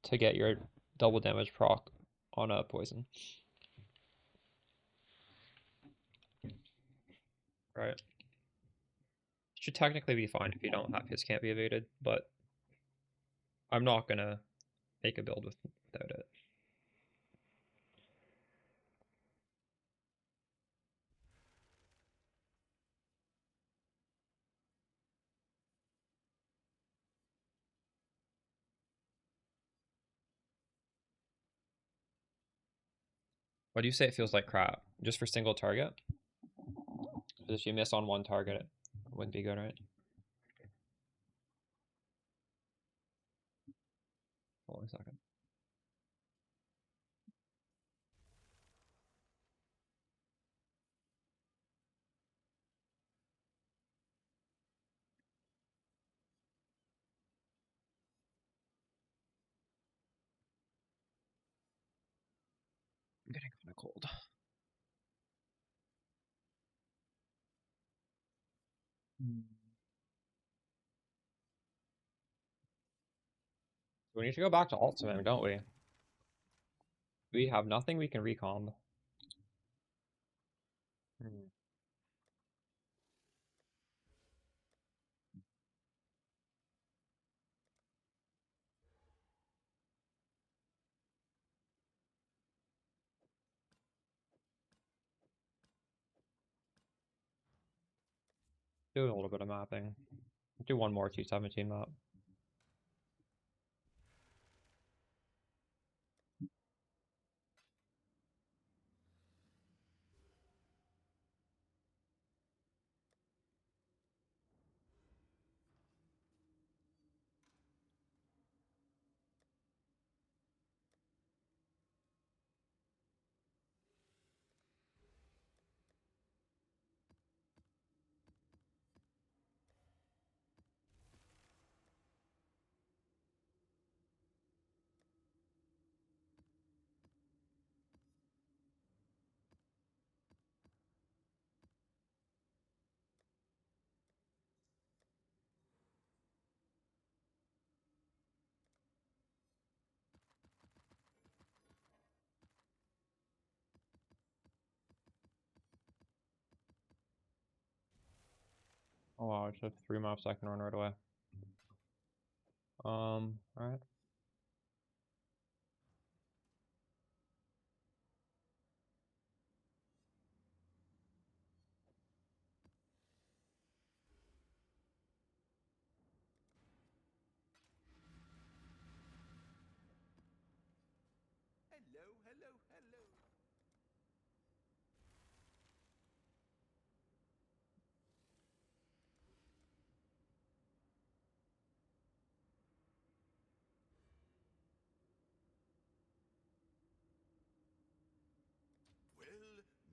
to get your double damage proc on a poison. Right. Should technically be fine if you don't have his can't be evaded, but I'm not gonna make a build without it. Why do you say it feels like crap? Just for single target? Because if you miss on one target, it wouldn't be good, right? Hold on a second. I'm getting kind of cold. We need to go back to alt swim, don't we? We have nothing we can recomb. Do a little bit of mapping. Do one more 217 map. Oh wow, it's a 3 map second run right away. Alright. Hello, hello, hello.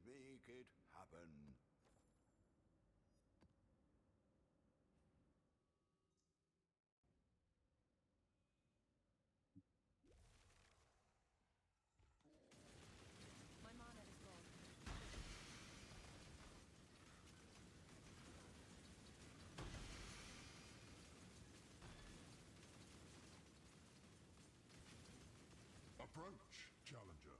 We'll make it happen. My mana is gone. Approach, challenger.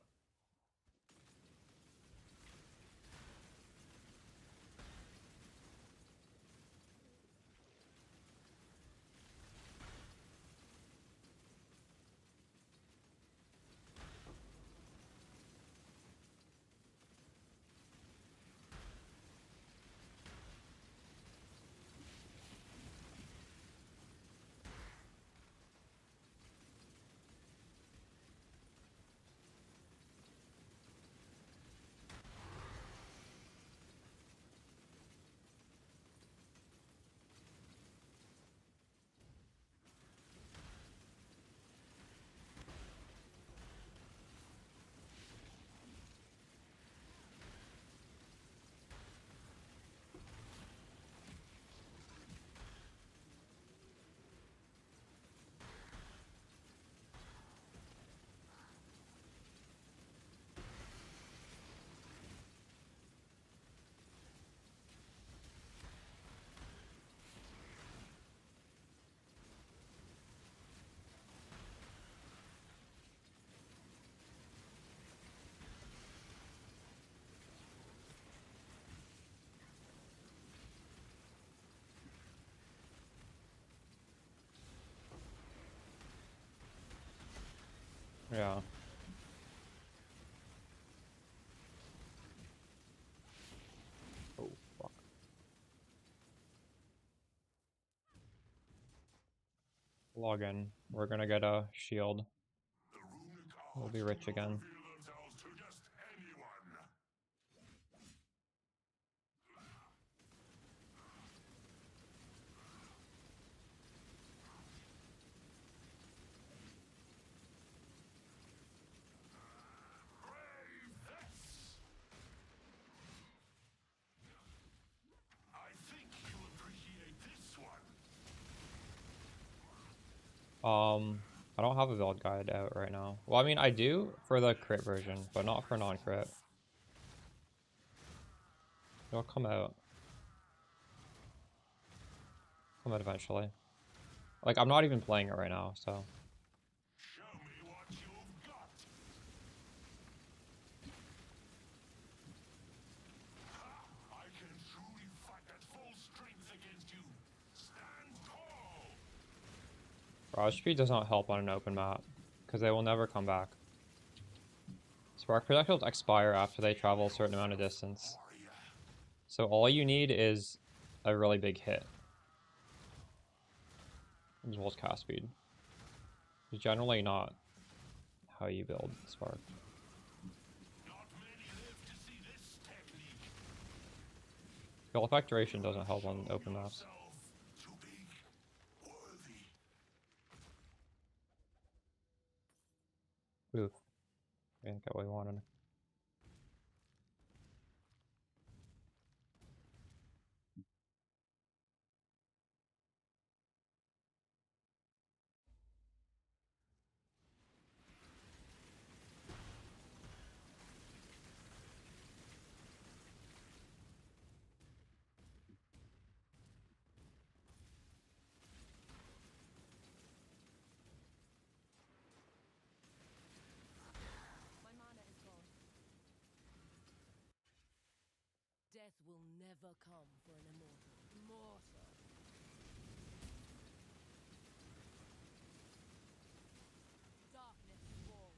Yeah. Oh, fuck. Log in. We're gonna get a shield. The runic We'll arts be rich do not again. reveal themselves to just anyone. Brave this! I think you'll appreciate this one. I don't have a build guide out right now. Well, I mean, I do for the crit version, but not for non-crit. It'll come out. Come out eventually. Like, I'm not even playing it right now, so. Show me what you've got. Ha! I can truly fight at full strength against you. Stand tall. Barrage speed does not help on an open map, because they will never come back. Spark projectiles expire after they travel a certain amount of distance. So all you need is a really big hit. As well as cast speed. It's generally not how you build Spark. Not many live to see this technique. Skill effect duration doesn't help on open maps. To be worthy. Oof. I didn't get what we wanted. My mana is gone. Death will never come for an immortal. Mortal. Darkness falls.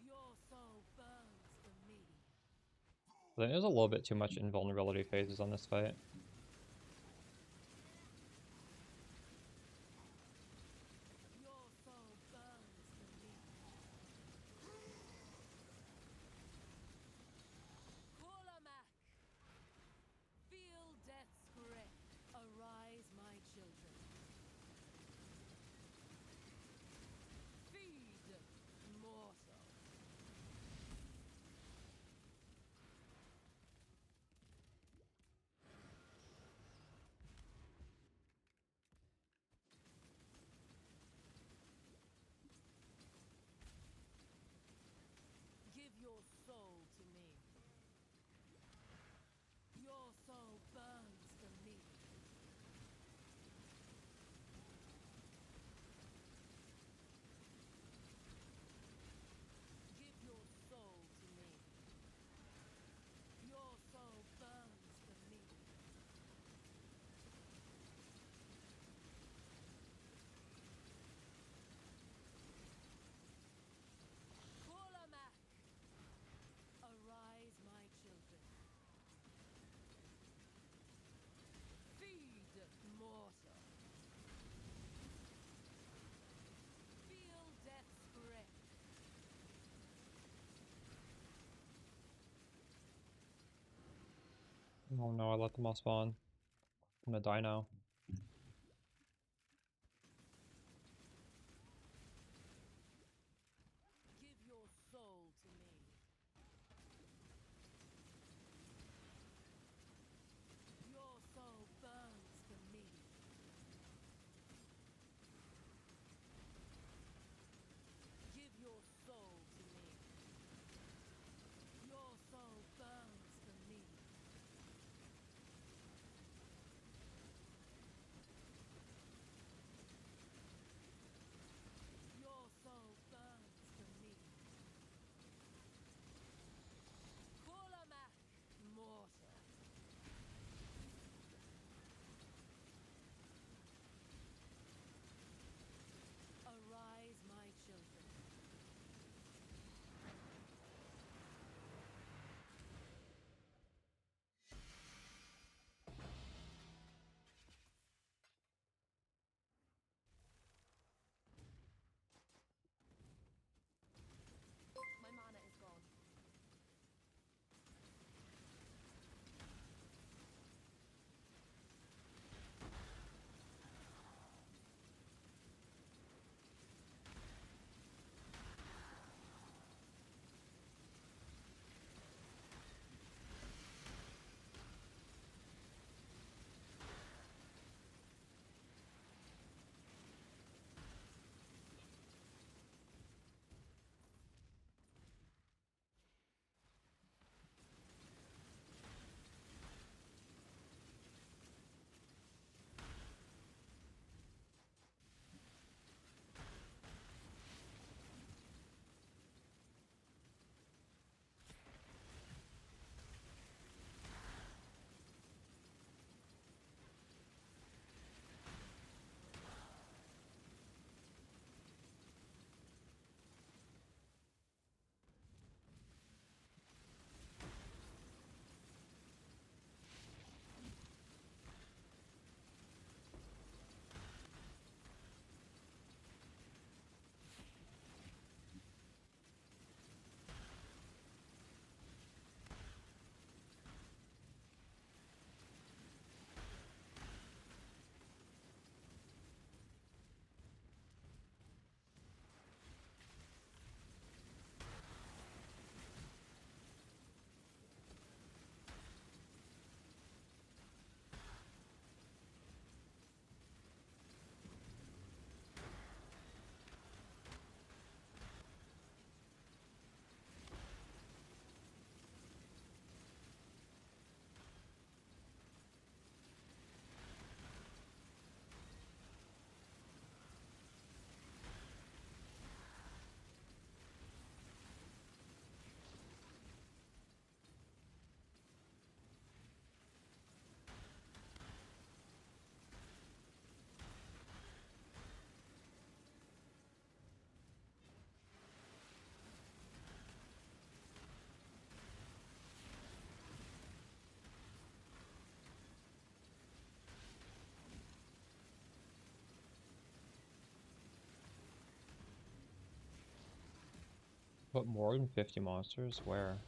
Your soul burns for me. I think there's a little bit too much invulnerability phases on this fight. Your soul burns for me. Kulamak. Feel death's grip. Arise, my children. Feed, mortal. Give your soul to me. Your soul burns for me. Give your soul to me. Your soul burns for me. Kulamak. Arise, my children. Feed, mortal. Feel death's grip. Oh no, I let them all spawn. I'm gonna die now. Give your soul to me. Your soul burns for me. Give your soul to me. Your soul burns for me. Put more than 50 monsters? Where?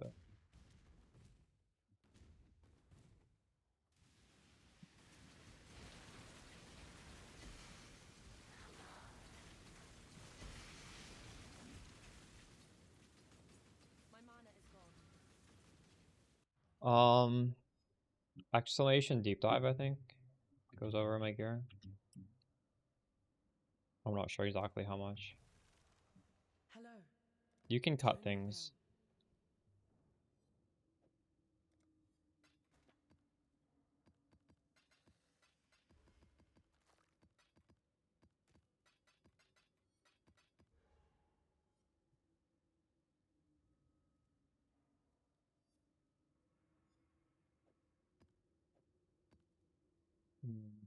Okay. My mana is gone. Exclamation deep dive, I think. Goes over my gear. I'm not sure exactly how much. Hello. You can cut Tone it things. Hmm.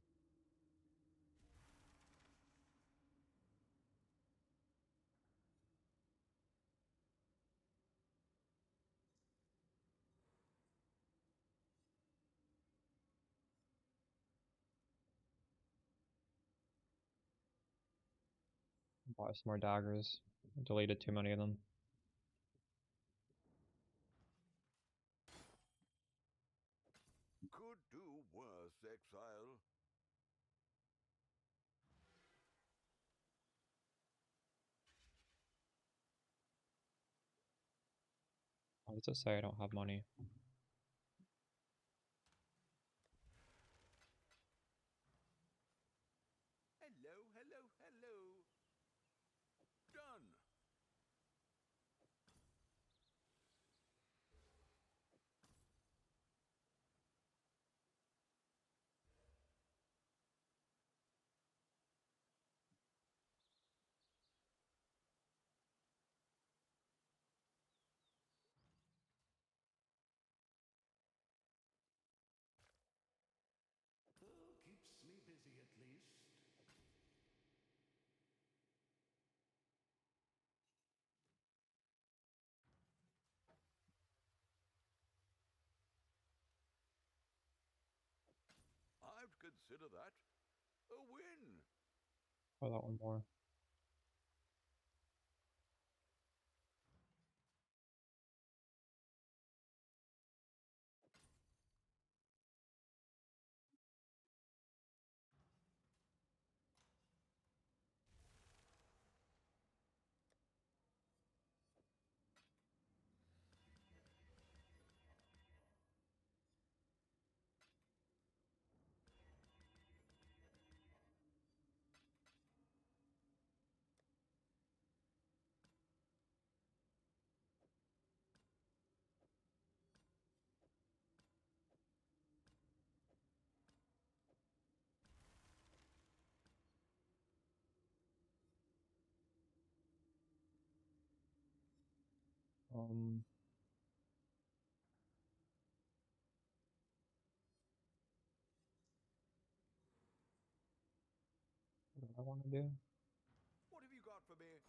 Buy some more daggers. Deleted too many of them. Could do worse, exile. Why does it say I don't have money? Hello, hello, hello. Done. Keeps me busy at least. I'd consider that a win. Try that one more. Um, what do I want to do? What have you got for me?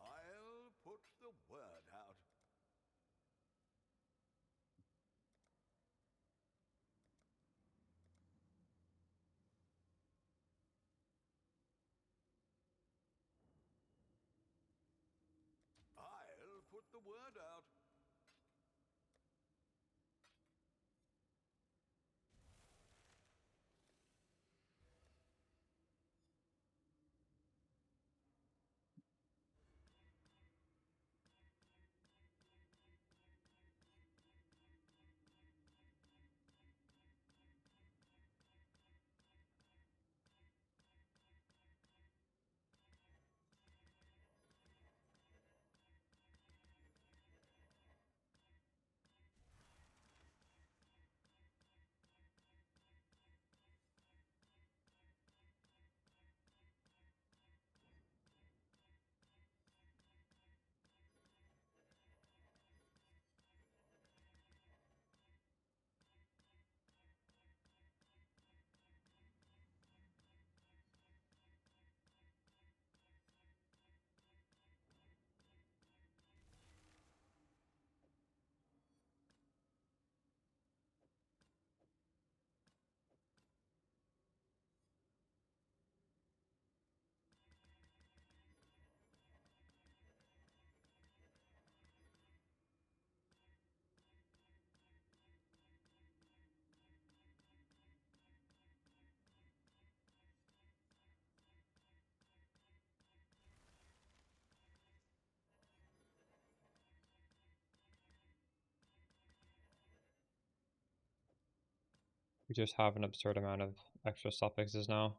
I'll put the word out. I'll put the word out. We just have an absurd amount of extra suffixes now.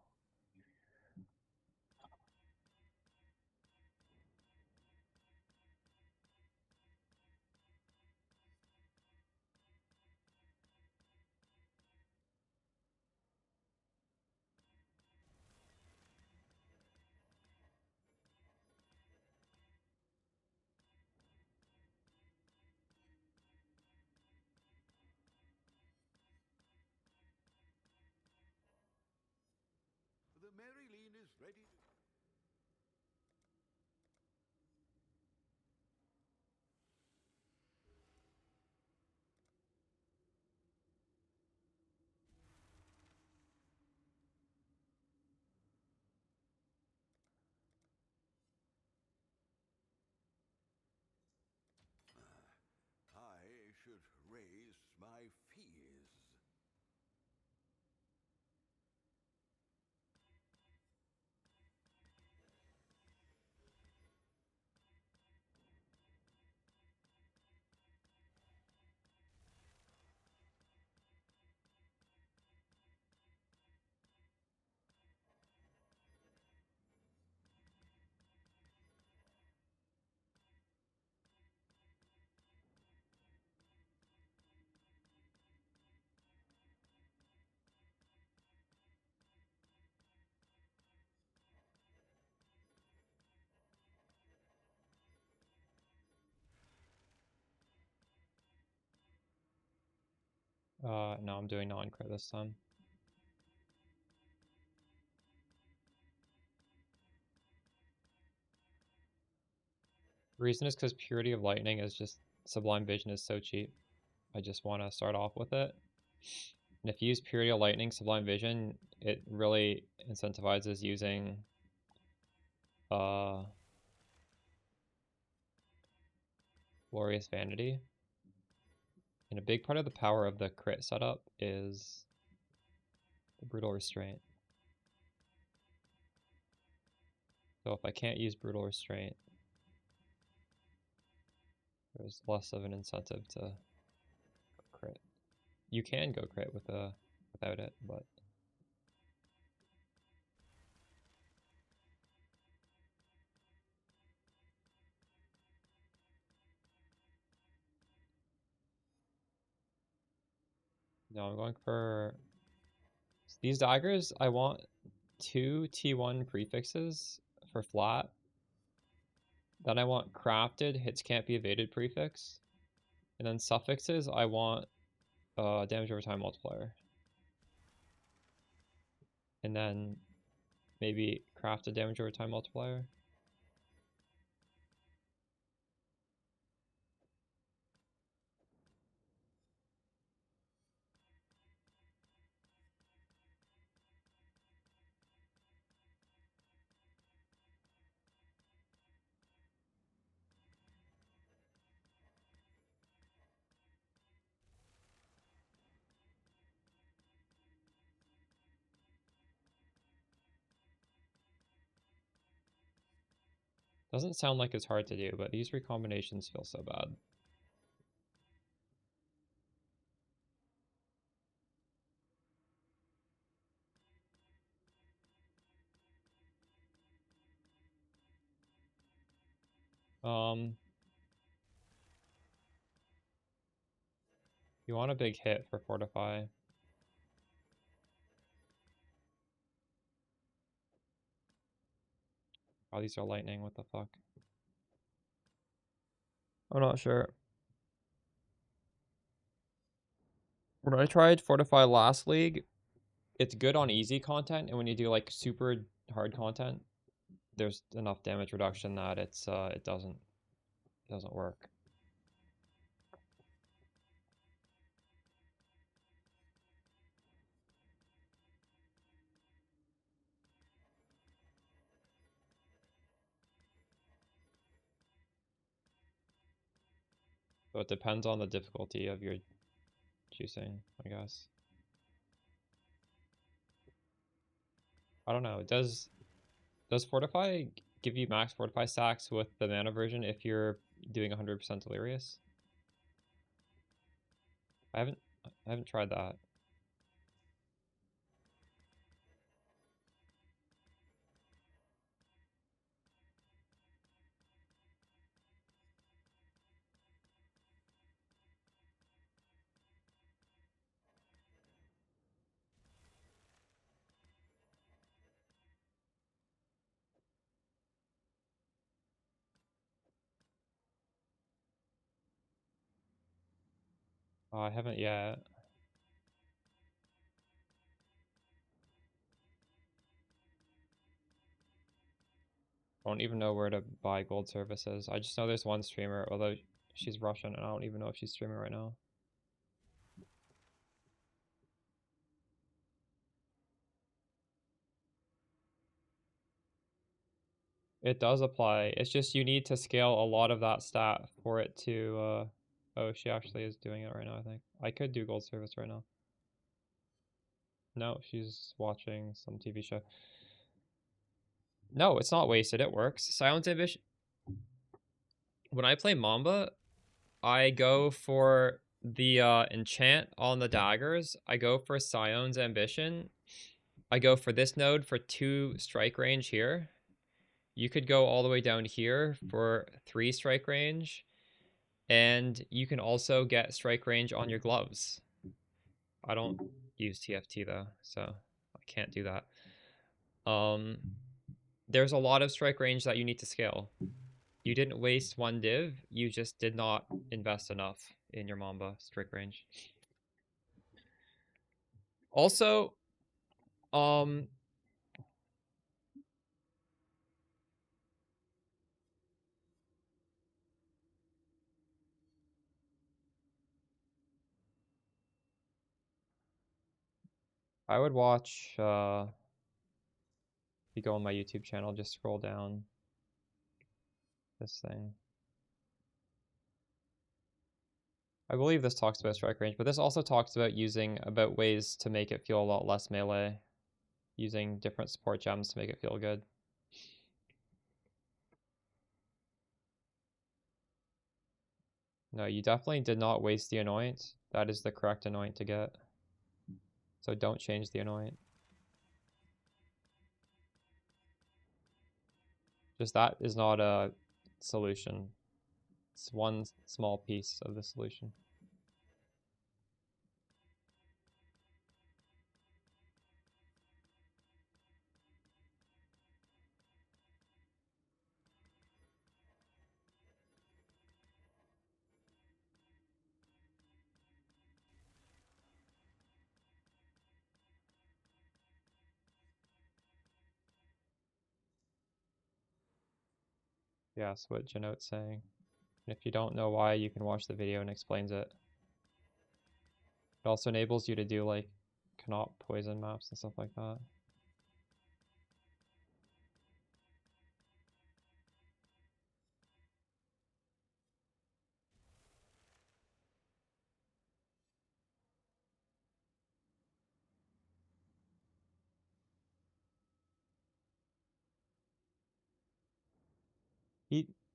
The Marilyn is ready to... I should raise my fees. No, I'm doing non-crit this time. The reason is because Purity of Lightning is just, Sublime Vision is so cheap. I just want to start off with it. And if you use Purity of Lightning, Sublime Vision, it really incentivizes using Glorious Vanity. And a big part of the power of the crit setup is the Brutal Restraint. So if I can't use Brutal Restraint, there's less of an incentive to go crit. You can go crit without it, but no, I'm going for these daggers. I want 2 T1 prefixes for flat. Then I want crafted, hits can't be evaded prefix. And then suffixes, I want damage over time multiplier. And then maybe crafted damage over time multiplier. Doesn't sound like it's hard to do, but these recombinations feel so bad. You want a big hit for Fortify. Oh, these are lightning, what the fuck? I'm not sure. When I tried Fortify last league, it's good on easy content, and when you do like super hard content, there's enough damage reduction that it doesn't work. So it depends on the difficulty of your choosing, I guess. I don't know. Does Fortify give you max Fortify stacks with the mana version if you're doing 100% Delirious? I haven't tried that. Oh, I haven't yet. I don't even know where to buy gold services. I just know there's one streamer, although she's Russian, and I don't even know if she's streaming right now. It does apply. It's just you need to scale a lot of that stat for it to, oh, she actually is doing it right now, I think. I could do gold service right now. No, she's watching some TV show. No, it's not wasted. It works. Silence ambition. When I play Mamba, I go for the enchant on the daggers. I go for Sion's ambition. I go for this node for 2 strike range here. You could go all the way down here for 3 strike range. And you can also get strike range on your gloves. I don't use TFT though, so I can't do that. There's a lot of strike range that you need to scale. You didn't waste 1 div, you just did not invest enough in your Mamba strike range. Also, I would watch, if you go on my YouTube channel, just scroll down this thing. I believe this talks about strike range, but this also talks about ways to make it feel a lot less melee, using different support gems to make it feel good. No, you definitely did not waste the anoint. That is the correct anoint to get. So don't change the anoint. Just that is not a solution. It's one small piece of the solution. Yeah, that's what Janote's saying. And if you don't know why, you can watch the video and explains it. It also enables you to do like cannot poison maps and stuff like that.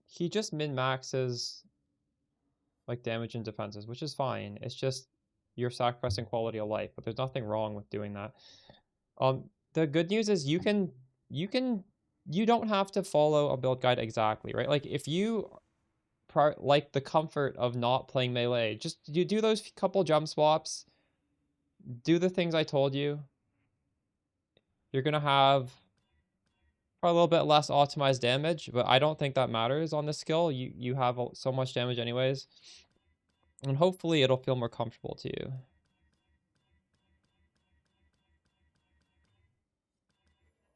He just min-maxes like damage and defenses, which is fine. It's just you're sacrificing quality of life, but there's nothing wrong with doing that. The good news is you don't have to follow a build guide exactly, right? Like if you like the comfort of not playing melee, just you do those couple jump swaps, do the things I told you. You're gonna have probably a little bit less optimized damage, but I don't think that matters on this skill. You have so much damage anyways, and hopefully it'll feel more comfortable to you.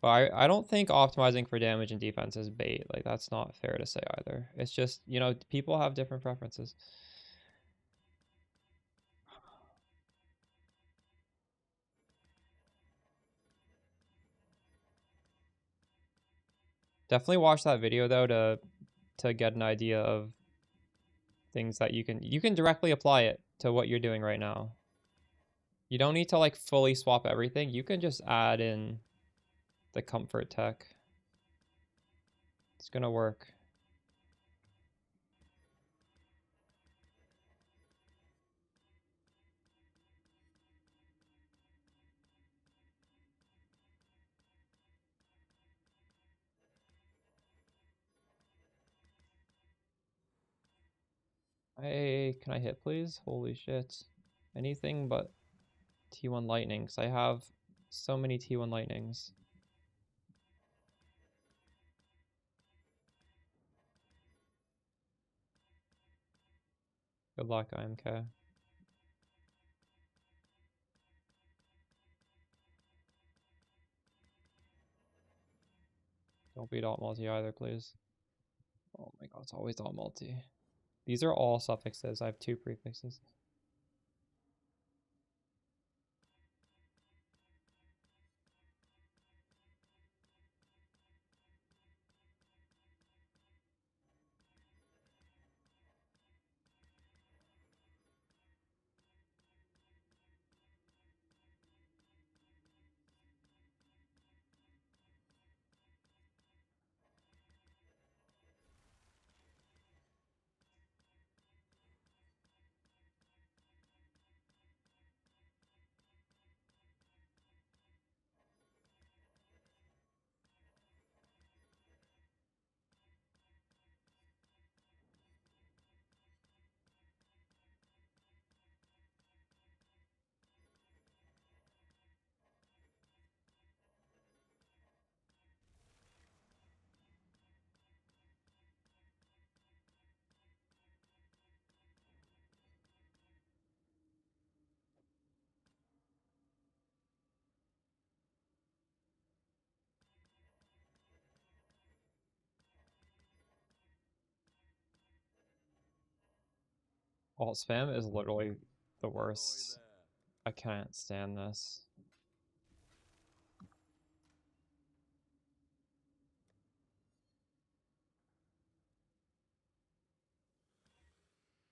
But I don't think optimizing for damage and defense is bait. Like, that's not fair to say either. It's just, you know, people have different preferences. Definitely watch that video though to get an idea of things that you can directly apply it to what you're doing right now. You don't need to like fully swap everything. You can just add in the comfort tech. It's gonna work. Hey, can I hit please? Holy shit. Anything but T1 lightning, because I have so many T1 lightnings. Good luck, IMK. Don't be dot multi either, please. Oh my god, it's always dot multi. These are all suffixes. I have 2 prefixes. Alt spam is literally the worst. I can't stand this.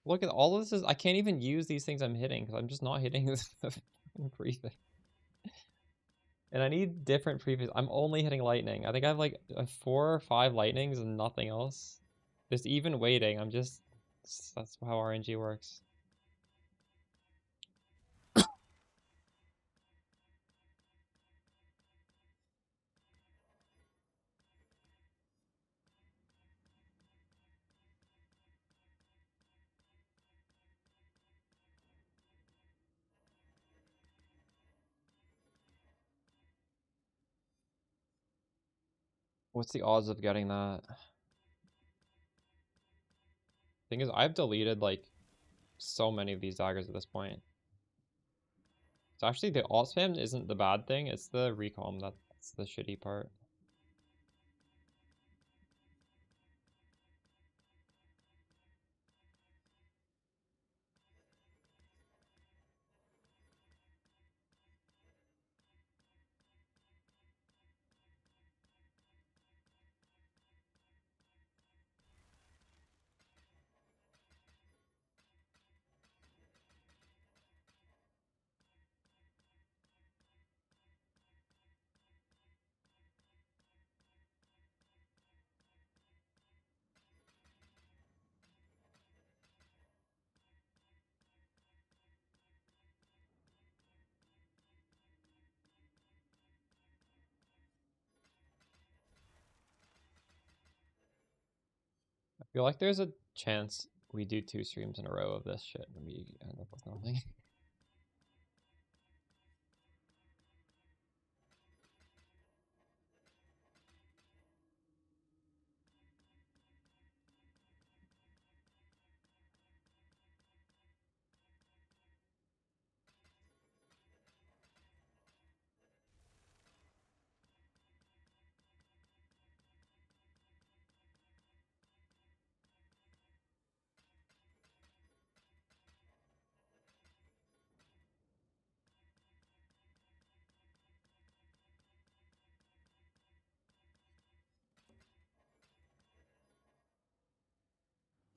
Look at all of this is I can't even use these things I'm hitting because I'm just not hitting this prefix. And I need different prefix. I'm only hitting lightning. I think I have like 4 or 5 lightnings and nothing else. Just even waiting. That's how RNG works. What's the odds of getting that? Thing is, I've deleted like so many of these daggers at this point. So actually the alt spam isn't the bad thing, it's the recom that's the shitty part. I feel like there's a chance we do 2 streams in a row of this shit and we end up with nothing.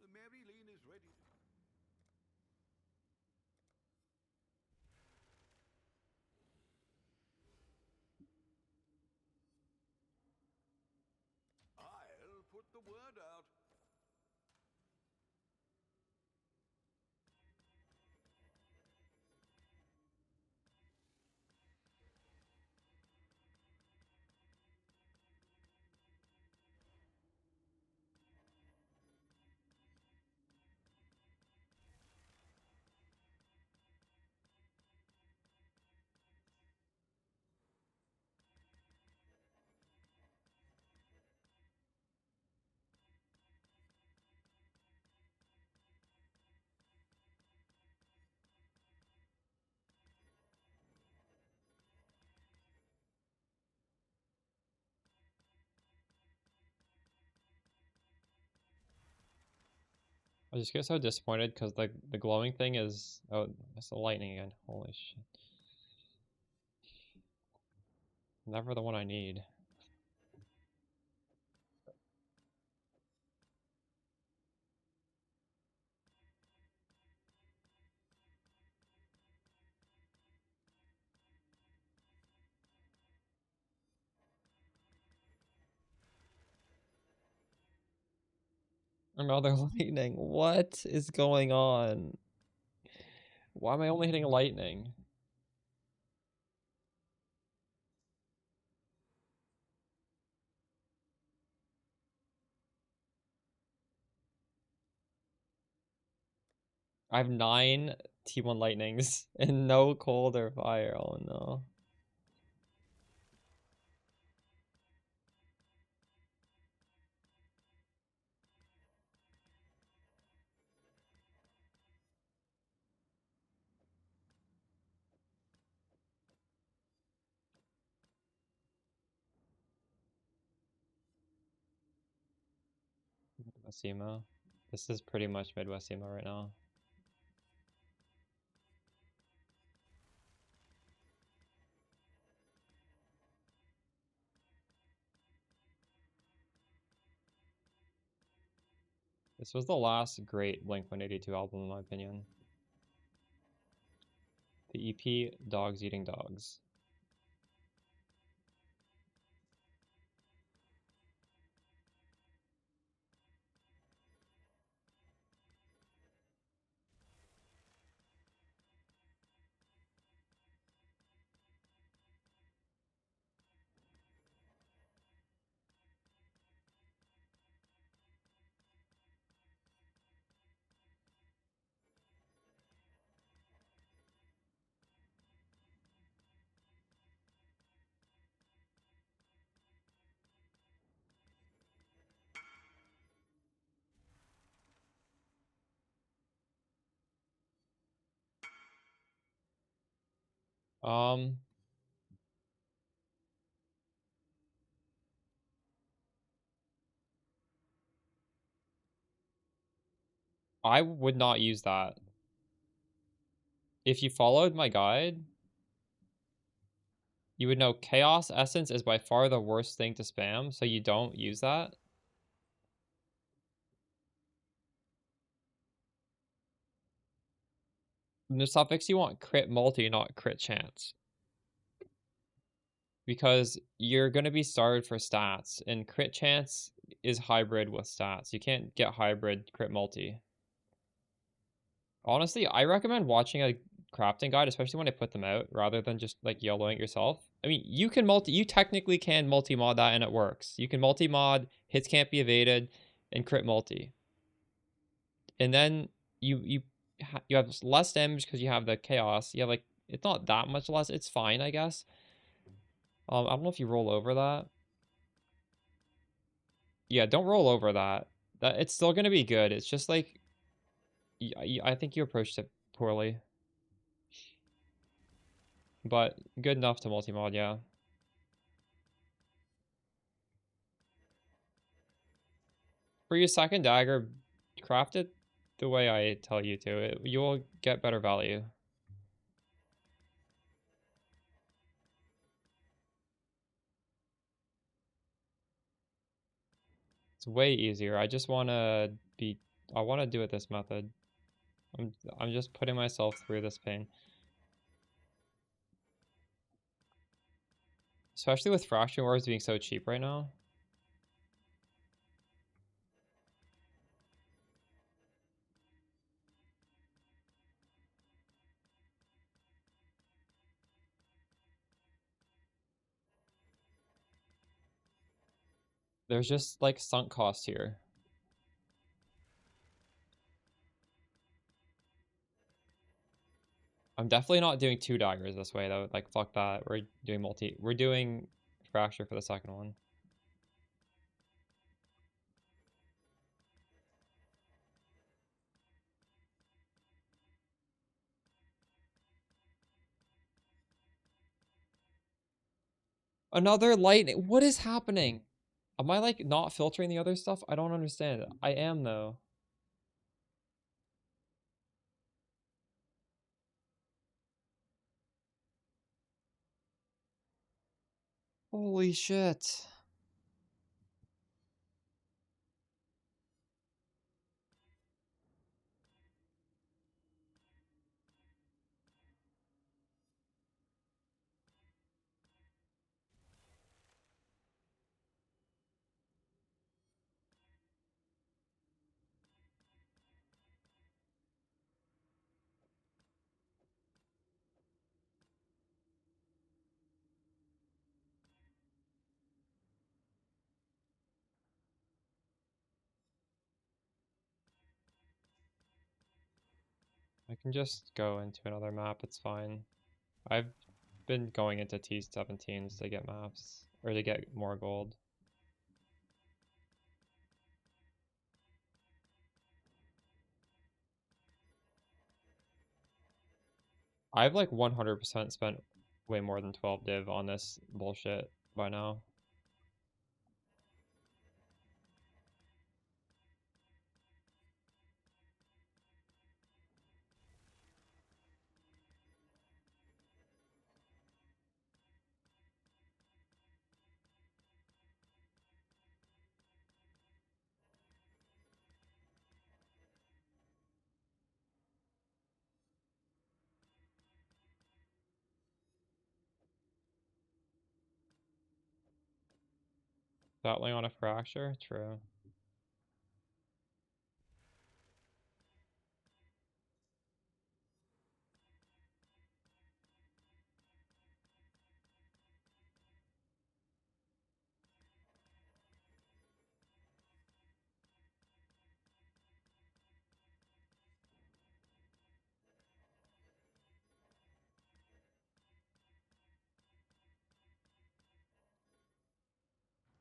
The Marilyn is ready to... I'll put the word out. I just get so disappointed because the glowing thing is, oh, it's the lightning again. Holy shit. Never the one I need. Another lightning. What is going on? Why am I only hitting lightning? I have 9 T1 lightnings and no cold or fire. Oh no. Midwest emo. This is pretty much Midwest emo right now. This was the last great Blink-182 album in my opinion. The EP Dogs Eating Dogs. I would not use that. If you followed my guide, you would know Chaos Essence is by far the worst thing to spam, so you don't use that. In the suffix, you want crit multi, not crit chance. Because you're going to be starved for stats, and crit chance is hybrid with stats. You can't get hybrid crit multi. Honestly, I recommend watching a crafting guide, especially when I put them out, rather than just like YOLOing it yourself. I mean, you technically can multi-mod that and it works. You can multi-mod, hits can't be evaded, and crit multi. And then you have less damage because you have the chaos. You have like, it's not that much less. It's fine, I guess. I don't know if you roll over that. Yeah, don't roll over that. It's still gonna be good. It's just like, I think you approached it poorly. But good enough to multi-mod, yeah. For your second dagger, craft it the way I tell you to. You will get better value. It's way easier. I just want to do it this method. I'm just putting myself through this pain. Especially with Fraction Wars being so cheap right now. There's just like sunk costs here. I'm definitely not doing 2 daggers this way though. Like fuck that. We're doing Fracture for the second one. Another lightning. What is happening? Am I like not filtering the other stuff? I don't understand. I am though. Holy shit. I can just go into another map, it's fine. I've been going into T17s to get maps, or to get more gold. I've like 100% spent way more than 12 div on this bullshit by now. Battling on a fracture? True.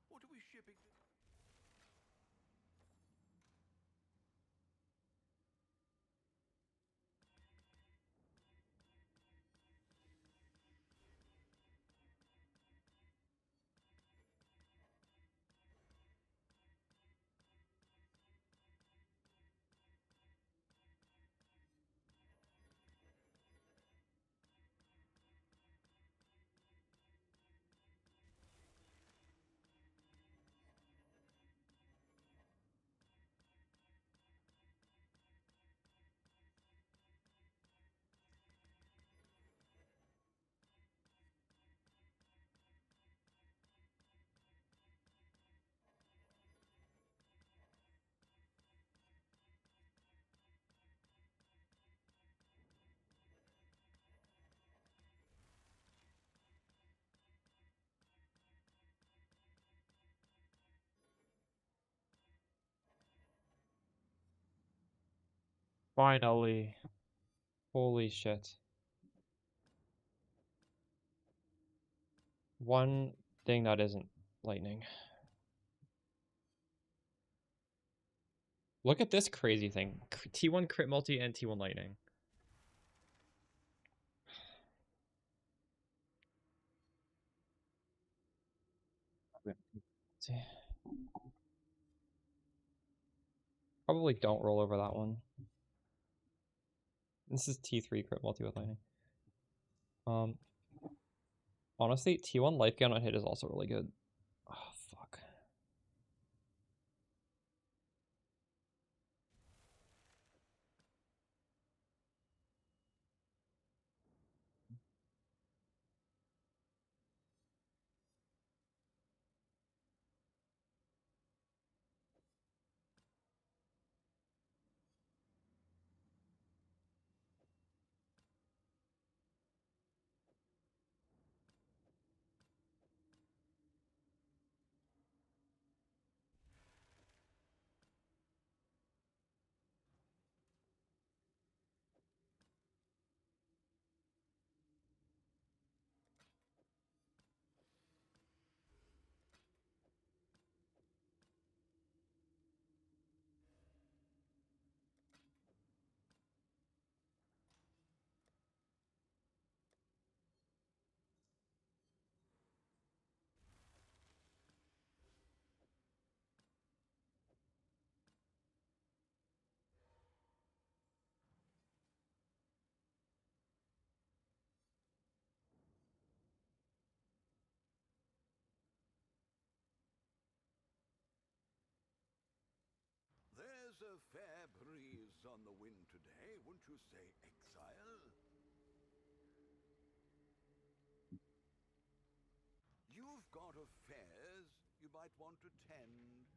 What are we shipping? Finally. Holy shit. One thing that isn't lightning. Look at this crazy thing. T1 crit multi and T1 lightning. Probably don't roll over that one. This is T3 crit multi with lightning. Honestly, T1 life gain on hit is also really good. Oh, fuck. There's a fair breeze on the wind today, wouldn't you say, exile? You've got affairs you might want to tend.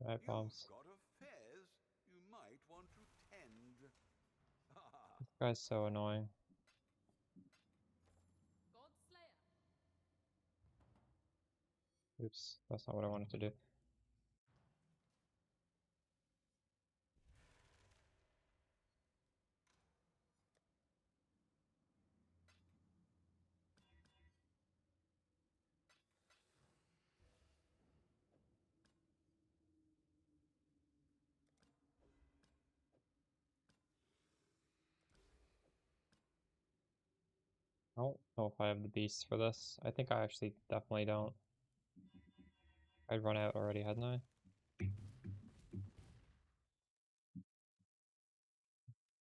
Alright, bombs. You've got affairs you might want to tend. This guy's so annoying. God Slayer. Oops, that's not what I wanted to do. I don't know if I have the beasts for this. I think I actually definitely don't. I'd run out already, hadn't I?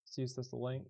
Let's use this link.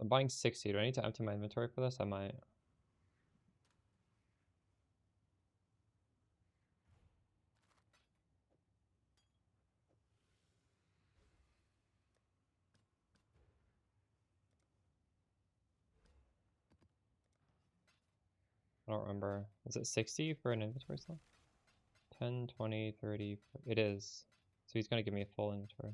I'm buying 60. Do I need to empty my inventory for this? I might. I don't remember. Is it 60 for an inventory slot? 10, 20, 30. It is. So he's going to give me a full inventory.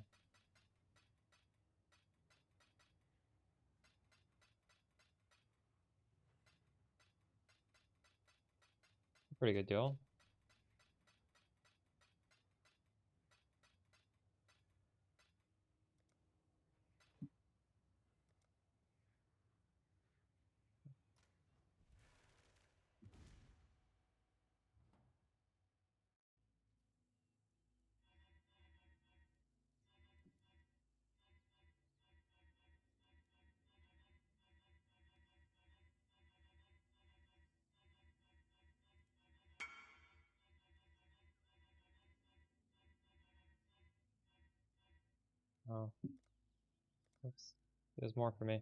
Pretty good deal. Oh. Oops. There's more for me.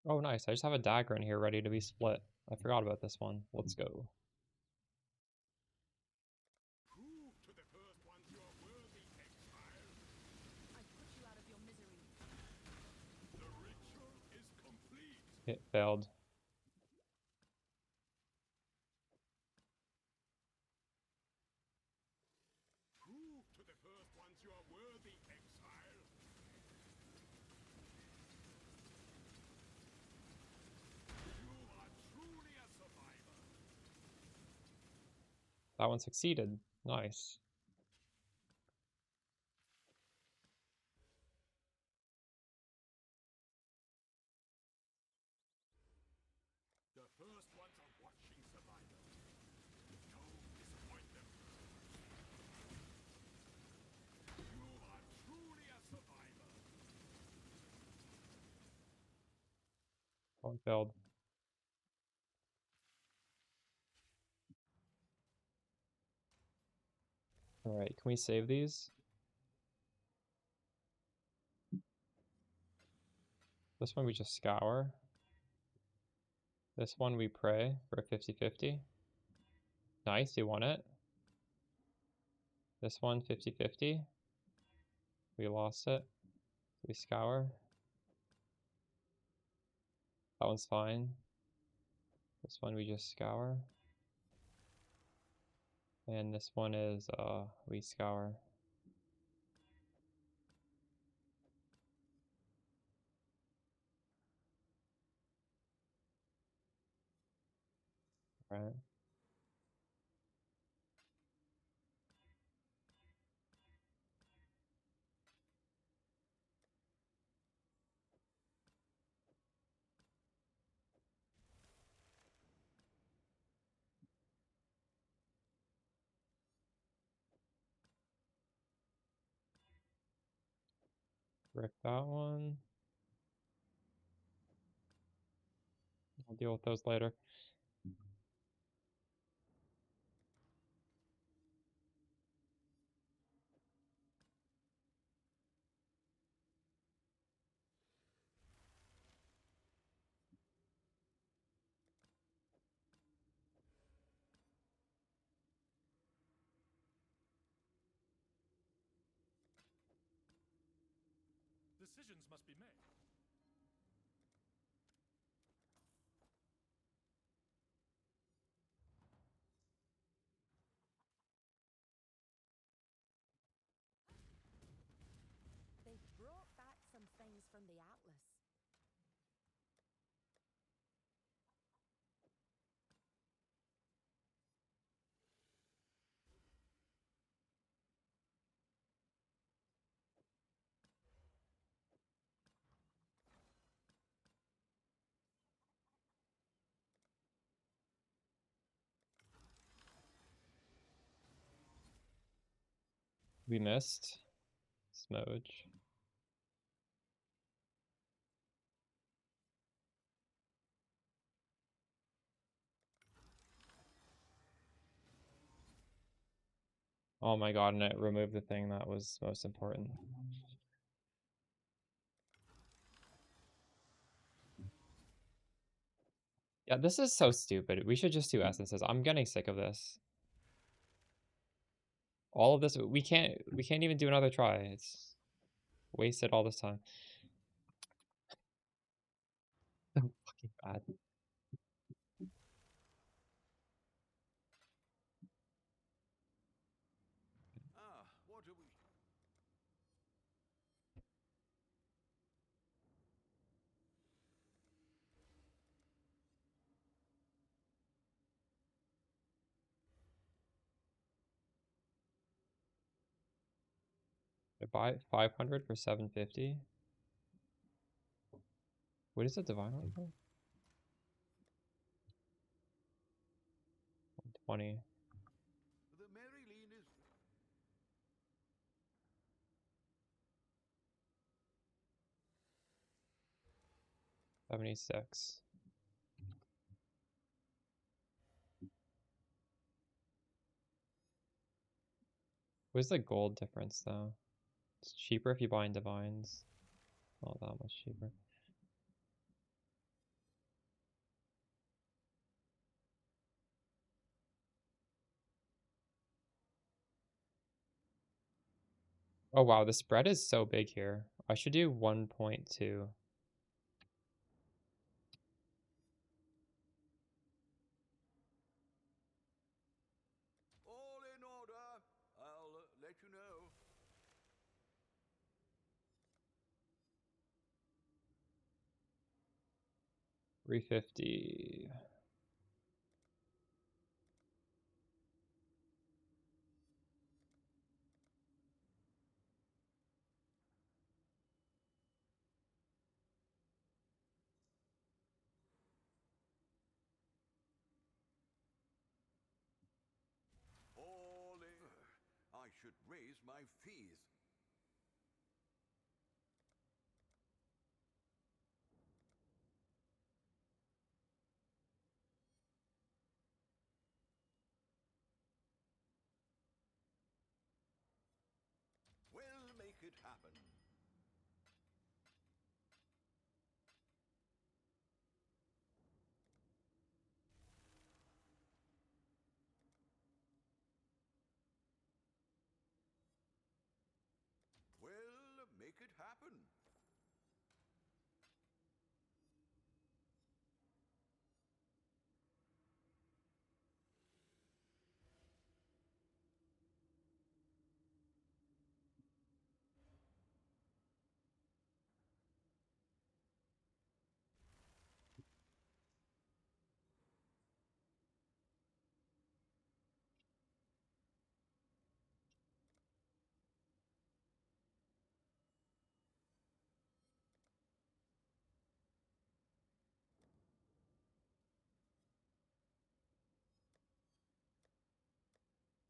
Oh, nice. I just have a dagger in here ready to be split. I forgot about this one. Let's go. Prove to the first ones you are worthy, exile. I put you out of your misery. The ritual is complete. It failed. Prove to the first ones you are worthy, exile. You are truly a survivor. That one succeeded. Nice. The first ones are watching survivor. Don't disappoint them. You are One failed. Alright, can we save these? This one we just scour. This one we pray for a 50-50. Nice, you won it. This one 50-50. We lost it. We scour. That one's fine. This one we just scour. And this one is we scour. Right. Rip that one. I'll deal with those later. Decisions must be made. They've brought back some things from the Atlas. We missed. Smudge. Oh my god, and it removed the thing that was most important. Yeah, this is so stupid. We should just do essences. I'm getting sick of this. All of this, we can't even do another try. It's wasted all this time. So fucking bad. Ah, what are we? 'Buy 500 for 750. What is the divine one for? 20. The Marilyn is 76. What's the gold difference though? It's cheaper if you buy in divines. Not that much cheaper. Oh wow, the spread is so big here. I should do 1.2. all in order. I'll let you know. 350. All in. I should raise my fees. happen.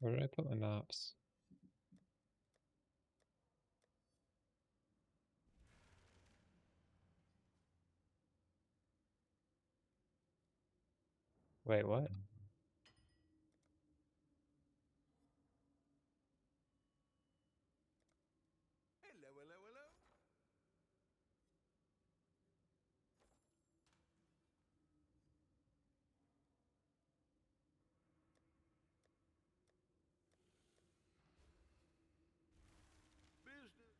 Where did I put my maps? Wait, what? Hello, hello, hello. Business.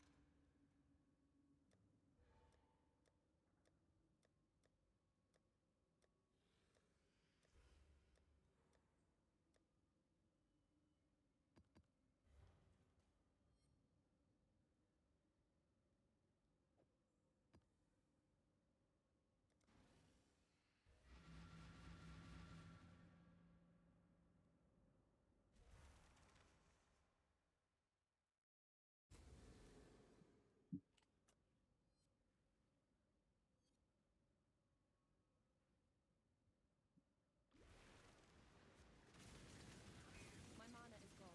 My mana is gone.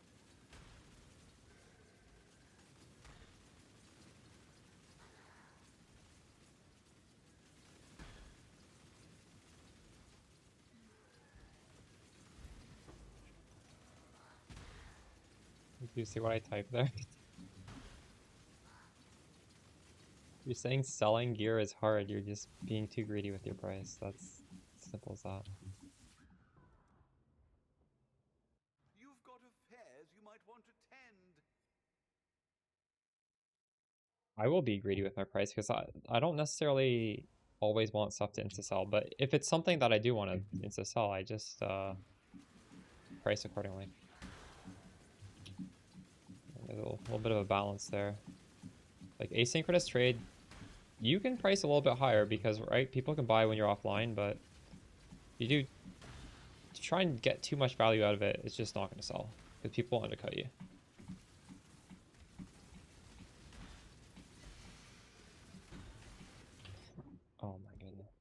Do you see what I typed there? You're saying selling gear is hard, you're just being too greedy with your price. That's simple as that. You've got affairs you might want to tend. I will be greedy with my price because I don't necessarily always want stuff to insta-sell, but if it's something that I do want to insta-sell, I just price accordingly. There's a little bit of a balance there. Like asynchronous trade, you can price a little bit higher because, right, people can buy when you're offline, but if you do try and get too much value out of it, it's just not going to sell because people will undercut you. Oh my goodness.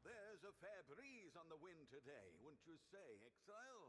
There's a fair breeze on the wind today, wouldn't you say, Exile?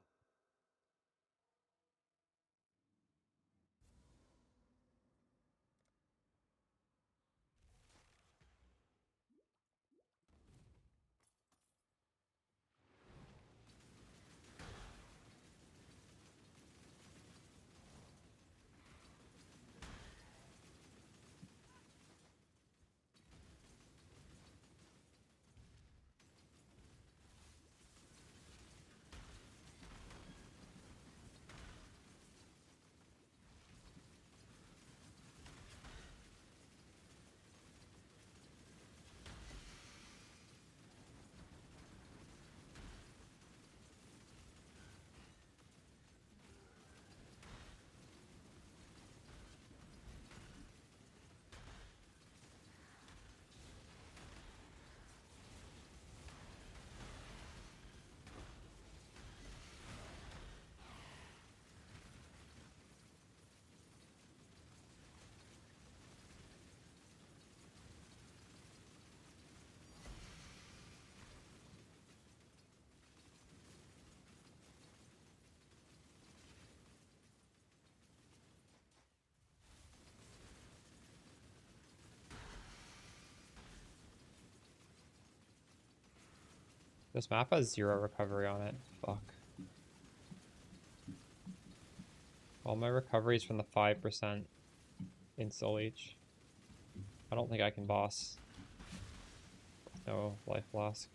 This map has 0 recovery on it. Fuck. All my recovery is from the 5% install each. I don't think I can boss. No life flask.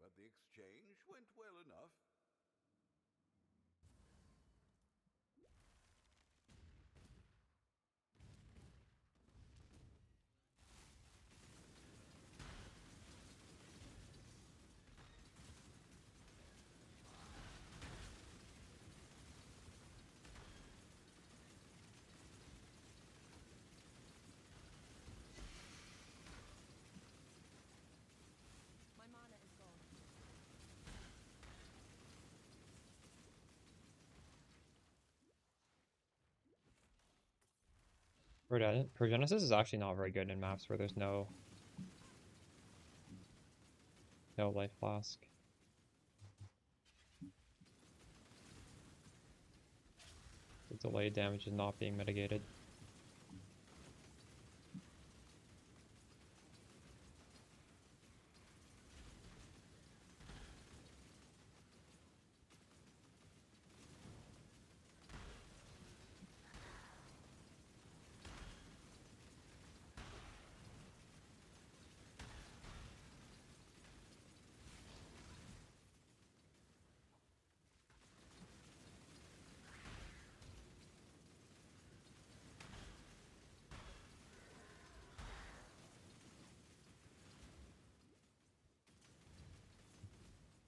but the exchange went well enough. My mana is gone. Progenesis is actually not very good in maps where there's no life flask. The delayed damage is not being mitigated.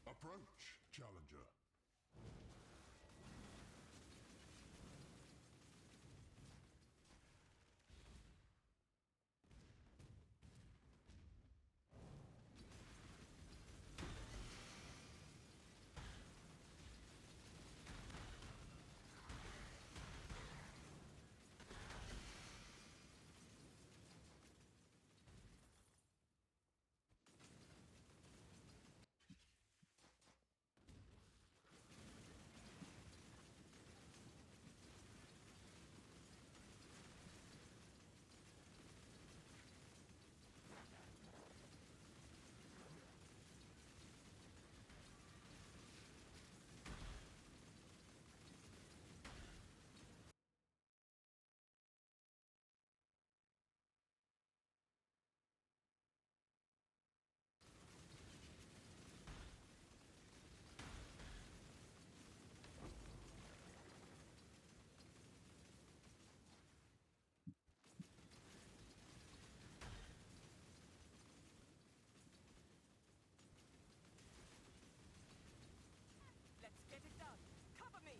Approach, challenger. Let's get it done. Cover me.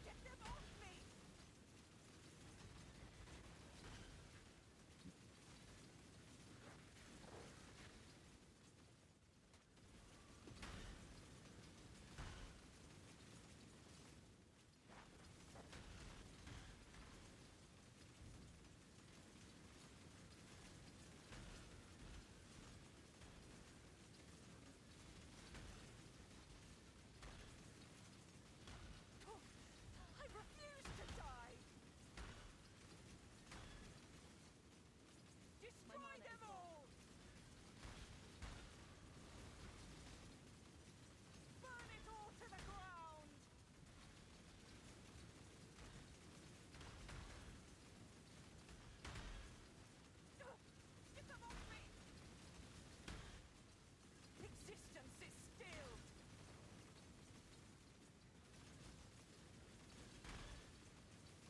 Get them off me. I refuse to die. Destroy them all. Burn it all to the ground. Get them off me. Existence is stilled.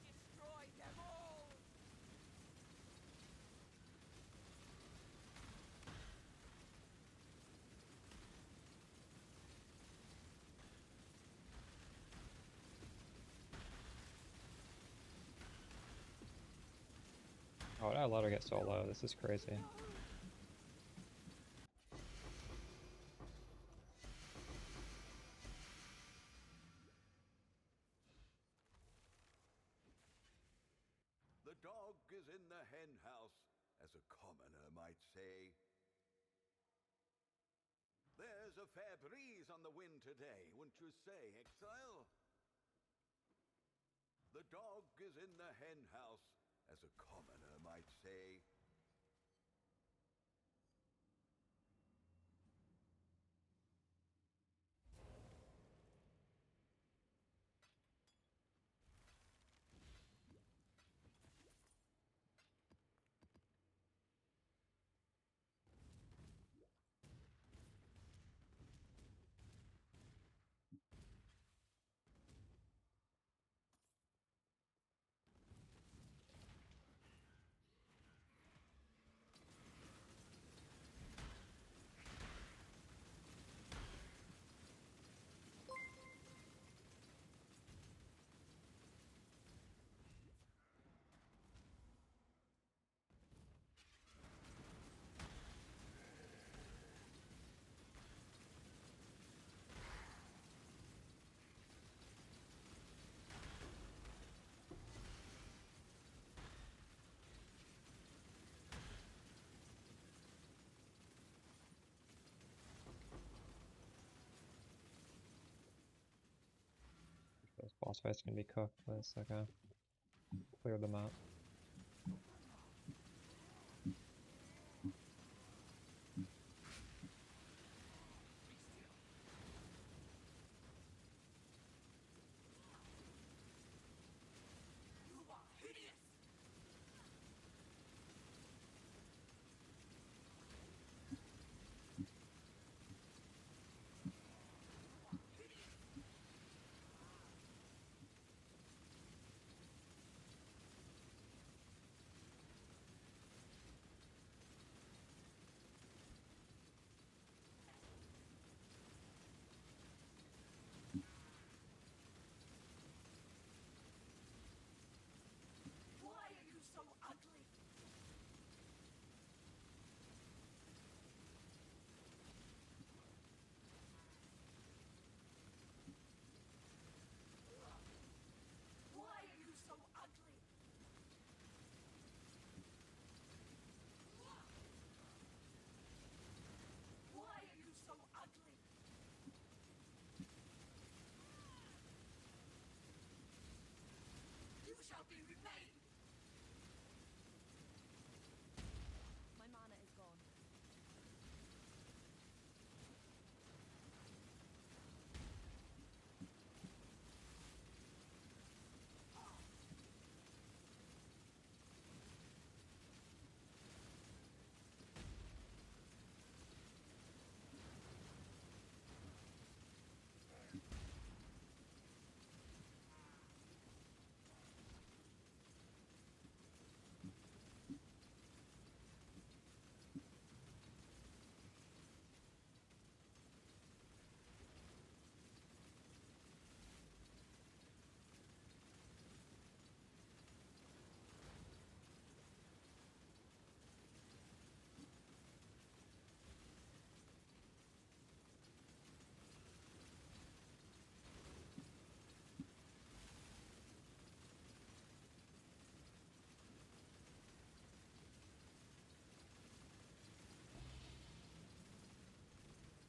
Destroy them all. Oh, I let her get so low. This is crazy. The dog is in the hen house, as a commoner might say. There's a fair breeze on the wind today, wouldn't you say, exile? The dog is in the hen house, as a commoner might say. This boss fight's gonna be cooked, but it's okay. Clear them out. Why are you so ugly? Why are you so ugly? Why are you so ugly? You shall be remade. My mana is gone.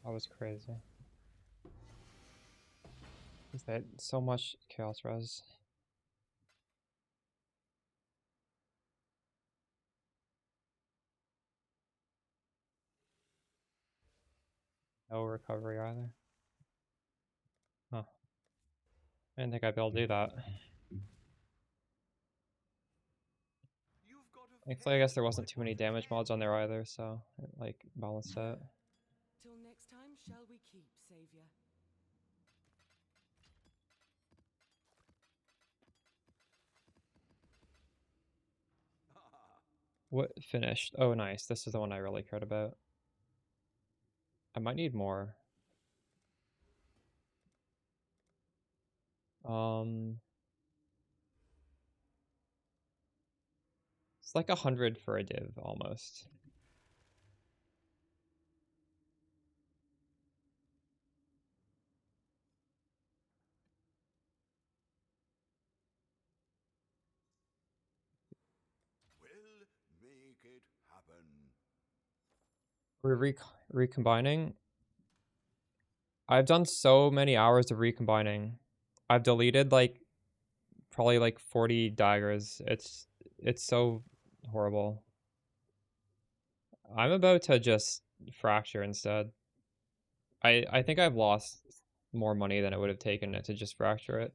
That was crazy. Is that so much chaos res? No recovery either. Huh. I didn't think I'd be able to do that. You've got a Thankfully, I guess there fair wasn't too many damage mods on there either, so it like balanced out. Till next time, shall we keep, Savior? What finished? Oh, nice. This is the one I really cared about. I might need more. It's like 100 for a div almost. We'll make it happen. We're recombining. I've done so many hours of recombining. I've deleted like probably like 40 daggers. It's so horrible. I'm about to just fracture instead. I think I've lost more money than it would have taken it to just fracture it.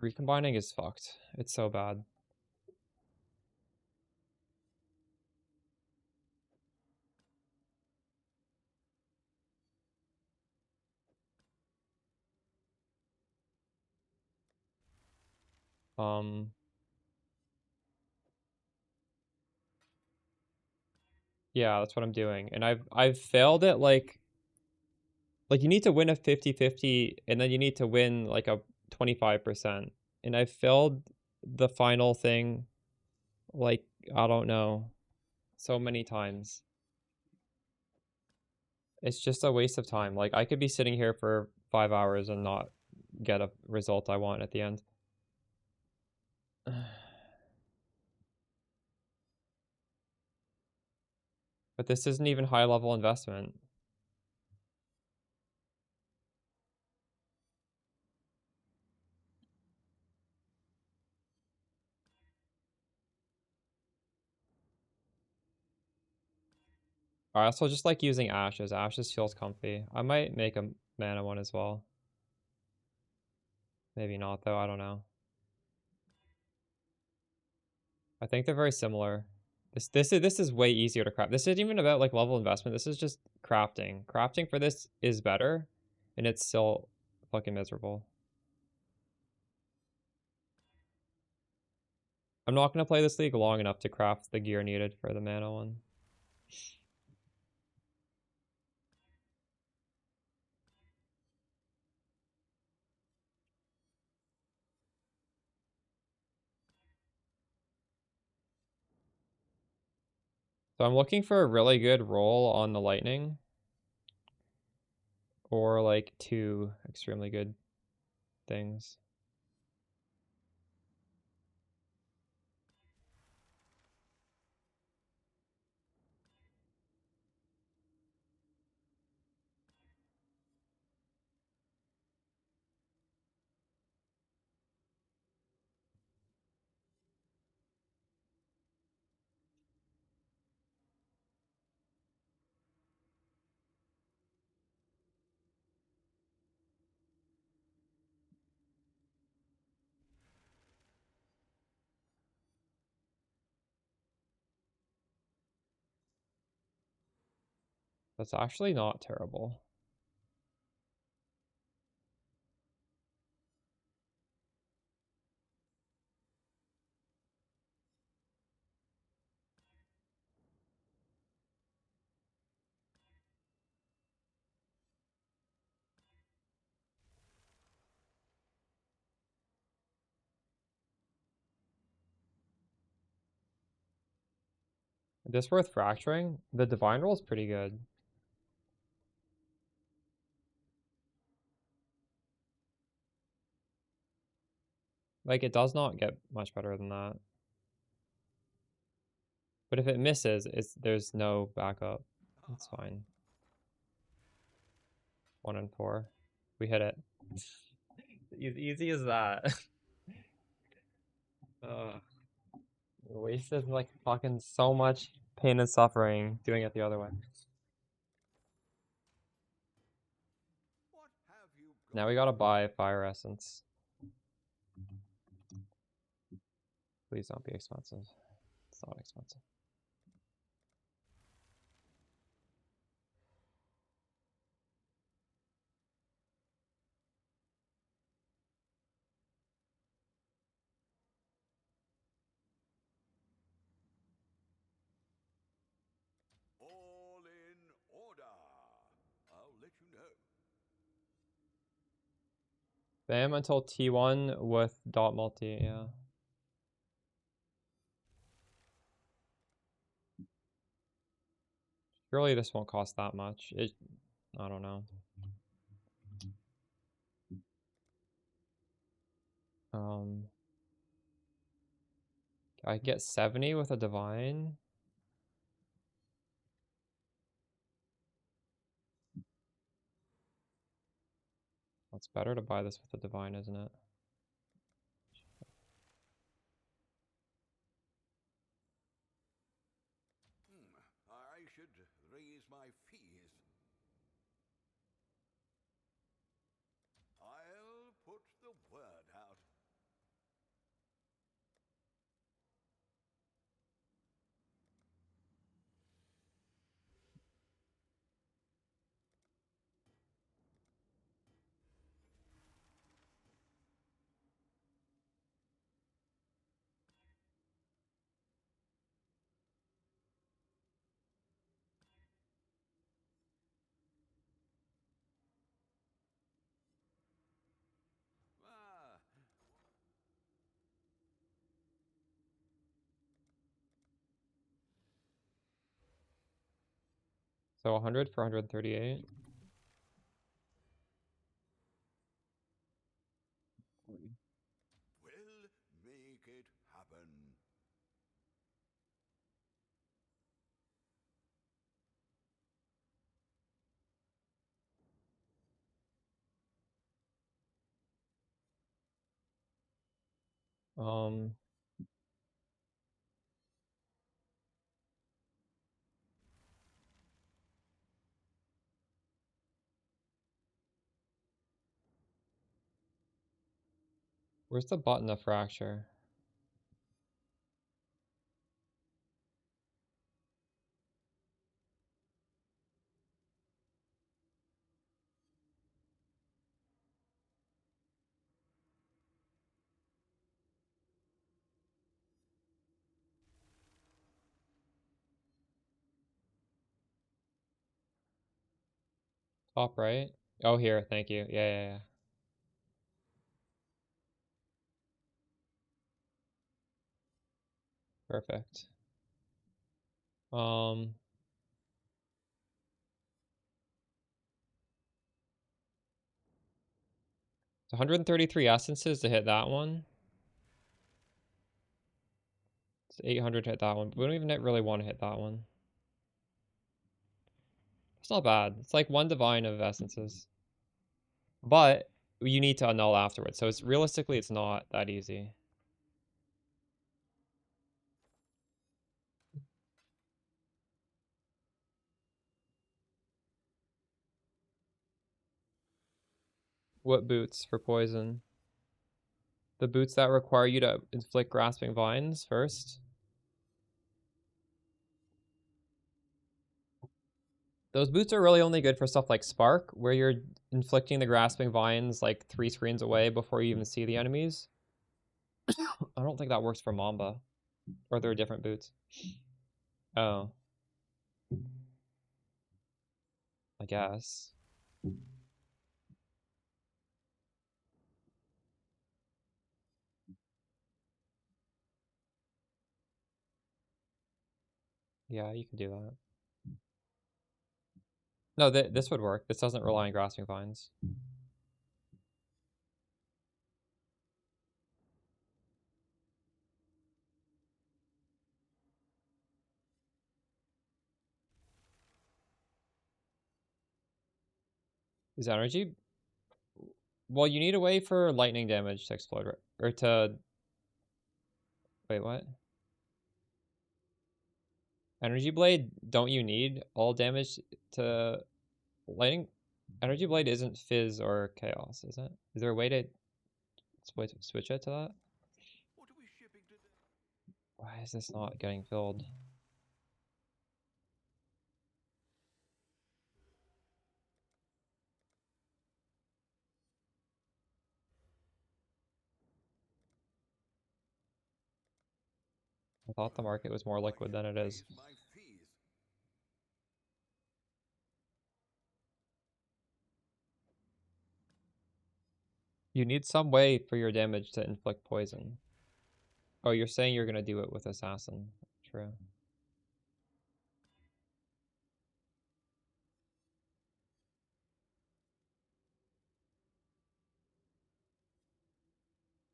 Recombining is fucked. It's so bad. Yeah, that's what I'm doing. And I've failed it like you need to win a 50-50 and then you need to win like a 25%. And I failed the final thing like I don't know so many times. It's just a waste of time. Like I could be sitting here for 5 hours and not get a result I want at the end. But this isn't even high level investment. I also just like using ashes. Ashes feels comfy. I might make a mana one as well. Maybe not though, I don't know. I think they're very similar. This is way easier to craft. This isn't even about like level investment. This is just crafting. Crafting for this is better, and it's still fucking miserable. I'm not gonna play this league long enough to craft the gear needed for the mana one. So I'm looking for a really good roll on the lightning. Or like 2 extremely good things. That's actually not terrible. Is this worth fracturing? The divine roll is pretty good. Like, it does not get much better than that. But if it misses, there's no backup. It's fine. 1 and 4. We hit it. Easy as that. Wasted like fucking so much pain and suffering doing it the other way. What have you Now we gotta buy fire essence. Please don't be expensive. It's not expensive. all in order? I'll let you know. Bam until T1 with dot multi, yeah. Surely this won't cost that much. I don't know. I get 70 with a divine. It's better to buy this with the divine, isn't it? I should raise my fees. I'll put the word out. Ah, So 100 for 138. we'll make it happen. Um, where's the button of fracture? Top right? Oh, here, thank you. Yeah. Perfect. It's 133 essences to hit that one. It's 800 to hit that one, but we don't even really want to hit that one. It's not bad. It's like one divine of essences. But you need to annul afterwards, so it's realistically it's not that easy. What boots for poison? The boots that require you to inflict grasping vines first. Those boots are really only good for stuff like Spark, where you're inflicting the grasping vines like 3 screens away before you even see the enemies. I don't think that works for Mamba. Or they're different boots. Oh. I guess. Yeah, you can do that. No, this would work. This doesn't rely on grasping vines. Is energy? Well, you need a way for lightning damage to explode, or to... Wait, what? Energy Blade, don't you need all damage to... Lightning... Energy Blade isn't Fizz or Chaos, is it? Is there a way to switch it to that? What are we shipping today? Why is this not getting filled? I thought the market was more liquid than it is. Raise my fees. You need some way for your damage to inflict poison. Oh, you're saying you're gonna do it with Assassin. True.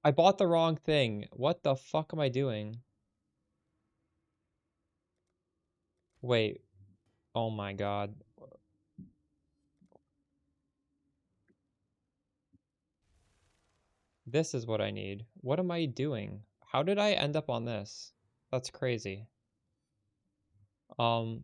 I bought the wrong thing. What the fuck am I doing? Wait. Oh my god. This is what I need. What am I doing? How did I end up on this? That's crazy. What?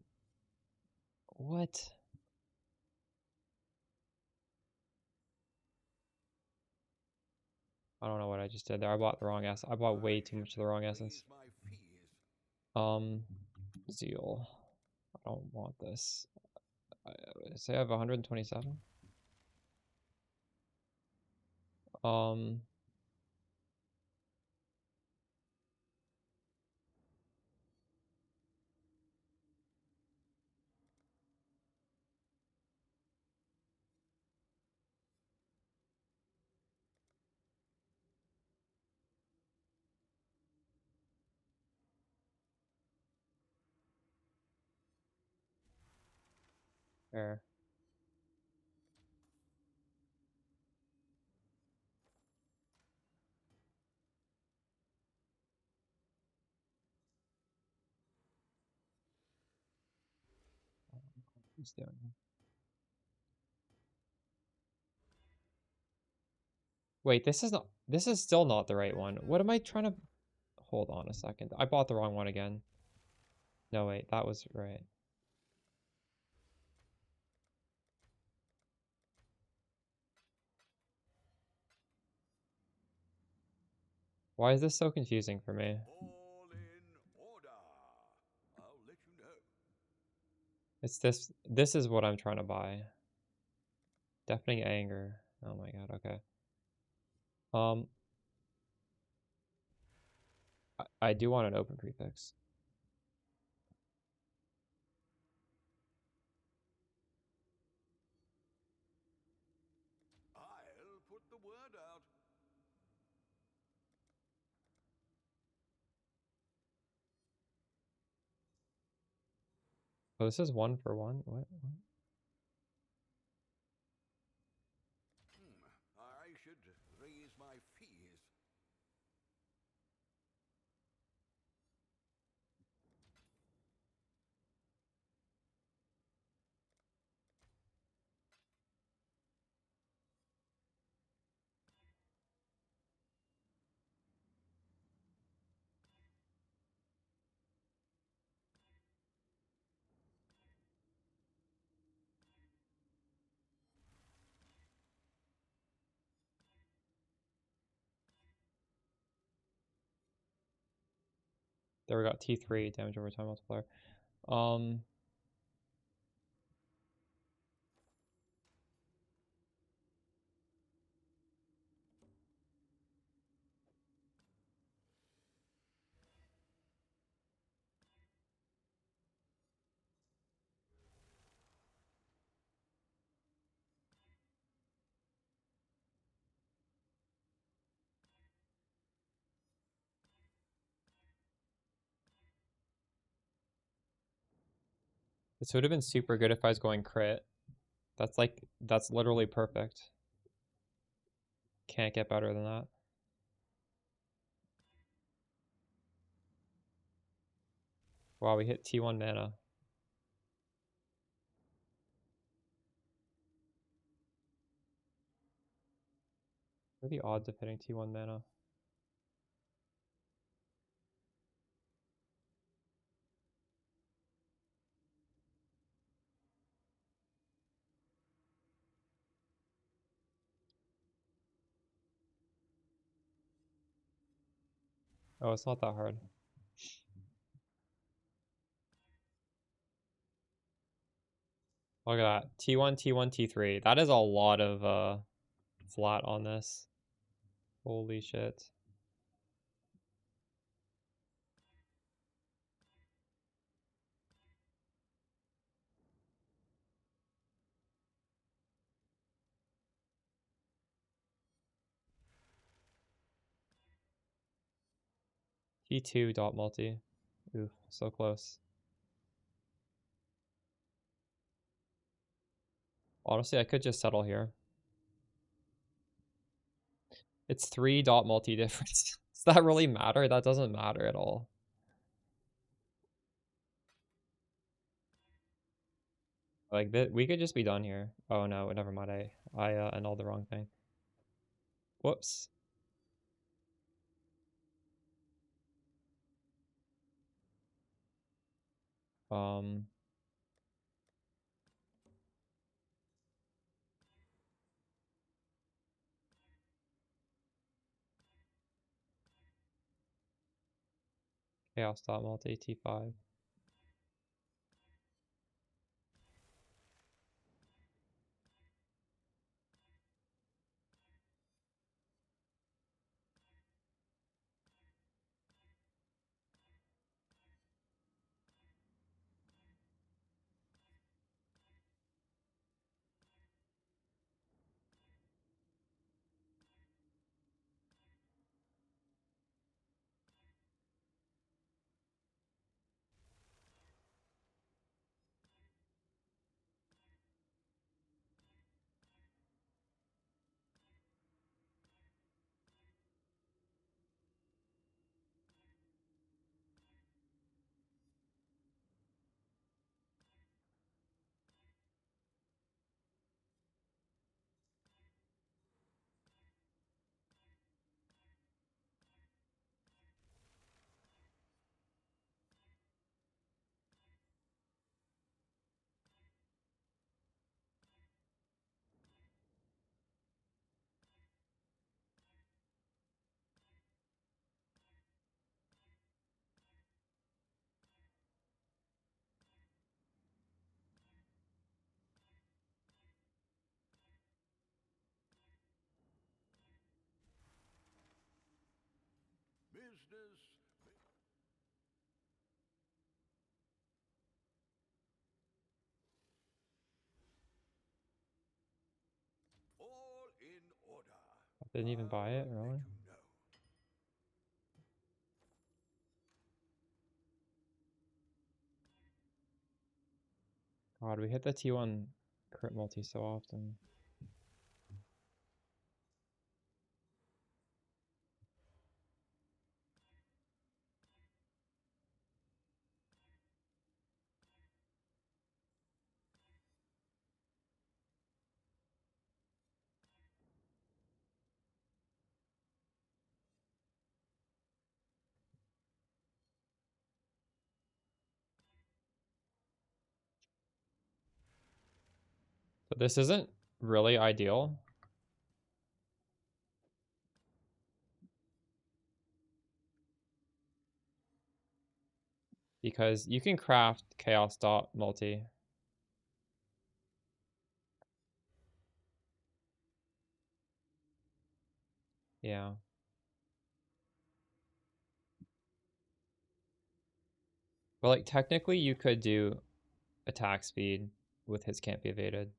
I don't know what I just did there. I bought the wrong essence. I bought way too much of the wrong essence. Zeal. I don't want this. Say I have 127. There. Who's doing it? Wait, this is still not the right one. What am I trying to... Hold on a second. I bought the wrong one again. No, wait, that was right. Why is this so confusing for me? All in order. I'll let you know. It's this. This is what I'm trying to buy. Deafening anger. Oh my god, okay. I do want an open prefix. I'll put the word out. Oh, this is 1 for 1? What? I should raise my fees. There we got T3, damage over time multiplier. This would have been super good if I was going crit. That's literally perfect. Can't get better than that. Wow, we hit T1 mana. What are the odds of hitting T1 mana? Oh, it's not that hard. Look at that. T1, T1, T3. That is a lot of flat on this. Holy shit. T2 dot multi. Oof, so close. Honestly, I could just settle here. It's 3 dot multi difference. Does that really matter? That doesn't matter at all. Like, we could just be done here. Oh no, never mind. I annulled the wrong thing. Whoops. Um, Chaos dot multi T5. Business. All in order. I didn't even buy it, I'll really? let you know. God, we hit the T1 crit multi so often. But this isn't really ideal. Because you can craft chaos dot multi. Yeah. But like technically you could do attack speed with his can't be evaded.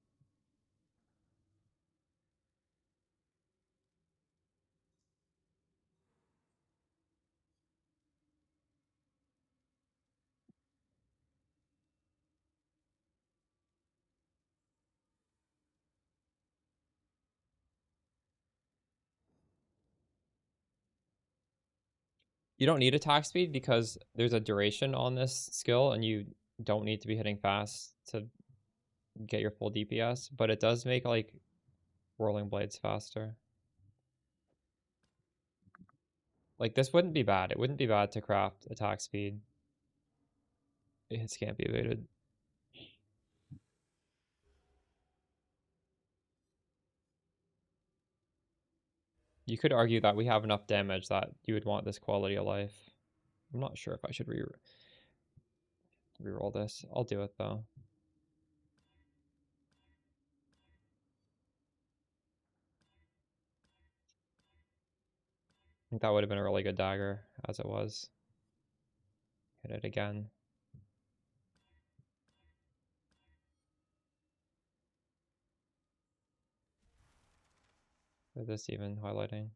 You don't need attack speed because there's a duration on this skill and you don't need to be hitting fast to get your full DPS, but it does make like whirling blades faster. Like this wouldn't be bad. It wouldn't be bad to craft attack speed. It can't be evaded. You could argue that we have enough damage that you would want this quality of life. I'm not sure if I should reroll this. I'll do it though. I think that would have been a really good dagger as it was. Hit it again. Is this even highlighting?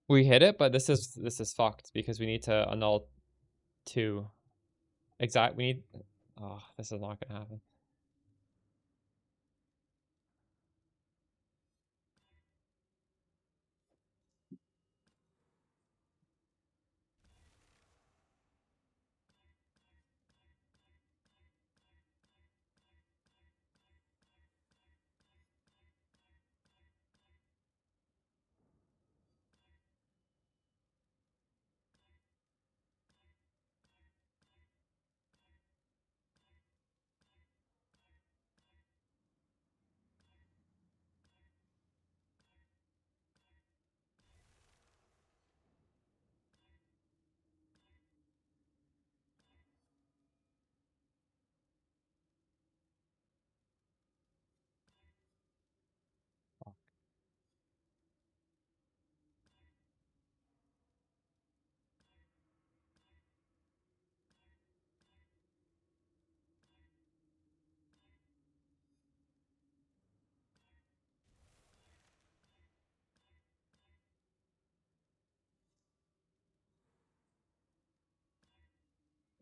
We hit it, but this is fucked because we need to annul 2. We need. Oh, this is not gonna happen.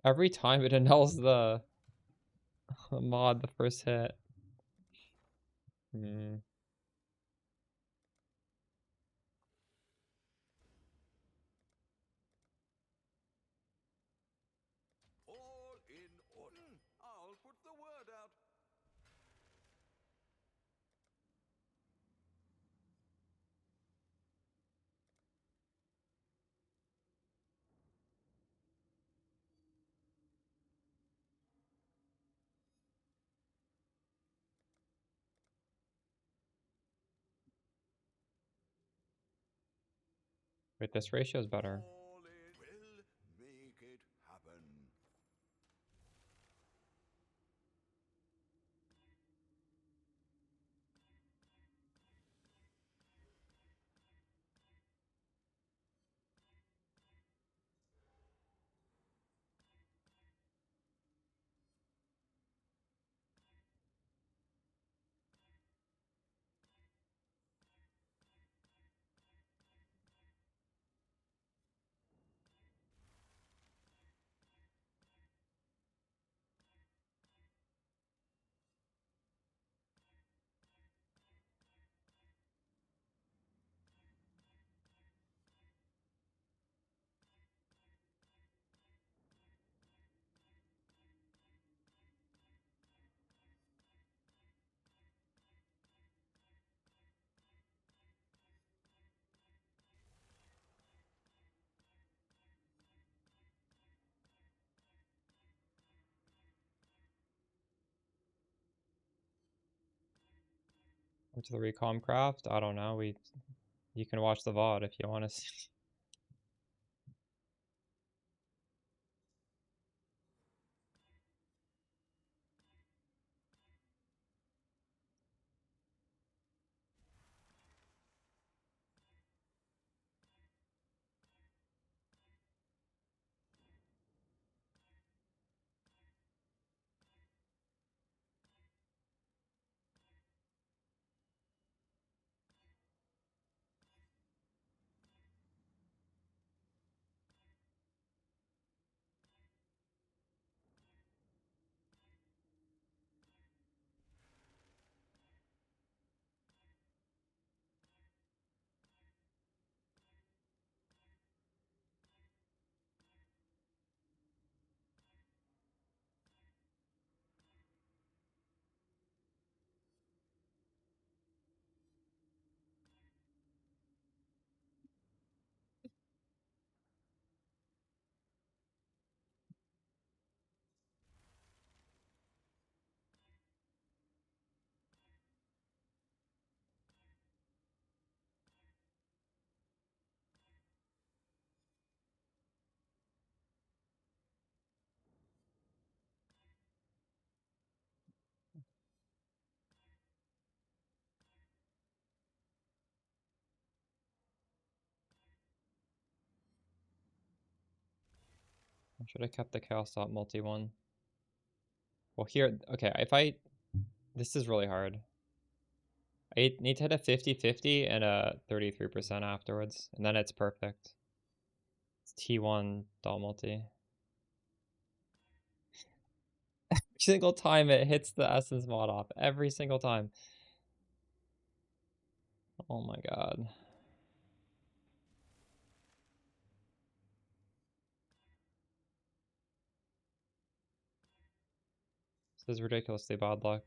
Every time it annuls the mod the first hit. Hmm. All in order. I'll put the word out. Wait, this ratio is better. All in will make it happen. Into the recom craft. I don't know. You can watch the VOD if you want to see. I should have kept the Chaos Dot multi one. Well, here, okay, this is really hard. I need to hit a 50-50 and a 33% afterwards, and then it's perfect. It's T1 dot multi. Every single time it hits the essence mod off. Every single time. Oh my god. This is ridiculously bad luck.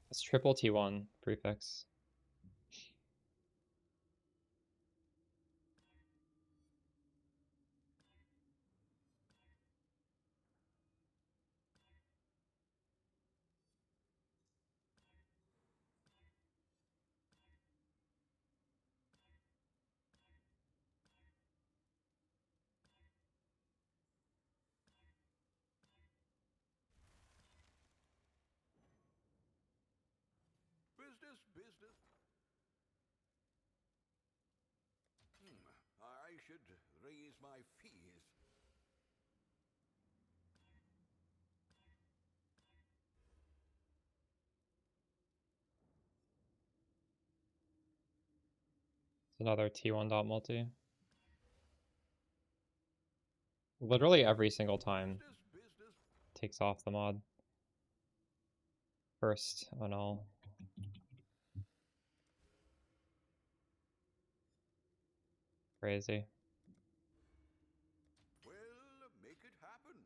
It's triple T1 prefix. Business, business. I should raise my fees. It's another T1 dot multi. Literally every single time Business. takes off the mod. First, oh no. Crazy. Well, make it happen.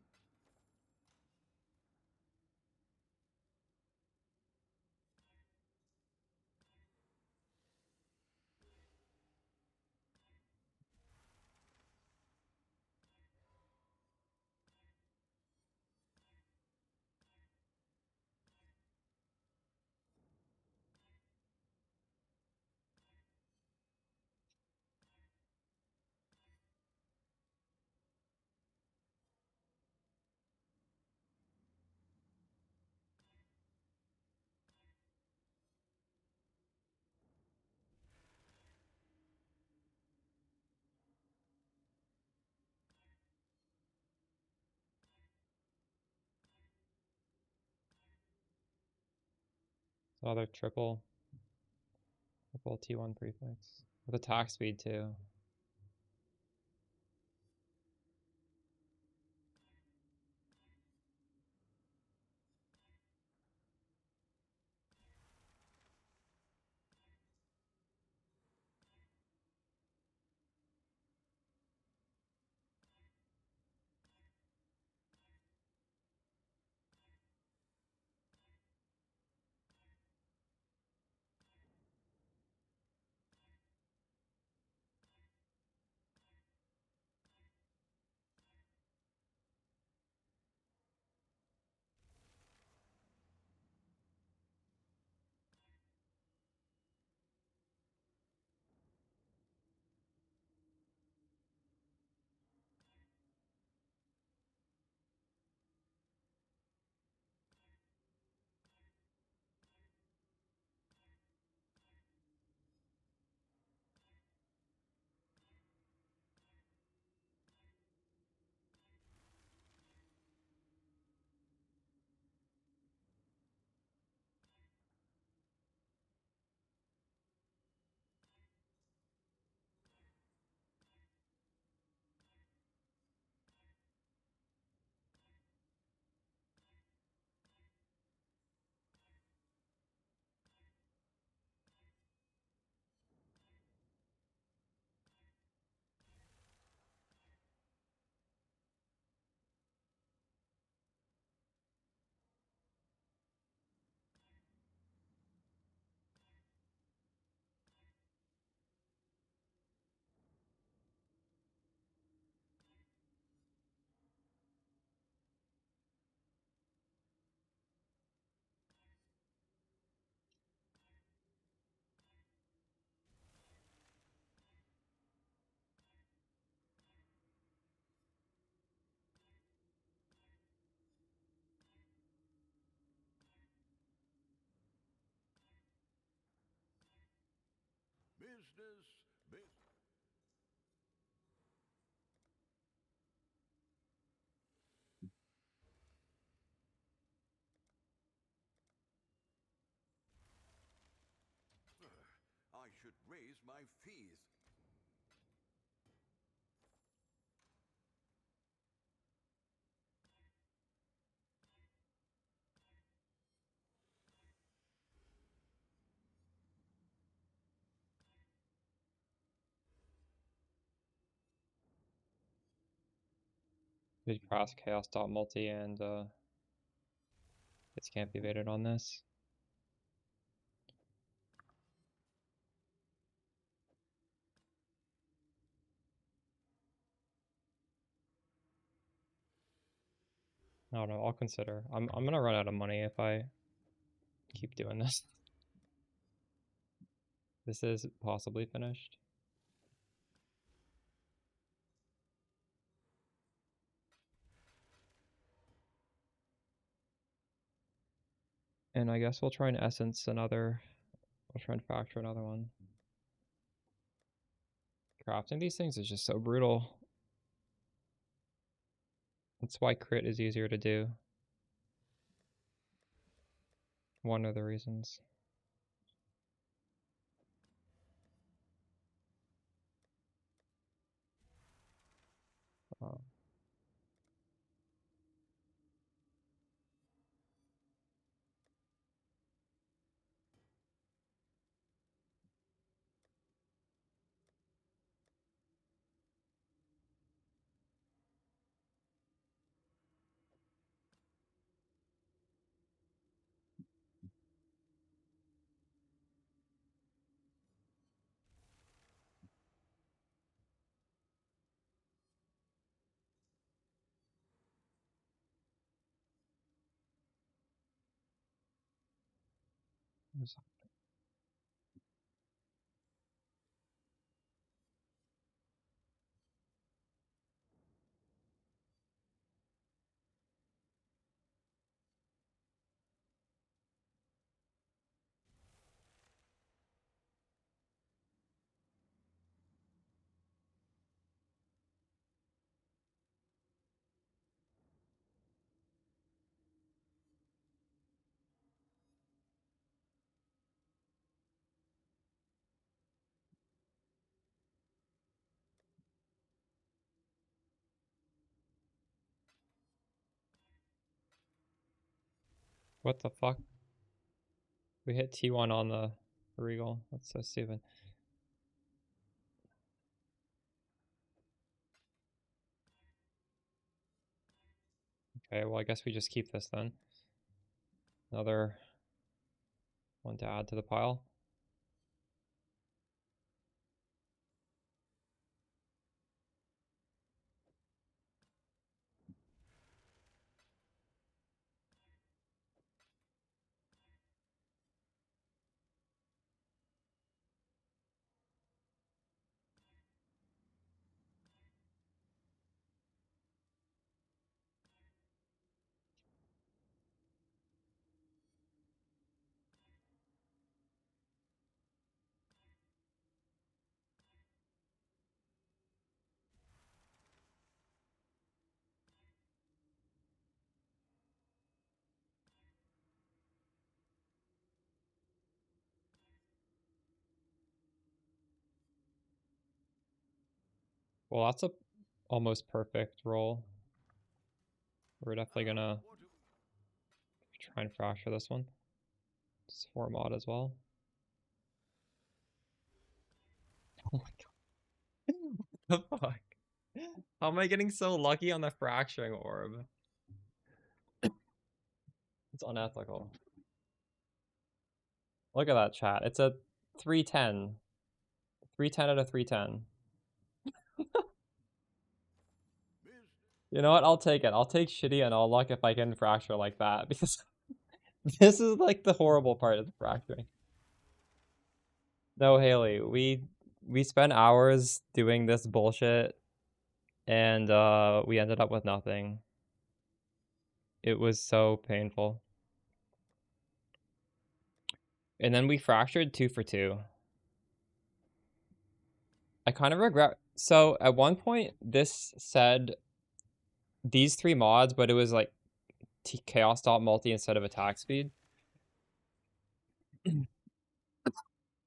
Another triple T1 prefix. With attack speed too. Business, business. I should raise my fees. Did cross chaos dot multi and this can't be evaded on this. I don't know, I'll consider. I'm gonna run out of money if I keep doing this. This is possibly finished. And I guess we'll try and essence another, we'll try and factor another one. Crafting these things is just so brutal. That's why crit is easier to do. One of the reasons. What the fuck? We hit T1 on the Regal. That's so stupid. Okay, well I guess we just keep this then. Another one to add to the pile. Well, that's a almost perfect roll. We're definitely gonna try and fracture this one. It's 4 mod as well. Oh my god. What the fuck? How am I getting so lucky on the fracturing orb? It's unethical. Look at that chat. It's a 310. 310 out of 310. You know what? I'll take it. I'll take shitty and all luck if I can fracture like that, because this is like the horrible part of the fracturing. No, Haley, we spent hours doing this bullshit and we ended up with nothing. It was so painful. And then we fractured 2 for 2. I kind of regret. So at one point, this said these 3 mods, but it was like chaos dot multi instead of attack speed.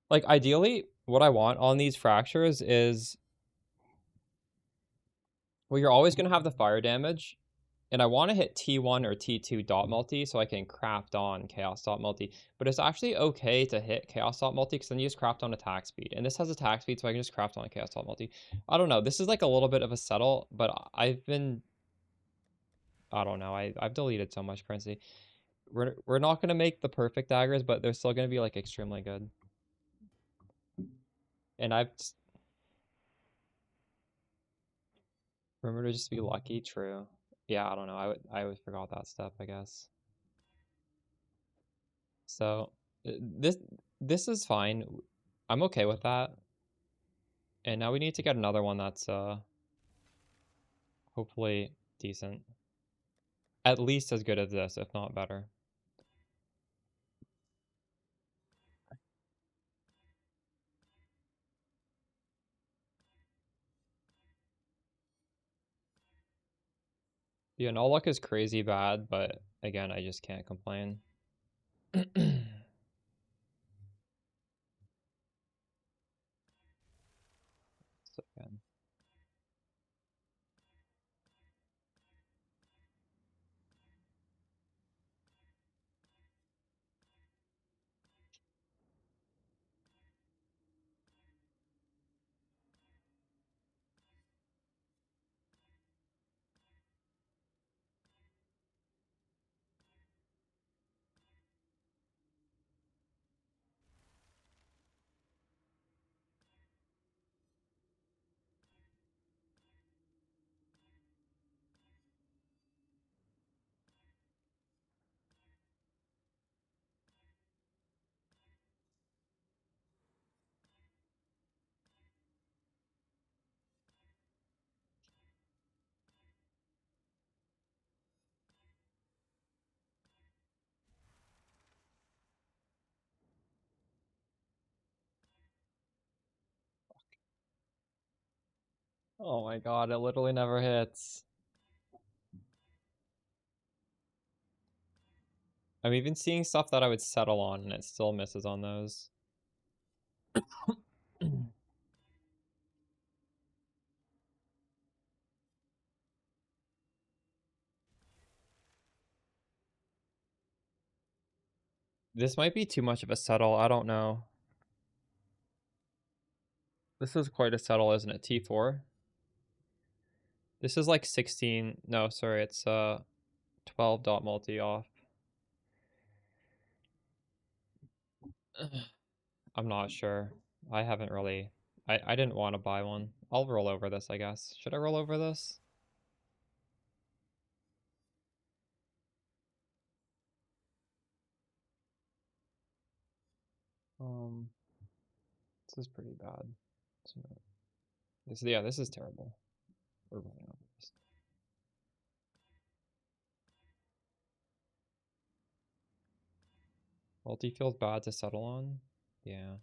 Like ideally, what I want on these fractures is, well, you're always gonna have the fire damage, and I want to hit T1 or T2 dot multi so I can craft on chaos dot multi. But it's actually okay to hit chaos dot multi because then you just craft on attack speed, and this has attack speed, so I can just craft on chaos dot multi. I don't know. This is like a little bit of a settle, but I've been, I don't know. I've deleted so much currency. We're not gonna make the perfect daggers, but they're still gonna be like extremely good. And I've remember to just be lucky. True. Yeah, I don't know. I always forgot that step, I guess. So this is fine. I'm okay with that. And now we need to get another one that's hopefully decent. At least as good as this, if not better. Yeah, no luck is crazy bad, but again, I just can't complain. So again. Oh my god, it literally never hits. I'm even seeing stuff that I would settle on and it still misses on those. This might be too much of a settle, I don't know. This is quite a settle, isn't it? T4? This is like 16, no, sorry, it's 12 dot multi off. I'm not sure. I haven't really, I didn't want to buy one. I'll roll over this, I guess. Should I roll over this? This is pretty bad. Yeah, this is terrible. We're running over this. Multi feels bad to settle on. Yeah.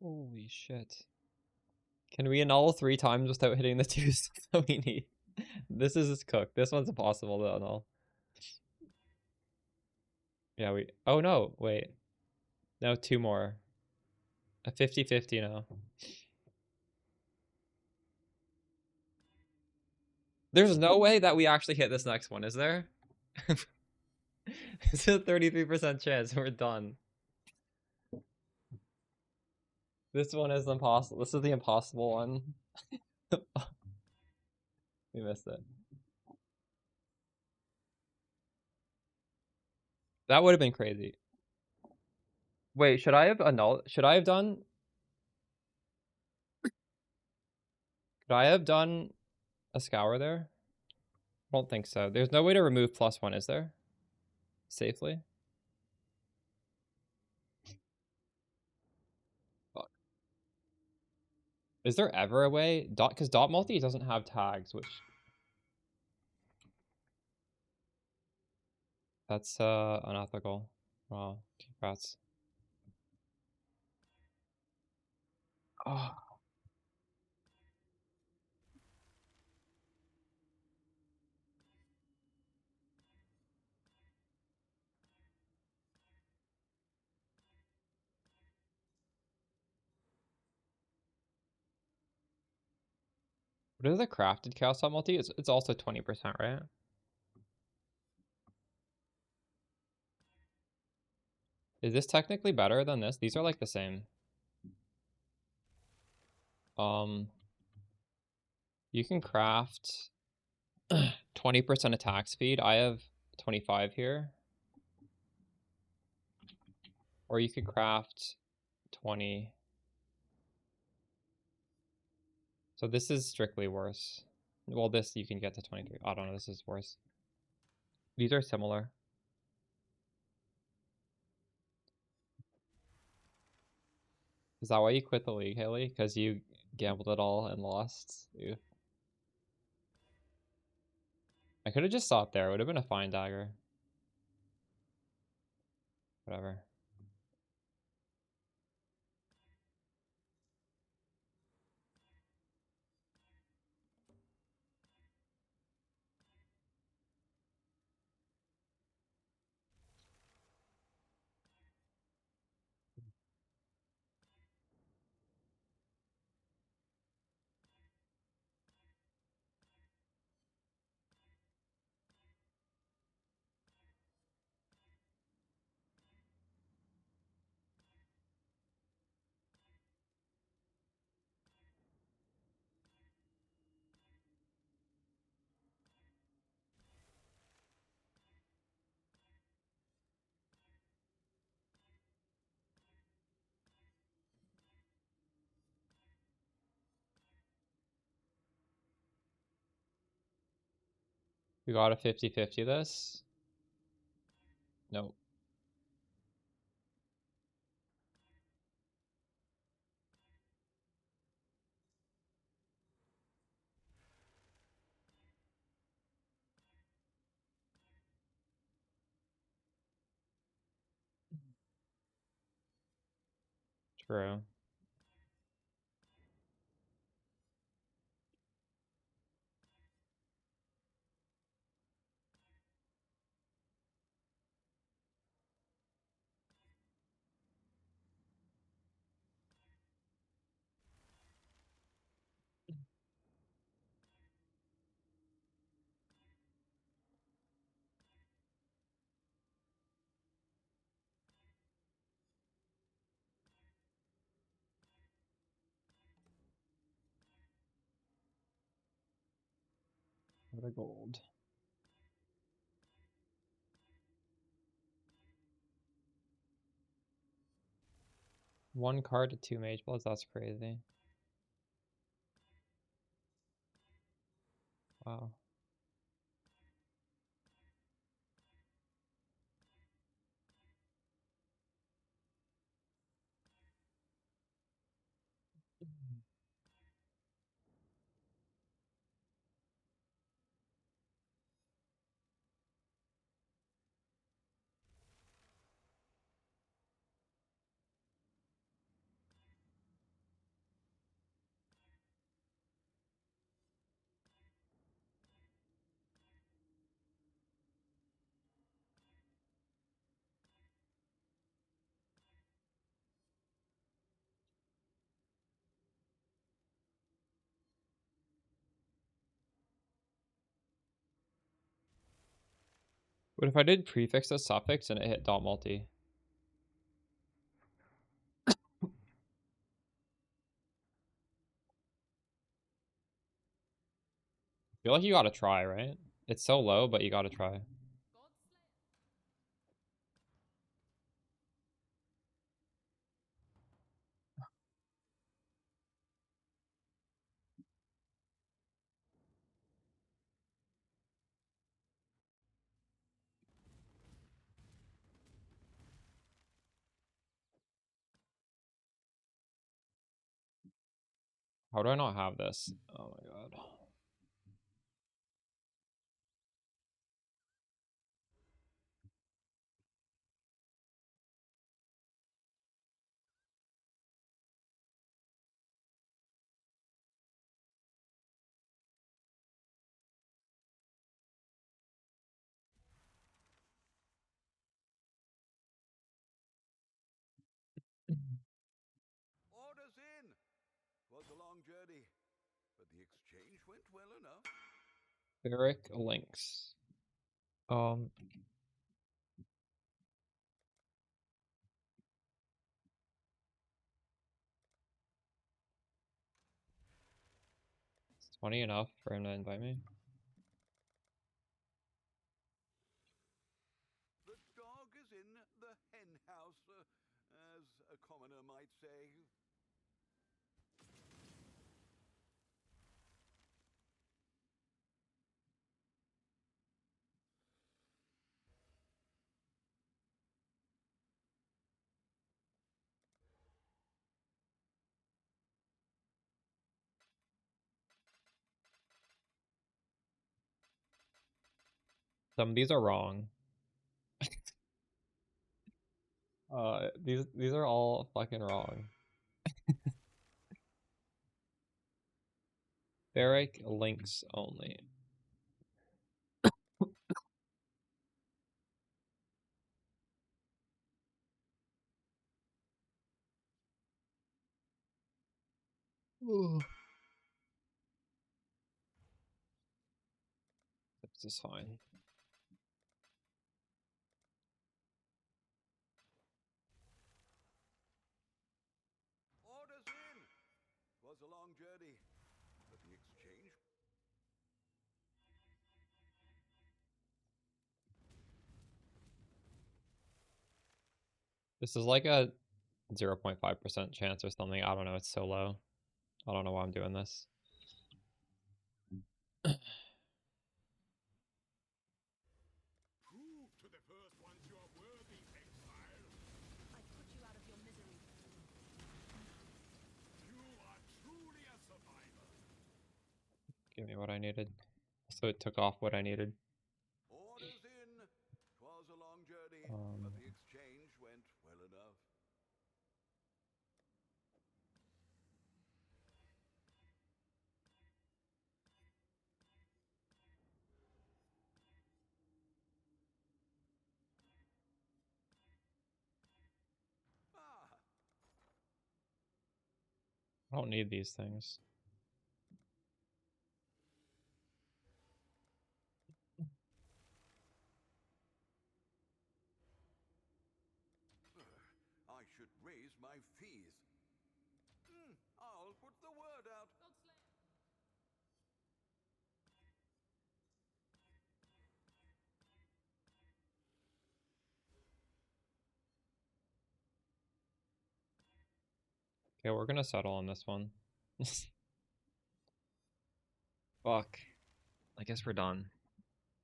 Holy shit. Can we annul 3 times without hitting the 2 stuff that we need? This is cooked. This one's impossible to annul. Yeah, we... Oh, no. Wait. No, 2 more. A 50-50 now. There's no way that we actually hit this next one, is there? It's a 33% chance. We're done. This one is impossible. This is the impossible one. We missed it. That would have been crazy. Wait, should I have annulled? Should I have done? Could I have done a scour there? I don't think so. There's no way to remove +1, is there? Safely? Fuck. Is there ever a way? Because dot multi doesn't have tags, which... That's unethical. Wow. Congrats. Oh. What is the crafted chaos multi? It's also 20%, right? Is this technically better than this? These are like the same. You can craft 20% attack speed. I have 25 here. Or you could craft 20. So this is strictly worse. Well, this you can get to 23. I don't know, this is worse. These are similar. Is that why you quit the league, Haley? Because you gambled it all and lost? Ew. I could have just stopped there. It would have been a fine dagger. Whatever. We got a 50-50 this. Nope. True. What a gold. One card to 2 mage bloods, that's crazy. Wow. What if I did prefix as suffix and it hit dot multi? I feel like you gotta try, right? It's so low, but you gotta try. How do I not have this? Oh my god. a long journey, but the exchange went well enough. Eric Lynx. It's 20 enough for him to invite me. The dog is in the hen house, as a commoner might say. Some of these are wrong. These are all fucking wrong. Barrack links only. This is fine. Orders in! 'Twas a long journey, but the exchange... This is like a 0.5% chance or something. I don't know. It's so low. I don't know why I'm doing this. Prove to the first ones you are worthy, exile. I put you out of your misery. You are truly a survivor. Give me what I needed. So it took off what I needed. Orders in! 'Twas a long journey, but the exchange went well enough. Ah! I don't need these things. I should raise my fees. I'll put the word out. Okay, we're gonna settle on this one. Fuck. I guess we're done.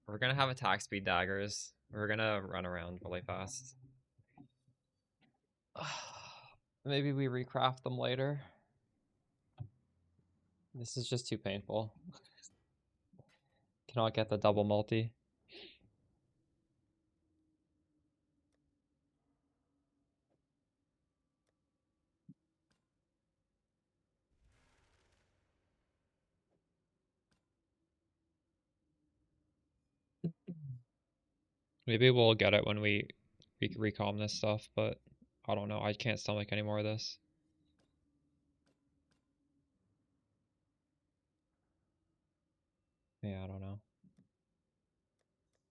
We're gonna have attack speed daggers. We're gonna run around really fast. Maybe we recraft them later. This is just too painful. Cannot get the double multi. Maybe we'll get it when we recom this stuff, but I don't know. I can't stomach any more of this. Yeah, I don't know.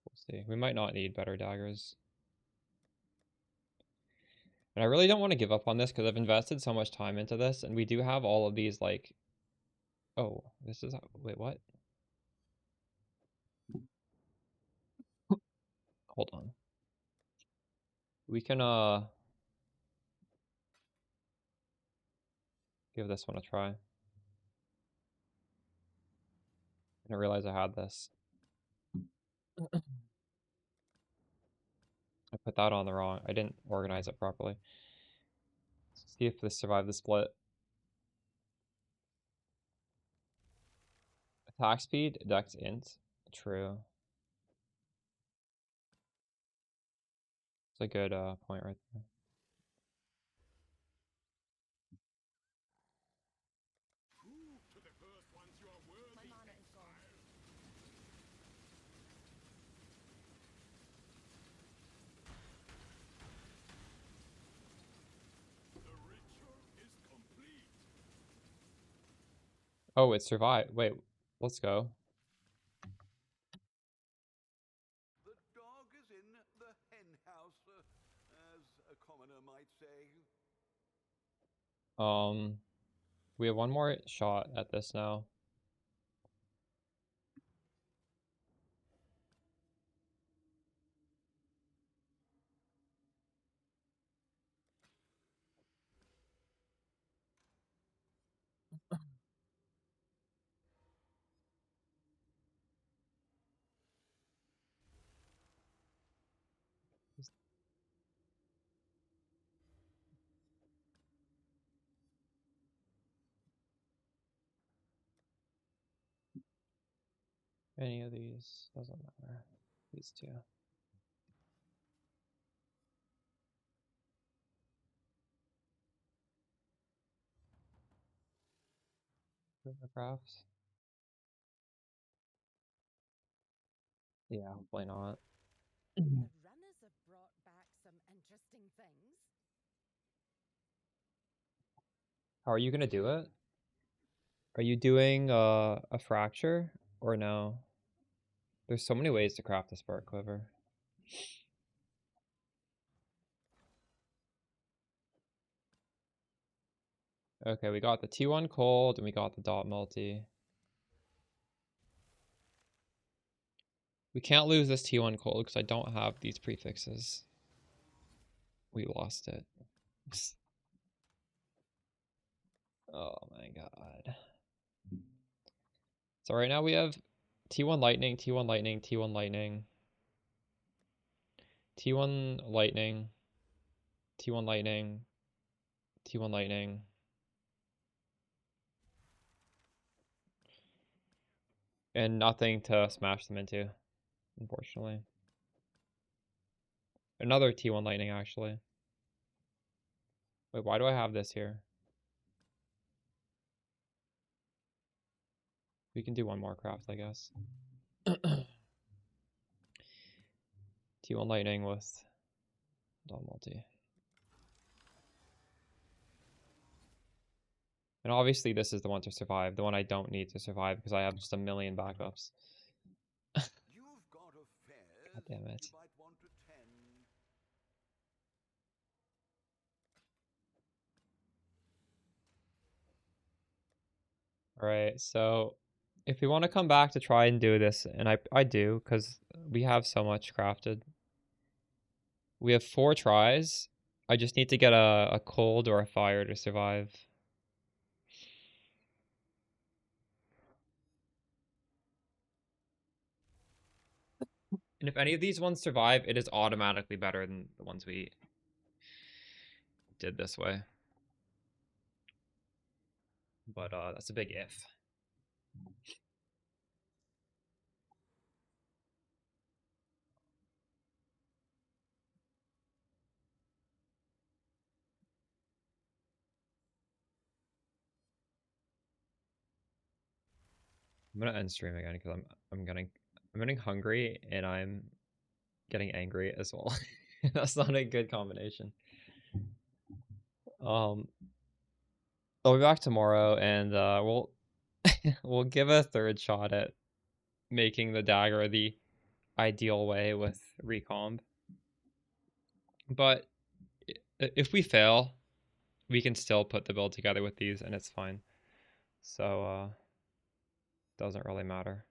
We'll see. We might not need better daggers. And I really don't want to give up on this because I've invested so much time into this, and we do have all of these, like... Oh, this is... Wait, what? Hold on. We can, give this one a try. I didn't realize I had this. I put that on the wrong... I didn't organize it properly. Let's see if this survived the split. Attack speed, dex int. True. It's a good point right there. Prove to the first ones you are worthy, My mana is gone. The ritual is complete. Oh, it survived. Wait, let's go. The dog is in the hen house, as a commoner might say. We have one more shot at this now. Any of these, doesn't matter. These two. Crafts. Yeah, hopefully not. The runners have brought back some interesting things. How are you gonna do it? Are you doing a fracture or no? There's so many ways to craft a spark quiver. Okay, we got the T1 cold and we got the dot multi. We can't lose this T1 cold because I don't have these prefixes. We lost it. Oh my god. So right now we have T1 lightning, T1 lightning, T1 lightning, T1 lightning, T1 lightning, T1 lightning. And nothing to smash them into, unfortunately. Another T1 lightning, actually. Wait, why do I have this here? We can do one more craft, I guess. T1 lightning with dot multi. And obviously this is the one to survive, the one I don't need to survive because I have just a million backups. You've got affairs God damn it. you might want to tend. Alright, so if we want to come back to try and do this, and I do, because we have so much crafted. We have 4 tries. I just need to get a cold or a fire to survive. And if any of these ones survive, it is automatically better than the ones we did this way. But that's a big if. I'm gonna end stream again because I'm getting hungry and I'm getting angry as well. That's not a good combination. I'll be back tomorrow and we'll we'll give a third shot at making the dagger the ideal way with recomb. But if we fail, we can still put the build together with these and it's fine. So doesn't really matter.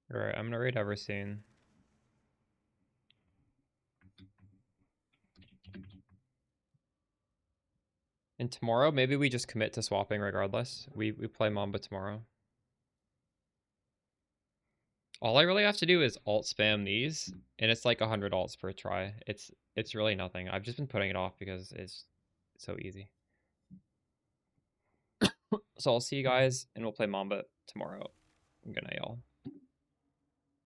Alright, I'm gonna read Everseen. And tomorrow, maybe we just commit to swapping regardless. We play Mamba tomorrow. All I really have to do is alt spam these, and it's like 100 alts per try. It's really nothing. I've just been putting it off because it's so easy. So I'll see you guys, and we'll play Mamba tomorrow. Good night, y'all.